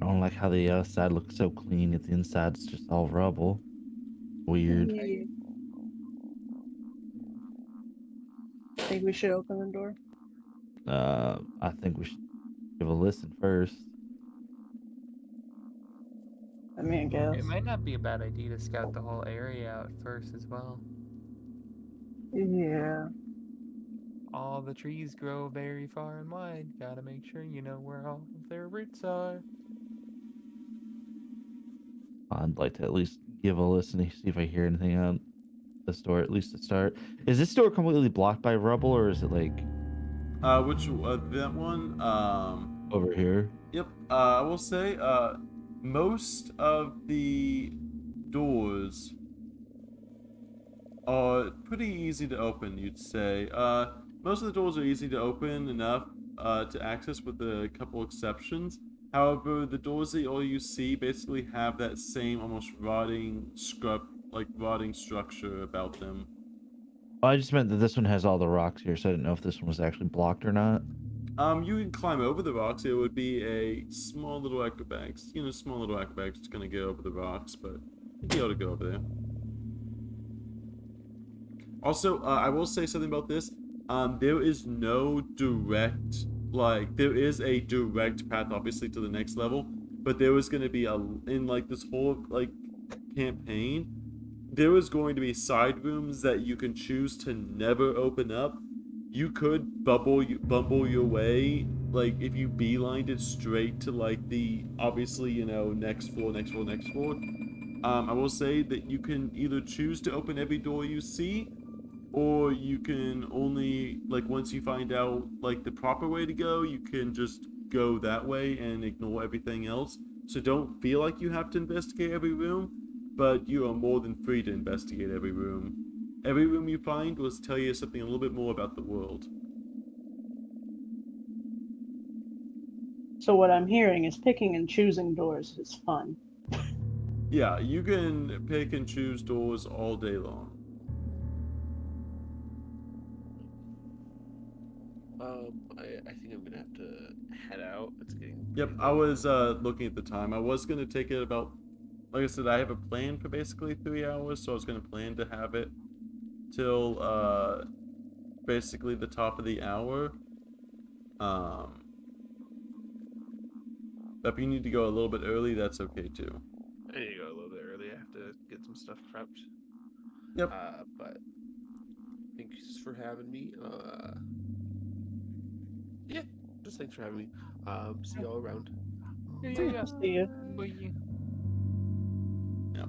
Speaker 2: I don't like how the outside looks so clean, yet the inside's just all rubble. Weird.
Speaker 3: Yeah. Think we should open the door?
Speaker 2: I think we should give a listen first.
Speaker 3: I mean, I guess.
Speaker 4: It might not be a bad idea to scout the whole area out first as well.
Speaker 3: Yeah.
Speaker 4: All the trees grow very far and wide. Gotta make sure you know where all of their roots are.
Speaker 2: I'd like to at least give a listen to see if I hear anything out this door, at least to start. Is this door completely blocked by rubble, or is it like
Speaker 1: That one?
Speaker 2: over here?
Speaker 1: Yep. I will say, most of the doors are pretty easy to open, you'd say. Most of the doors are easy to open enough to access with a couple exceptions. However, the doors that all you see basically have that same almost rotting structure about them.
Speaker 2: I just meant that this one has all the rocks here, so I didn't know if this one was actually blocked or not.
Speaker 1: You can climb over the rocks. It would be a small little acrobatics. Small little acrobatics gonna get over the rocks, but you'd be able to go over there. Also, I will say something about this. there is no direct, like, there is a direct path, obviously, to the next level, but there was going to be in, like, this whole, like, campaign, there was going to be side rooms that you can choose to never open up. You could bumble your way, like, if you beelined it straight to, like, the, obviously, next floor, next floor, next floor. I will say that you can either choose to open every door you see, or you can only, like, once you find out, like, the proper way to go, you can just go that way and ignore everything else. So don't feel like you have to investigate every room, but you are more than free to investigate every room. Every room you find will tell you something a little bit more about the world.
Speaker 3: So what I'm hearing is picking and choosing doors is fun.
Speaker 1: Yeah, you can pick and choose doors all day long.
Speaker 5: I think I'm gonna have to head out. It's getting
Speaker 1: Yep,
Speaker 5: pretty
Speaker 1: I
Speaker 5: late.
Speaker 1: was looking at the time. I was gonna take it about, like I said, I have a plan for basically 3 hours, so I was gonna plan to have it till basically the top of the hour. Um, but if you need to go a little bit early, that's okay too.
Speaker 5: I need to go a little bit early. I have to get some stuff prepped.
Speaker 1: Yep.
Speaker 5: But thanks for having me. Yeah, just thanks for having me. See y'all around.
Speaker 4: Yeah.
Speaker 3: See you.
Speaker 4: Bye.
Speaker 1: Yep.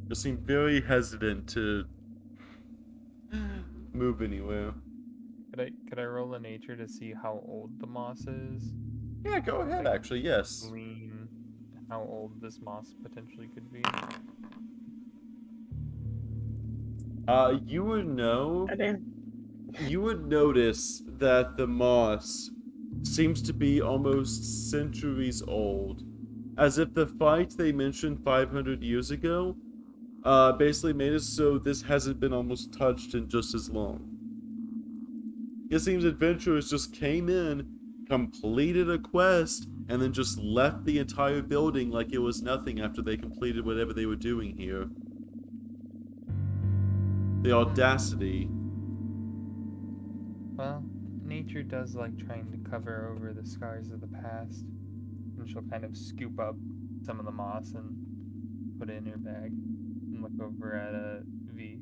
Speaker 1: Just seem very hesitant to move anywhere.
Speaker 4: Could I roll a nature to see how old the moss is?
Speaker 1: Yeah, go ahead.
Speaker 4: Like,
Speaker 1: Actually, yes.
Speaker 4: glean how old this moss potentially could be.
Speaker 1: You would know.
Speaker 3: I didn't.
Speaker 1: You would notice that the moss seems to be almost centuries old, as if the fight they mentioned 500 years ago basically made it so this hasn't been almost touched in just as long. It seems adventurers just came in, completed a quest, and then just left the entire building like it was nothing after they completed whatever they were doing here. The audacity.
Speaker 4: Well, nature does like trying to cover over the scars of the past, and she'll kind of scoop up some of the moss and put it in her bag and look over at a V.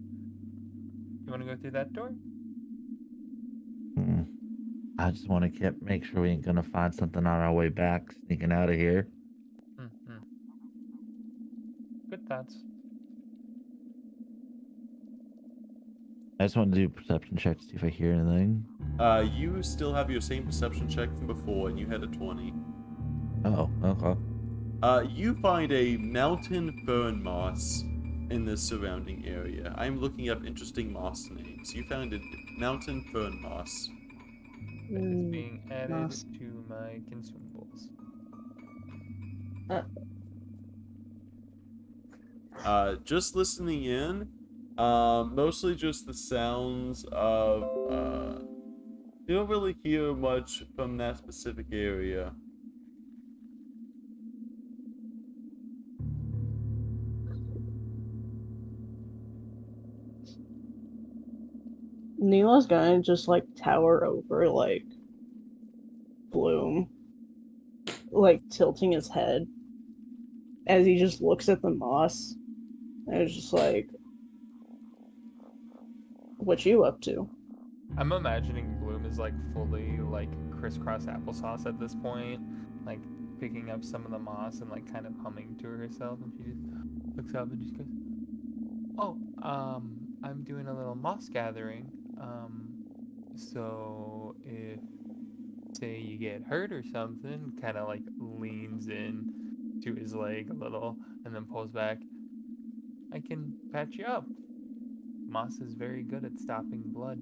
Speaker 4: You want to go through that door?
Speaker 2: Hmm. I just want to make sure we ain't gonna find something on our way back, sneaking out of here.
Speaker 4: Mm-hmm. Good thoughts.
Speaker 2: I just want to do a perception check to see if I hear anything.
Speaker 1: You still have your same perception check from before, and you had a 20.
Speaker 2: Oh, okay.
Speaker 1: You find a mountain fern moss in the surrounding area. I'm looking up interesting moss names. You found a mountain fern moss.
Speaker 4: That is being added
Speaker 3: Moss.
Speaker 4: to my consumables.
Speaker 1: Just listening in, mostly just the sounds of, you don't really hear much from that specific area.
Speaker 3: Neela's gonna just like tower over like Bloom, like tilting his head as he just looks at the moss. And it's just like, what you up to?
Speaker 4: I'm imagining Bloom is like fully like crisscross applesauce at this point, like picking up some of the moss and like kind of humming to herself, and she just looks up and just goes, "Oh, I'm doing a little moss gathering. So if say you get hurt or something," kind of like leans in to his leg a little and then pulls back. I can patch you up. Moss is very good at stopping blood.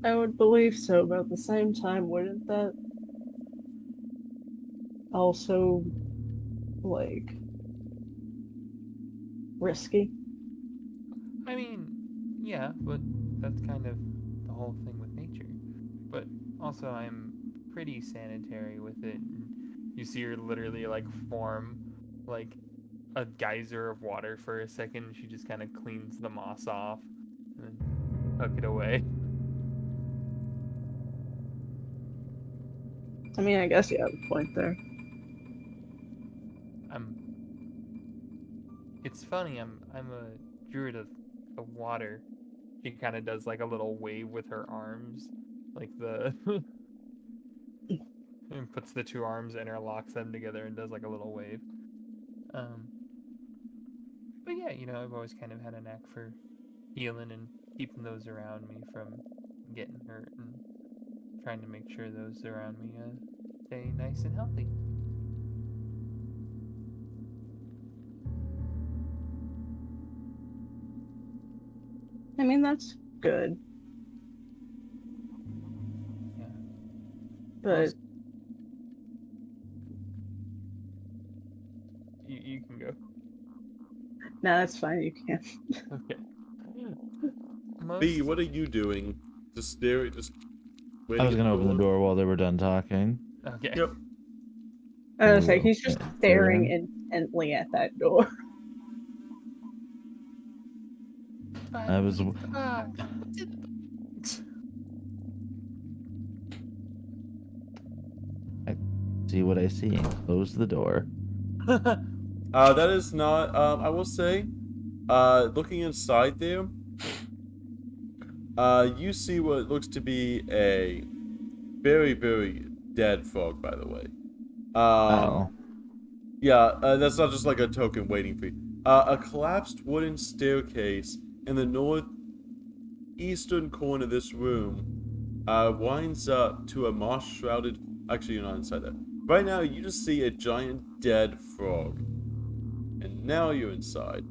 Speaker 3: I would believe so, but at the same time, wouldn't that also like risky?
Speaker 4: I mean, yeah, but that's kind of the whole thing with nature. But also, I'm pretty sanitary with it. And you see her literally like form like a geyser of water for a second. She just kind of cleans the moss off and then tuck it away.
Speaker 3: I mean, I guess you have a point there.
Speaker 4: It's funny. I'm a druid of water. She kind of does like a little wave with her arms, like the and puts the two arms interlocks them together and does like a little wave. But yeah, I've always kind of had a knack for healing and keeping those around me from getting hurt and trying to make sure those around me stay nice and healthy.
Speaker 3: I mean, that's good.
Speaker 4: Yeah.
Speaker 3: But
Speaker 4: Most... You can go.
Speaker 3: no, that's fine. You can.
Speaker 4: Okay.
Speaker 1: B, what are you doing? Just staring, just waiting
Speaker 2: I was
Speaker 1: at
Speaker 2: gonna
Speaker 1: the
Speaker 2: open the door while they were done talking.
Speaker 4: Okay.
Speaker 1: Yep.
Speaker 3: I was
Speaker 2: Oh,
Speaker 3: say he's just
Speaker 2: okay.
Speaker 3: staring intently at that door.
Speaker 2: I was. I see what I see and close the door.
Speaker 1: That is not. I will say, looking inside there, you see what looks to be a very, very dead frog. By the way.
Speaker 2: Oh.
Speaker 1: Yeah, that's not just like a token waiting for you. A collapsed wooden staircase in the northeastern corner of this room winds up to a moss-shrouded... Actually, you're not inside that. Right now, you just see a giant dead frog. And now you're inside.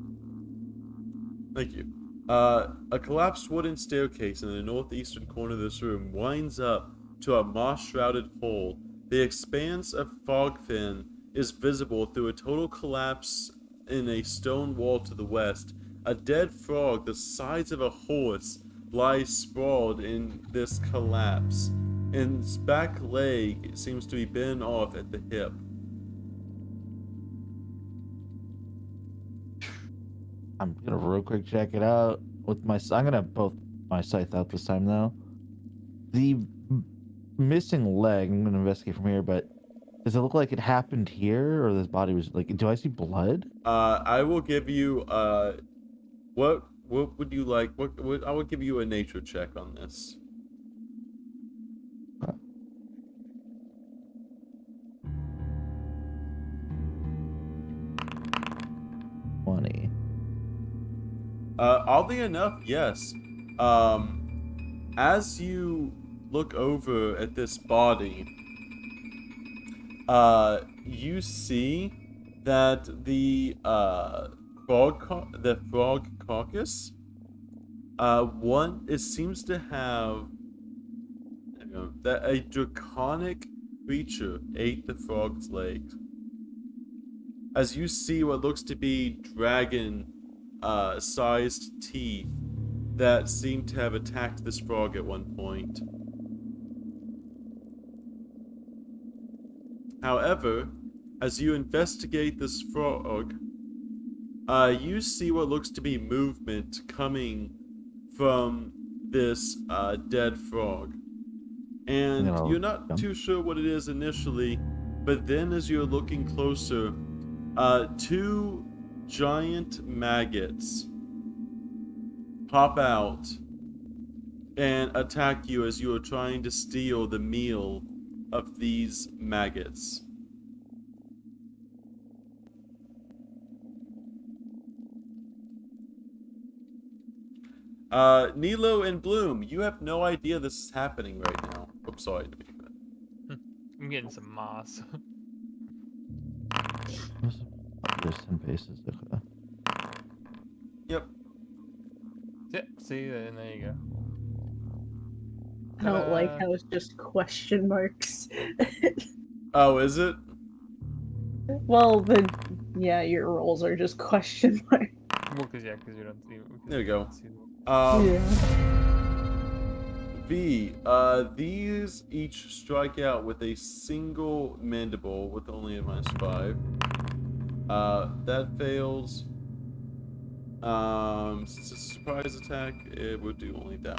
Speaker 1: Thank you. A collapsed wooden staircase in the northeastern corner of this room winds up to a moss-shrouded hole. The expanse of fog fin is visible through a total collapse in a stone wall to the west. A dead frog the size of a horse lies sprawled in this collapse, and its back leg seems to be bitten off at the hip.
Speaker 2: I'm gonna real quick check it out with my. I'm gonna both my scythe out this time though. The missing leg. I'm gonna investigate from here, but does it look like it happened here, or this body was like? Do I see blood?
Speaker 1: I will give you what would you like? What I will give you a nature check on this.
Speaker 2: Huh. 20.
Speaker 1: Oddly enough, yes. As you look over at this body, you see that the frog carcass, it seems to have, that a draconic creature ate the frog's legs. As you see what looks to be dragon sized teeth that seem to have attacked this frog at one point. However, as you investigate this frog, you see what looks to be movement coming from this dead frog. And you're not too sure what it is initially, but then as you're looking closer, two giant maggots pop out and attack you as you are trying to steal the meal of these maggots. Nilo and Bloom, you have no idea this is happening right now. Oops, sorry.
Speaker 4: I'm getting some moss.
Speaker 2: There's 10 paces. Okay.
Speaker 1: Yep.
Speaker 4: Yeah, see, and there you go.
Speaker 3: I don't like how it's just question marks.
Speaker 1: Oh, is it?
Speaker 3: Well, your rolls are just question marks.
Speaker 4: Well, because you don't see it.
Speaker 1: There you go.
Speaker 3: Yeah.
Speaker 1: V, these each strike out with a single mandible with only a -5. That fails. Since it's a surprise attack, it would do only that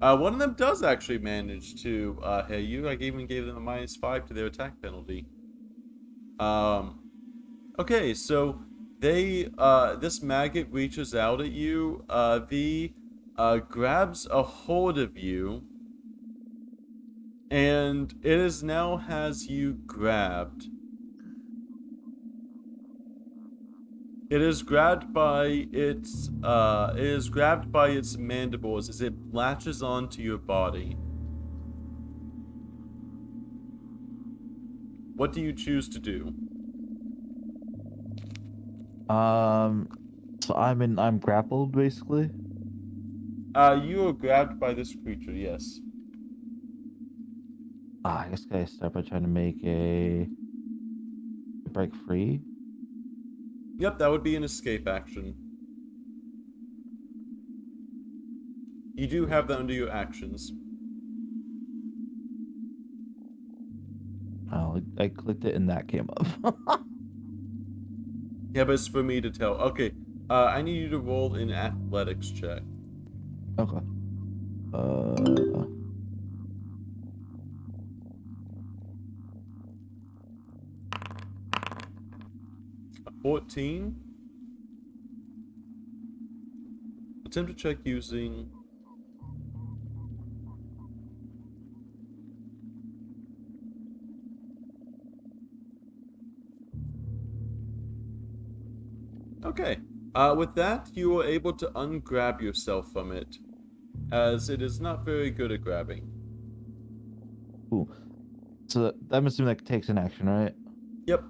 Speaker 1: one. One of them does actually manage to hit you. I even gave them a -5 to their attack penalty. Okay, so they this maggot reaches out at you. V grabs a hold of you, and it is now has you grabbed. It is grabbed by its mandibles as it latches onto your body. What do you choose to do?
Speaker 2: So I'm grappled basically.
Speaker 1: You are grabbed by this creature, yes.
Speaker 2: I guess I start by trying to make a break free.
Speaker 1: Yep, that would be an escape action. You do have that under your actions.
Speaker 2: Oh, I clicked it and that came up.
Speaker 1: Yeah, but it's for me to tell. Okay, I need you to roll an athletics check.
Speaker 2: Okay.
Speaker 1: 14. Attempt to check using... Okay. With that, you are able to ungrab yourself from it, as it is not very good at grabbing.
Speaker 2: Ooh. So I'm assuming that takes an action, right?
Speaker 1: Yep.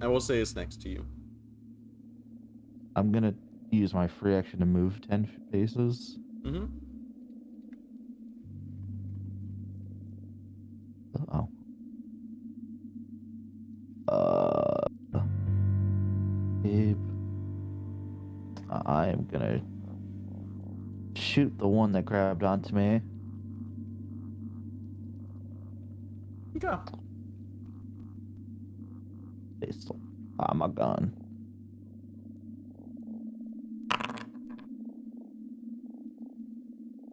Speaker 1: I will say it's next to you.
Speaker 2: I'm gonna use my free action to move 10 paces.
Speaker 1: Mm-hmm.
Speaker 2: Oh. Babe. I am gonna shoot the one that grabbed onto me.
Speaker 1: Okay.
Speaker 2: Pistol. My gun.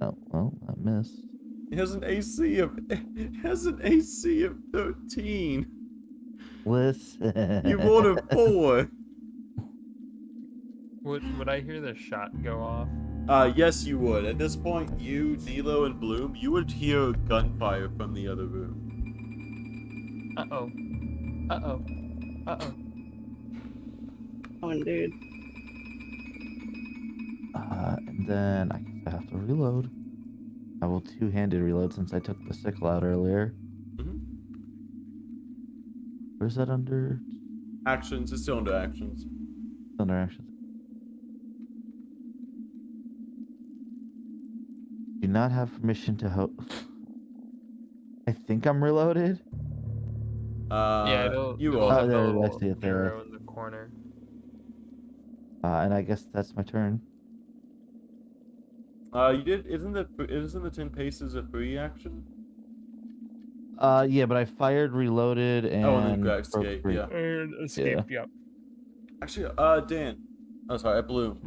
Speaker 2: Oh, well, I missed.
Speaker 1: It has an AC of 13.
Speaker 2: Listen.
Speaker 1: You rolled a 4.
Speaker 4: Would I hear the shot go off?
Speaker 1: Yes, you would. At this point, you, Nilo, and Bloom, you would hear gunfire from the other room.
Speaker 4: Uh-oh. Uh-oh. Uh-oh.
Speaker 3: Oh, dude.
Speaker 2: And then I guess I have to reload. I will two-handed reload since I took the sickle out earlier.
Speaker 1: Mm-hmm.
Speaker 2: Where's that under?
Speaker 1: Actions. It's still under actions.
Speaker 2: Under actions. Do not have permission to I think I'm reloaded.
Speaker 4: Yeah, it'll
Speaker 1: You
Speaker 4: it'll
Speaker 1: are.
Speaker 4: have the
Speaker 2: there, I
Speaker 4: little
Speaker 2: see it there.
Speaker 4: arrow in the corner.
Speaker 2: And I guess that's my turn.
Speaker 1: You did. Isn't the 10 paces a free action?
Speaker 2: Yeah, but I fired, reloaded, and
Speaker 1: Oh, and then grab
Speaker 2: broke
Speaker 1: escape,
Speaker 2: free.
Speaker 1: yeah.
Speaker 4: And escape, yep.
Speaker 1: Actually, Dan. Oh, sorry, Bloom.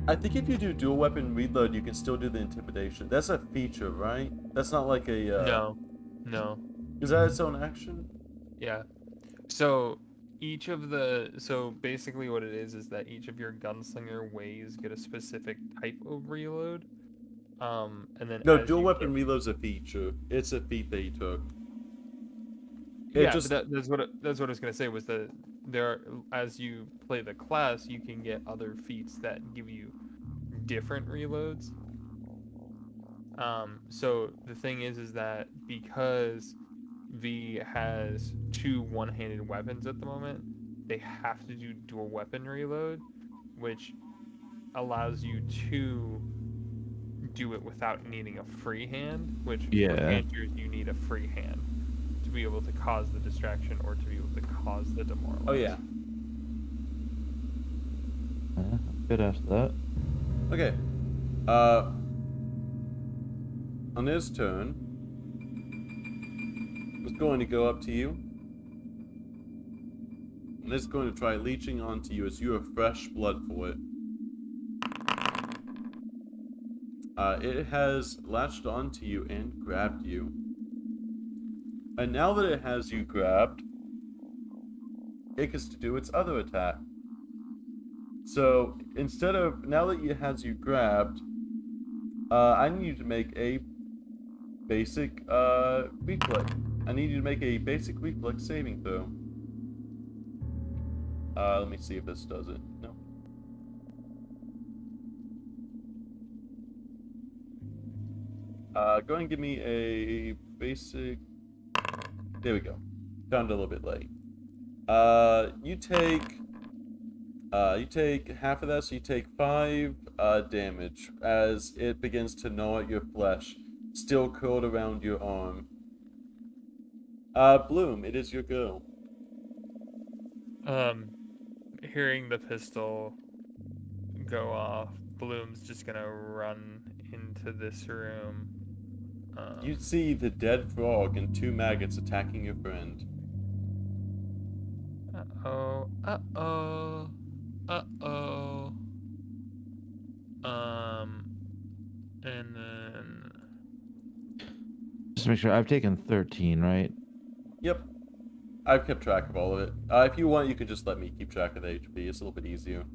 Speaker 1: I think if you do dual weapon reload, you can still do the intimidation. That's a feature, right? That's not like a.
Speaker 4: No.
Speaker 1: Is that its own action?
Speaker 4: Yeah. So basically what it is that each of your gunslinger ways get a specific type of reload. And then
Speaker 1: No,
Speaker 4: as
Speaker 1: dual
Speaker 4: you
Speaker 1: weapon
Speaker 4: get...
Speaker 1: reload's a feature. It's a feat that you took.
Speaker 4: Yeah, but that's what I was gonna say was that as you play the class, you can get other feats that give you different reloads. So the thing is that because V has 2 one-handed weapons at the moment, they have to do dual weapon reload, which allows you to do it without needing a free hand, which with Andrews you need a free hand to be able to cause the distraction or to be able to cause the demoralize.
Speaker 1: Oh yeah.
Speaker 2: I'm good after that.
Speaker 1: Okay. on his turn, is going to go up to you. And it's going to try leeching onto you as you have fresh blood for it. It has latched onto you and grabbed you. And now that it has you grabbed, it gets to do its other attack. So instead of, now that it has you grabbed, I need you to make a basic reflex. I need you to make a basic reflex saving throw. Let me see if this does it. No. Go ahead and give me a basic. There we go. Found it a little bit late. You take half of that, so you take 5 damage as it begins to gnaw at your flesh, still curled around your arm. Bloom, it is your go.
Speaker 4: Hearing the pistol go off, Bloom's just gonna run into this room.
Speaker 1: You see the dead frog and 2 maggots attacking your friend.
Speaker 4: Uh-oh. Uh-oh. Uh-oh. And then...
Speaker 2: Just to make sure, I've taken 13, right?
Speaker 1: Yep. I've kept track of all of it. If you want, you can just let me keep track of the HP. It's a little bit easier.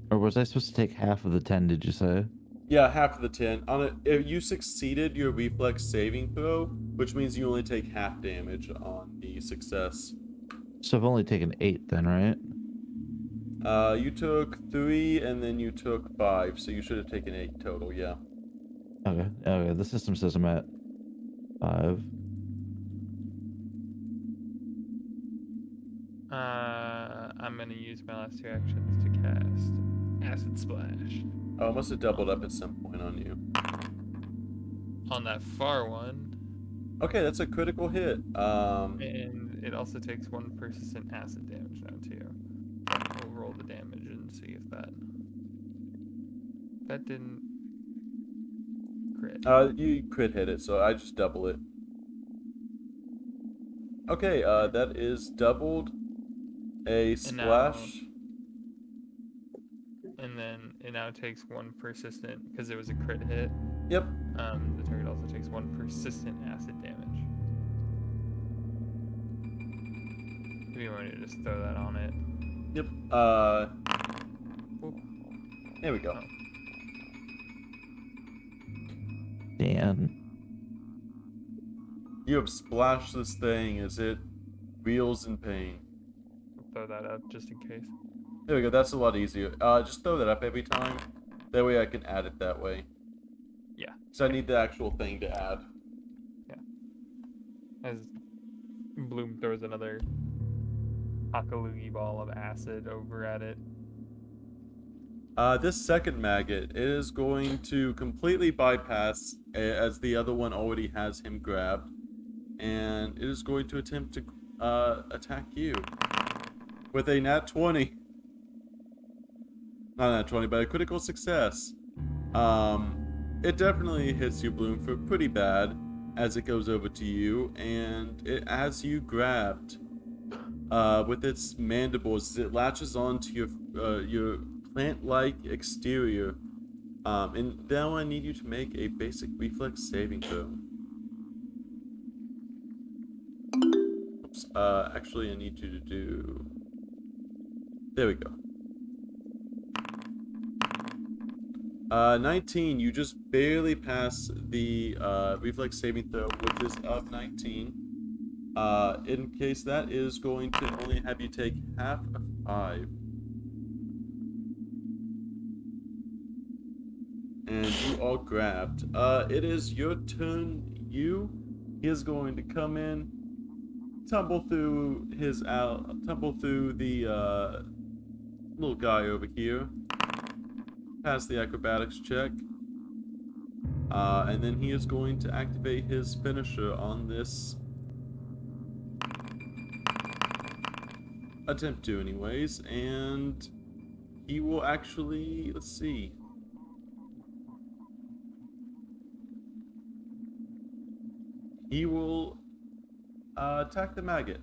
Speaker 2: Or was I supposed to take half of the 10, did you say?
Speaker 1: Yeah, half of the 10. If you succeeded your reflex saving throw, which means you only take half damage on the success.
Speaker 2: So I've only taken 8 then, right?
Speaker 1: You took 3 and then you took 5, so you should have taken 8 total, yeah.
Speaker 2: Okay, okay, the system says I'm at 5.
Speaker 4: I'm gonna use my last 2 actions to cast Acid Splash.
Speaker 1: Oh, it must have doubled up at some point on you.
Speaker 4: On that far one.
Speaker 1: Okay, that's a critical hit.
Speaker 4: And it also takes 1 persistent acid damage now too. We'll roll the damage and see if that didn't crit.
Speaker 1: You crit hit it, so I just double it. Okay, that is doubled. A splash.
Speaker 4: And then it now takes 1 persistent, because it was a crit hit.
Speaker 1: Yep.
Speaker 4: The target also takes 1 persistent acid damage. If you want to just throw that on it.
Speaker 1: Yep.
Speaker 4: Oop.
Speaker 1: There we go.
Speaker 4: Oh.
Speaker 2: Dan.
Speaker 1: You have splashed this thing as it reels in pain.
Speaker 4: Throw that up just in case.
Speaker 1: There we go, that's a lot easier. Just throw that up every time. That way I can add it that way.
Speaker 4: Yeah.
Speaker 1: So I need the actual thing to add.
Speaker 4: As Bloom throws another Akalugi ball of acid over at it.
Speaker 1: This second maggot is going to completely bypass, as the other one already has him grabbed, and it is going to attempt to attack you with a nat 20. Not a nat 20, but a critical success. It definitely hits you, Bloom, for pretty bad as it goes over to you, and it has you grabbed with its mandibles. It latches onto your plant-like exterior, and now I need you to make a basic reflex saving throw. Oops, actually I need you to do... There we go. 19, you just barely pass the reflex saving throw, which is of 19. In case that is going to only have you take half of 5. And you all grabbed. It is your turn. He is going to come in, tumble through the little guy over here. Pass the acrobatics check. And then he is going to activate his finisher on this. Attempt to, anyways. And he will actually, let's see. He will attack the maggot.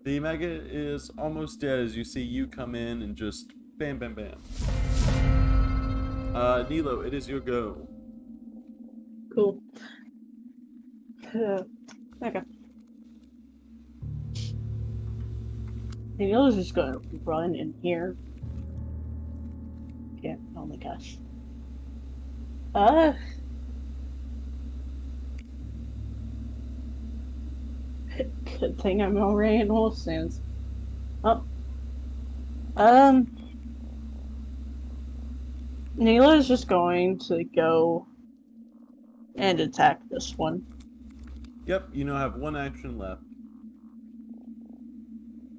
Speaker 1: The maggot is almost dead as you see you come in and just bam, bam, bam. Nilo, it is your go.
Speaker 3: Cool. Okay. Daniela's just gonna run in here. Yeah, oh my gosh. Good thing I'm already in wolf stance. Oh. Neela's just going to go and attack this one.
Speaker 1: Yep, you now have one action left.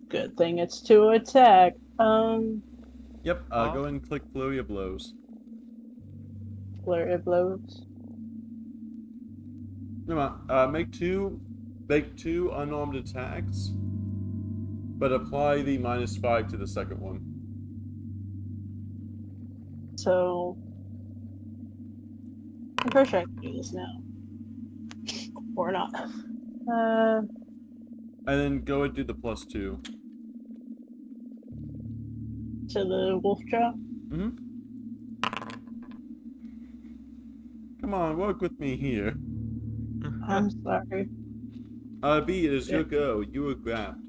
Speaker 3: Good thing it's to attack.
Speaker 1: Yep, go and click Flurry of Blows.
Speaker 3: Flurry of blows.
Speaker 1: Never mind. Make two unarmed attacks, but apply the -5 to the second one.
Speaker 3: So I'm pretty sure I can do this now. Or not.
Speaker 1: And then go and do the +2.
Speaker 3: To the wolf jaw.
Speaker 1: Mm-hmm. Come on, work with me here.
Speaker 3: I'm sorry.
Speaker 1: B, it is your go. You were grabbed.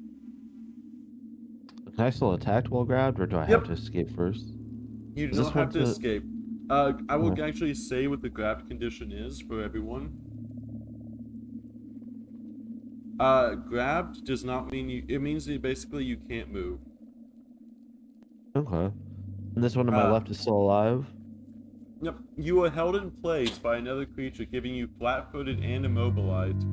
Speaker 2: Can I still attack while grabbed, or do I have to escape first?
Speaker 1: You do
Speaker 2: Is
Speaker 1: not
Speaker 2: this
Speaker 1: have
Speaker 2: one
Speaker 1: to
Speaker 2: to-
Speaker 1: escape. I will
Speaker 2: Oh.
Speaker 1: actually say what the grabbed condition is for everyone. Grabbed does not mean you. It means that basically you can't move.
Speaker 2: Okay. And this one to my left is still alive?
Speaker 1: Yep. You are held in place by another creature, giving you flat-footed and immobilized.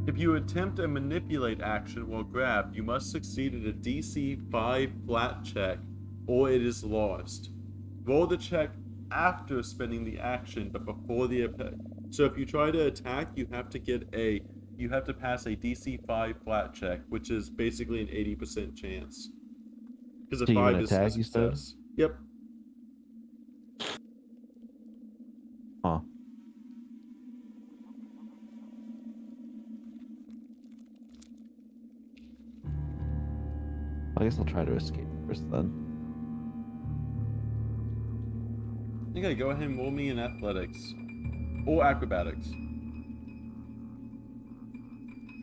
Speaker 1: If you attempt a manipulate action while grabbed, you must succeed at a DC 5 flat check, or it is lost. Roll the check after spending the action, but before the attack. So if you try to attack, you have to pass a DC 5 flat check, which is basically an 80% chance. Because a
Speaker 2: To even
Speaker 1: 5 is a
Speaker 2: attack, you said?
Speaker 1: success. Yep.
Speaker 2: Huh. I guess I'll try to escape first then.
Speaker 1: Okay, go ahead and roll me in athletics. Or acrobatics.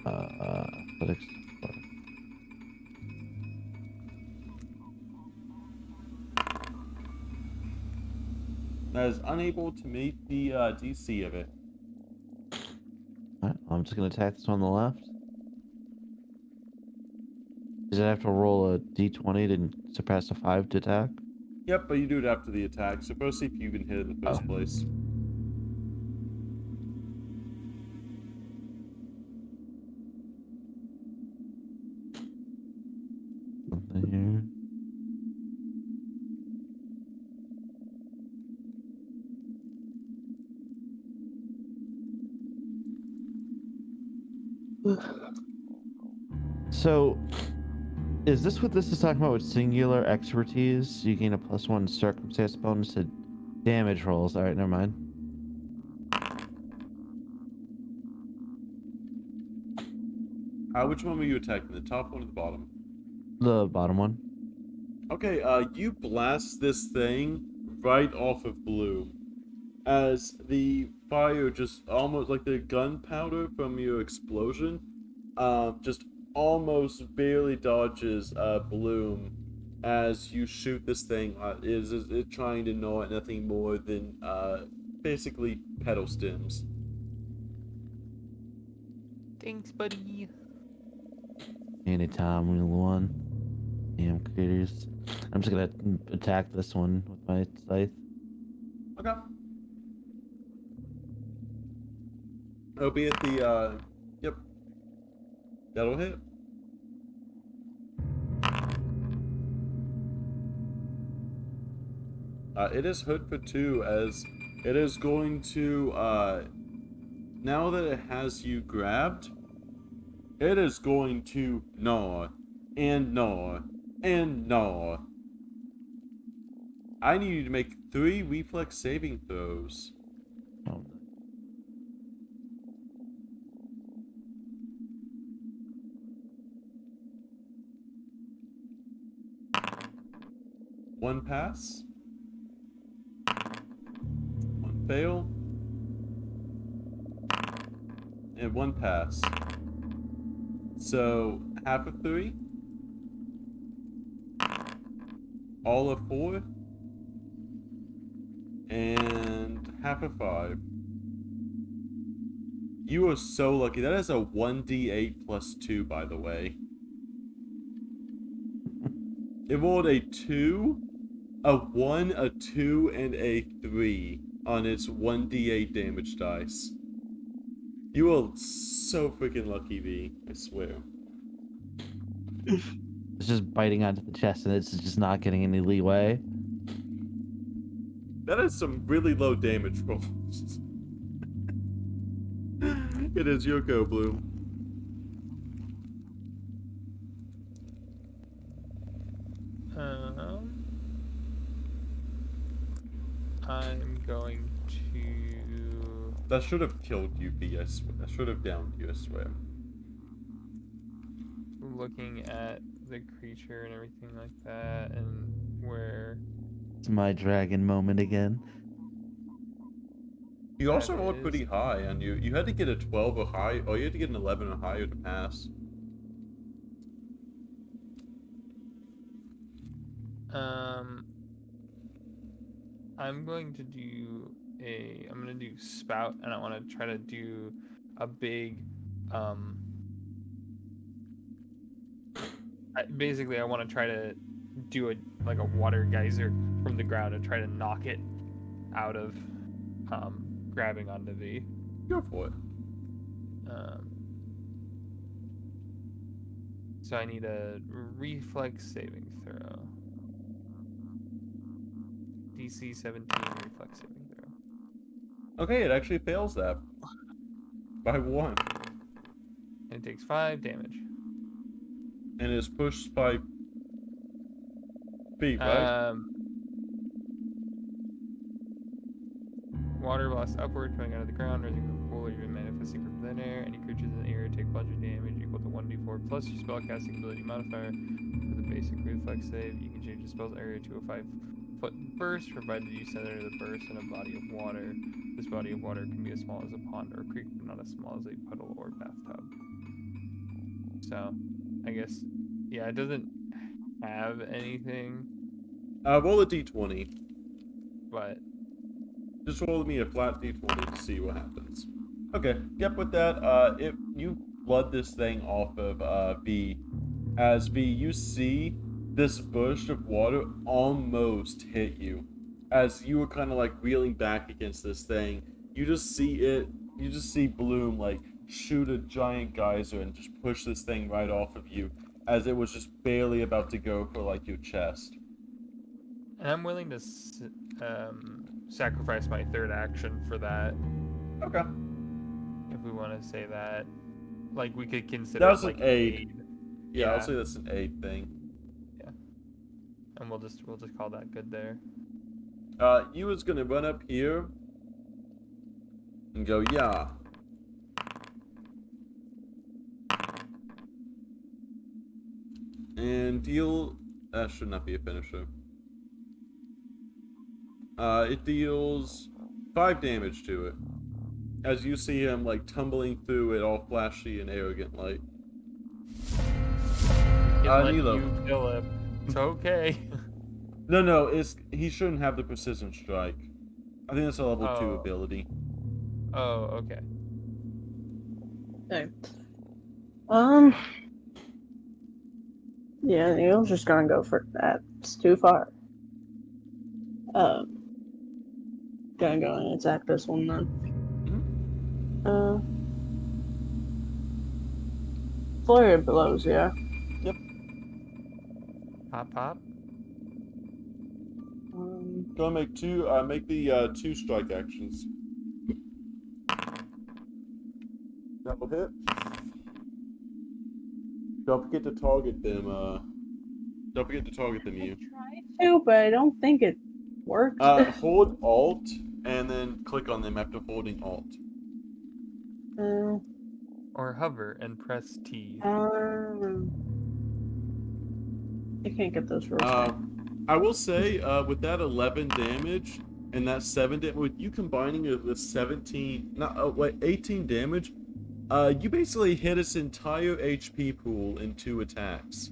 Speaker 2: Athletics.
Speaker 1: That is unable to meet the DC of it.
Speaker 2: Alright, I'm just gonna attack this one on the left. Does it have to roll a d20 to surpass a 5 to attack?
Speaker 1: Yep, but you do it after the attack, so first see if you can hit it in the first place.
Speaker 2: Something here. So, is this what this is talking about with singular expertise? You gain a +1 circumstance bonus to damage rolls. Alright, never mind.
Speaker 1: Which one were you attacking? The top one or the bottom?
Speaker 2: The bottom one.
Speaker 1: Okay, you blast this thing right off of Bloom. As the fire just almost like the gunpowder from your explosion, just almost barely dodges Bloom as you shoot this thing. Is it trying to gnaw at nothing more than basically petal stems.
Speaker 4: Thanks, buddy.
Speaker 2: Anytime, real one. Damn critters. I'm just gonna attack this one with my scythe.
Speaker 1: Okay. It'll be at the yep. That'll hit. It is hit for 2 as it is going to now that it has you grabbed, it is going to gnaw and gnaw and gnaw. I need you to make 3 reflex saving throws.
Speaker 2: Oh,
Speaker 1: One pass. One fail. And one pass. So, half of 3. All of 4. And half of 5. You are so lucky. That is a 1d8 plus 2, by the way. It rolled a 2, a 1, a 2, and a 3 on its 1d8 damage dice. You are so freaking lucky, V. I swear.
Speaker 2: it's just biting onto the chest and it's just not getting any leeway.
Speaker 1: That is some really low damage rolls. It is your go, Blue.
Speaker 4: I'm going to.
Speaker 1: That should have killed you, V. I swear. That should have downed you, I swear.
Speaker 4: Looking at the creature and everything like that, and where
Speaker 2: It's my dragon moment again.
Speaker 1: You also
Speaker 4: that
Speaker 1: rolled
Speaker 4: is.
Speaker 1: pretty high, and you had to get a 12 or high, or you had to get an 11 or higher to pass.
Speaker 4: I'm going to do I'm gonna do spout, and I want to try to do a big, basically I want to try to do a water geyser from the ground and try to knock it out of, grabbing onto the,
Speaker 1: Go for it.
Speaker 4: so I need a reflex saving throw. DC 17 reflex saving throw.
Speaker 1: Okay, it actually fails that. By 1.
Speaker 4: And it takes 5 damage.
Speaker 1: And is pushed by feet, right?
Speaker 4: Water blasts upward, coming out of the ground, rising from the pool, or even manifesting from thin air. Any creatures in the area take bludgeoning damage equal to 1d4 plus your spellcasting ability modifier. With a basic reflex save, you can change the spell's area to a 5-foot burst, provided you center the burst in a body of water. This body of water can be as small as a pond or a creek, but not as small as a puddle or bathtub. So, I guess, yeah, it doesn't have anything,
Speaker 1: Roll a d20.
Speaker 4: but
Speaker 1: Just roll me a flat d20 to see what happens. Okay, yep, with that, if you flood this thing off of V, as V, you see this bush of water almost hit you. As you were kind of like reeling back against this thing, you just see Bloom like shoot a giant geyser and just push this thing right off of you, as it was just barely about to go for like your chest.
Speaker 4: and I'm willing to sacrifice my third action for that,
Speaker 1: Okay.
Speaker 4: if we want to say that. Like, we could consider
Speaker 1: That was
Speaker 4: it like
Speaker 1: an aid. Yeah,
Speaker 4: Yeah.
Speaker 1: I'll say that's an aid thing.
Speaker 4: and we'll just call that good there.
Speaker 1: You was gonna run up here and go, yeah. And deal. That should not be a finisher. It deals 5 damage to it. As you see him like tumbling through it all flashy and arrogant like.
Speaker 4: Let
Speaker 1: Nilo.
Speaker 4: you kill him. It's okay.
Speaker 1: No, he shouldn't have the precision strike. I think that's a level 2
Speaker 4: Oh.
Speaker 1: ability.
Speaker 4: Oh, okay.
Speaker 3: Okay. Yeah, Neil's just gonna go for that. It's too far. Gonna go and attack this one then. Flurry of blows, yeah.
Speaker 4: Pop, pop.
Speaker 1: Go and make the 2 strike actions. That will hit. Don't forget to target them, you.
Speaker 3: To, but I don't think it worked?
Speaker 1: Hold Alt and then click on them after holding Alt.
Speaker 3: Uh,
Speaker 4: Or hover and press T.
Speaker 3: I can't get those first right.
Speaker 1: I will say, with that 11 damage and that 7 damage, with you combining it with 17, not wait, 18 damage, you basically hit its entire HP pool in 2 attacks.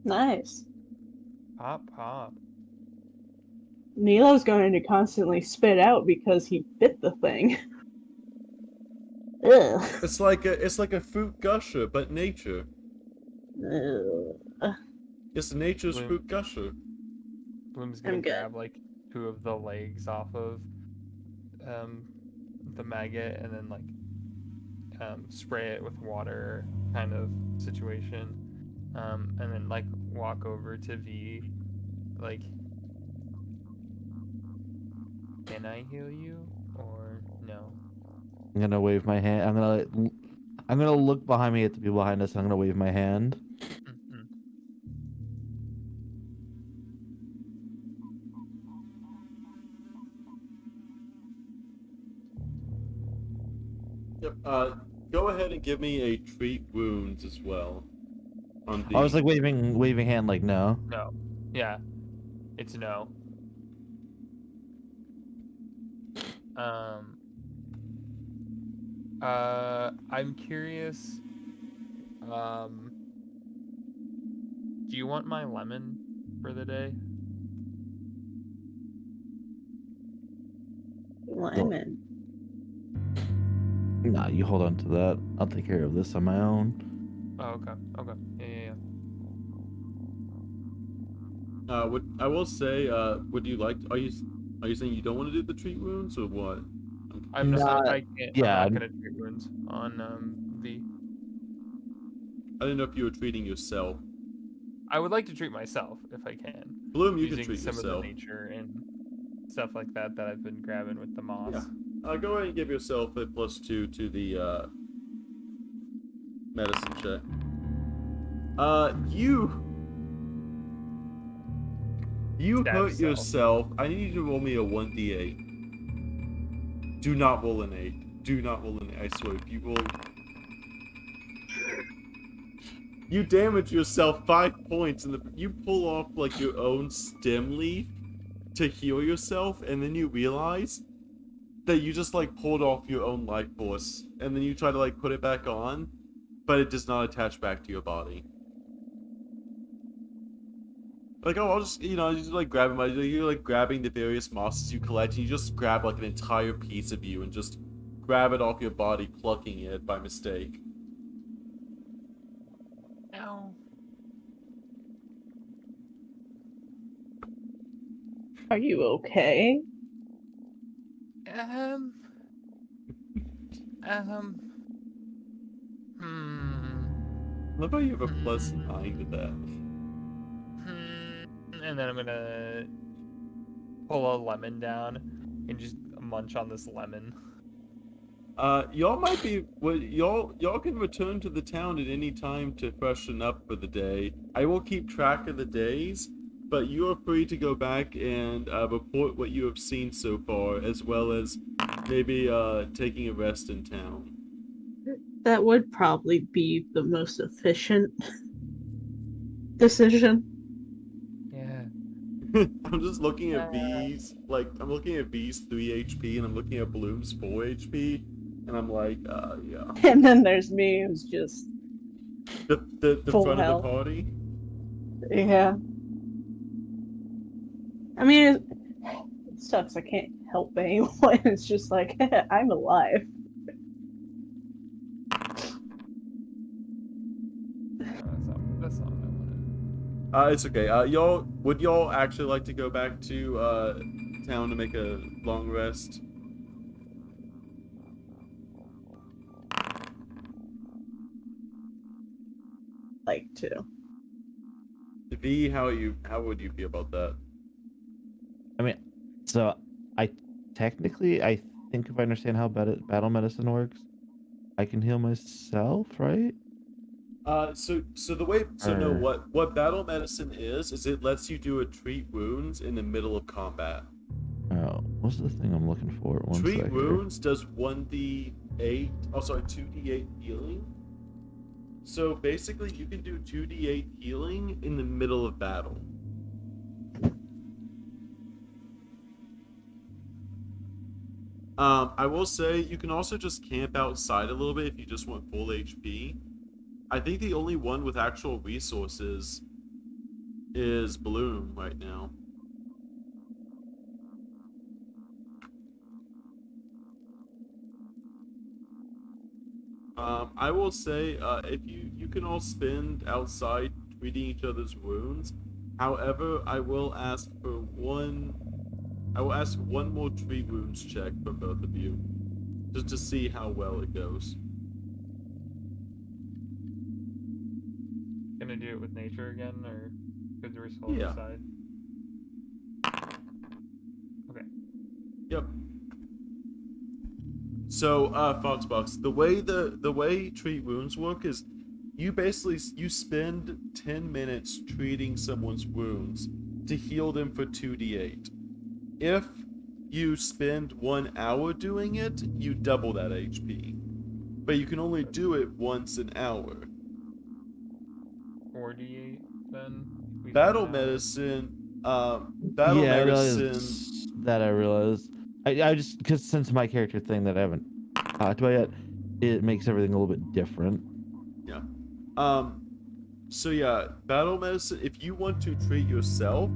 Speaker 3: Nice.
Speaker 4: Pop, pop.
Speaker 3: Nilo's going to constantly spit out because he bit the thing. Ugh.
Speaker 1: It's like a fruit gusher, but nature.
Speaker 3: Ugh.
Speaker 1: It's nature's
Speaker 4: Bloom.
Speaker 1: fruit gusher.
Speaker 4: Bloom's gonna
Speaker 3: I'm good.
Speaker 4: grab like 2 of the legs off of the maggot and then like spray it with water kind of situation. And then like walk over to V, like, can I heal you or no?
Speaker 2: I'm gonna wave my hand. I'm gonna look behind me at the people behind us. And I'm gonna wave my hand.
Speaker 4: Mm-mm.
Speaker 1: Yep. Go ahead and give me a treat wounds as well. On the.
Speaker 2: I was like waving hand like no.
Speaker 4: No. Yeah. It's no. I'm curious. Do you want my lemon for the day?
Speaker 3: Lemon.
Speaker 2: Nah, you hold on to that. I'll take care of this on my own.
Speaker 4: Oh, okay. Okay. Yeah.
Speaker 1: What I will say, would you like? Are you saying you don't want to do the treat wounds or what?
Speaker 4: I'm
Speaker 2: Nah,
Speaker 4: not. I can't.
Speaker 2: yeah,
Speaker 4: I'm
Speaker 2: I'm-
Speaker 4: not gonna treat wounds on V.
Speaker 1: I didn't know if you were treating yourself.
Speaker 4: I would like to treat myself if I can.
Speaker 1: Bloom, you can
Speaker 4: Using
Speaker 1: treat
Speaker 4: some of
Speaker 1: yourself.
Speaker 4: the nature and stuff like that that I've been grabbing with the moss.
Speaker 1: Yeah. Go ahead and give yourself a +2 to the medicine check. You
Speaker 4: Stab
Speaker 1: hurt
Speaker 4: self.
Speaker 1: yourself. I need you to roll me a 1d8. Do not roll an 8. Do not roll an 8. I swear, if you roll... You damage yourself 5 points, and you pull off, like, your own stem leaf to heal yourself, and then you realize that you just, like, pulled off your own life force, and then you try to, like, put it back on, but it does not attach back to your body. Like, oh, I'll just, just like grabbing you're like grabbing the various mosses you collect, and you just grab like an entire piece of you and just grab it off your body, plucking it by mistake.
Speaker 4: Ow.
Speaker 3: Are you okay?
Speaker 4: Hmm.
Speaker 1: Love how you have a +9 to that.
Speaker 4: And then I'm gonna pull a lemon down and just munch on this lemon.
Speaker 1: Y'all might be, well, y'all can return to the town at any time to freshen up for the day. I will keep track of the days, but you are free to go back and report what you have seen so far, as well as maybe taking a rest in town.
Speaker 3: That would probably be the most efficient decision.
Speaker 4: Yeah.
Speaker 1: I'm just looking at V's, like, I'm looking at V's 3 HP, and I'm looking at Bloom's 4 HP, and I'm like, yeah.
Speaker 3: And then there's me who's just
Speaker 1: The
Speaker 3: Full
Speaker 1: front
Speaker 3: health.
Speaker 1: of the party?
Speaker 3: yeah. I mean, it sucks. I can't help anyone. It's just like I'm alive.
Speaker 4: That's not what I wanted.
Speaker 1: It's okay. Would y'all actually like to go back to town to make a long rest?
Speaker 3: Like to.
Speaker 1: V, how would you feel about that?
Speaker 2: I mean, so I think if I understand how battle medicine works, I can heal myself, right?
Speaker 1: So the way so no
Speaker 2: Or-
Speaker 1: what battle medicine is it lets you do a treat wounds in the middle of combat.
Speaker 2: Oh, what's the thing I'm looking for? One
Speaker 1: Treat
Speaker 2: sec here.
Speaker 1: wounds does 1d8, oh sorry, 2d8 healing. So basically you can do 2d8 healing in the middle of battle. I will say you can also just camp outside a little bit if you just want full HP. I think the only one with actual resources is Bloom right now. I will say, if you can all spend outside treating each other's wounds. However, I will ask for one. I will ask one more treat wounds check from both of you, just to see how well it goes.
Speaker 4: Gonna do it with nature again, or because we're still
Speaker 1: Yeah.
Speaker 4: outside? Okay.
Speaker 1: Yep. So, Foxbox, the way treat wounds work is, you spend 10 minutes treating someone's wounds to heal them for 2d8. If you spend 1 hour doing it, you double that HP. But you can only do it once an hour.
Speaker 4: 4d8 then. We spend
Speaker 1: Battle
Speaker 4: an hour.
Speaker 1: medicine, battle
Speaker 2: Yeah, I
Speaker 1: medicine.
Speaker 2: realized that. I realized. I just because since my character thing that I haven't talked about yet, it makes everything a little bit different.
Speaker 1: Yeah. So yeah, battle medicine. If you want to treat yourself,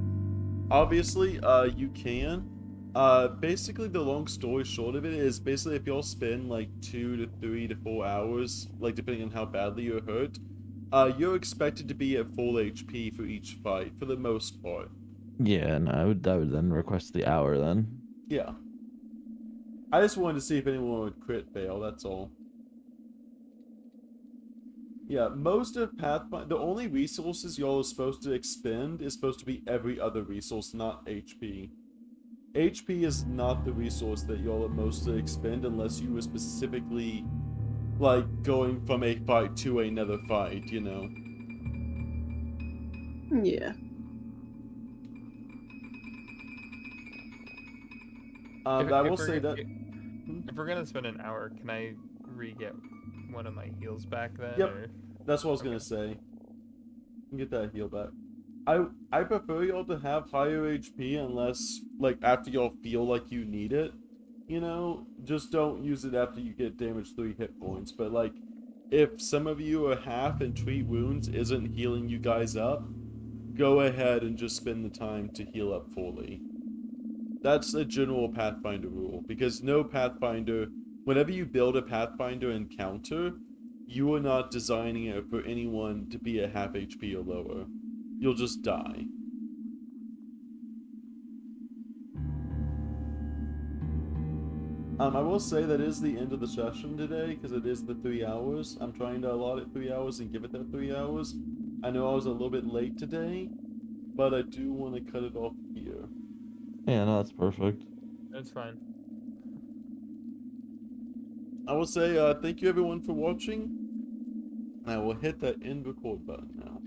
Speaker 1: obviously, you can. Basically, the long story short of it is basically if y'all spend like 2 to 3 to 4 hours, like depending on how badly you're hurt, you're expected to be at full HP for each fight for the most part.
Speaker 2: Yeah, and I would then request the hour then.
Speaker 1: Yeah. I just wanted to see if anyone would crit fail. That's all. Yeah, most of Pathfinder, the only resources y'all are supposed to expend is supposed to be every other resource, not HP. HP is not the resource that y'all are most to expend unless you were specifically, like, going from a fight to another fight, you know?
Speaker 3: Yeah.
Speaker 1: I will
Speaker 4: If
Speaker 1: say
Speaker 4: we're
Speaker 1: that.
Speaker 4: if we're gonna spend an hour, can I re-get one of my heals back then?
Speaker 1: Yep,
Speaker 4: Or
Speaker 1: that's what I was
Speaker 4: Okay.
Speaker 1: gonna say. You can get that heal back. I prefer y'all to have higher HP unless, like, after y'all feel like you need it. You know, just don't use it after you get damaged 3 hit points. But like, if some of you are half and treat wounds isn't healing you guys up, go ahead and just spend the time to heal up fully. That's a general Pathfinder rule, because no Pathfinder, whenever you build a Pathfinder encounter, you are not designing it for anyone to be at half HP or lower. You'll just die. I will say that is the end of the session today, because it is the 3 hours. I'm trying to allot it 3 hours and give it that 3 hours. I know I was a little bit late today, but I do want to cut it off here.
Speaker 2: Yeah, no, that's perfect.
Speaker 4: That's fine.
Speaker 1: I will say thank you everyone for watching. I will hit that end record button now.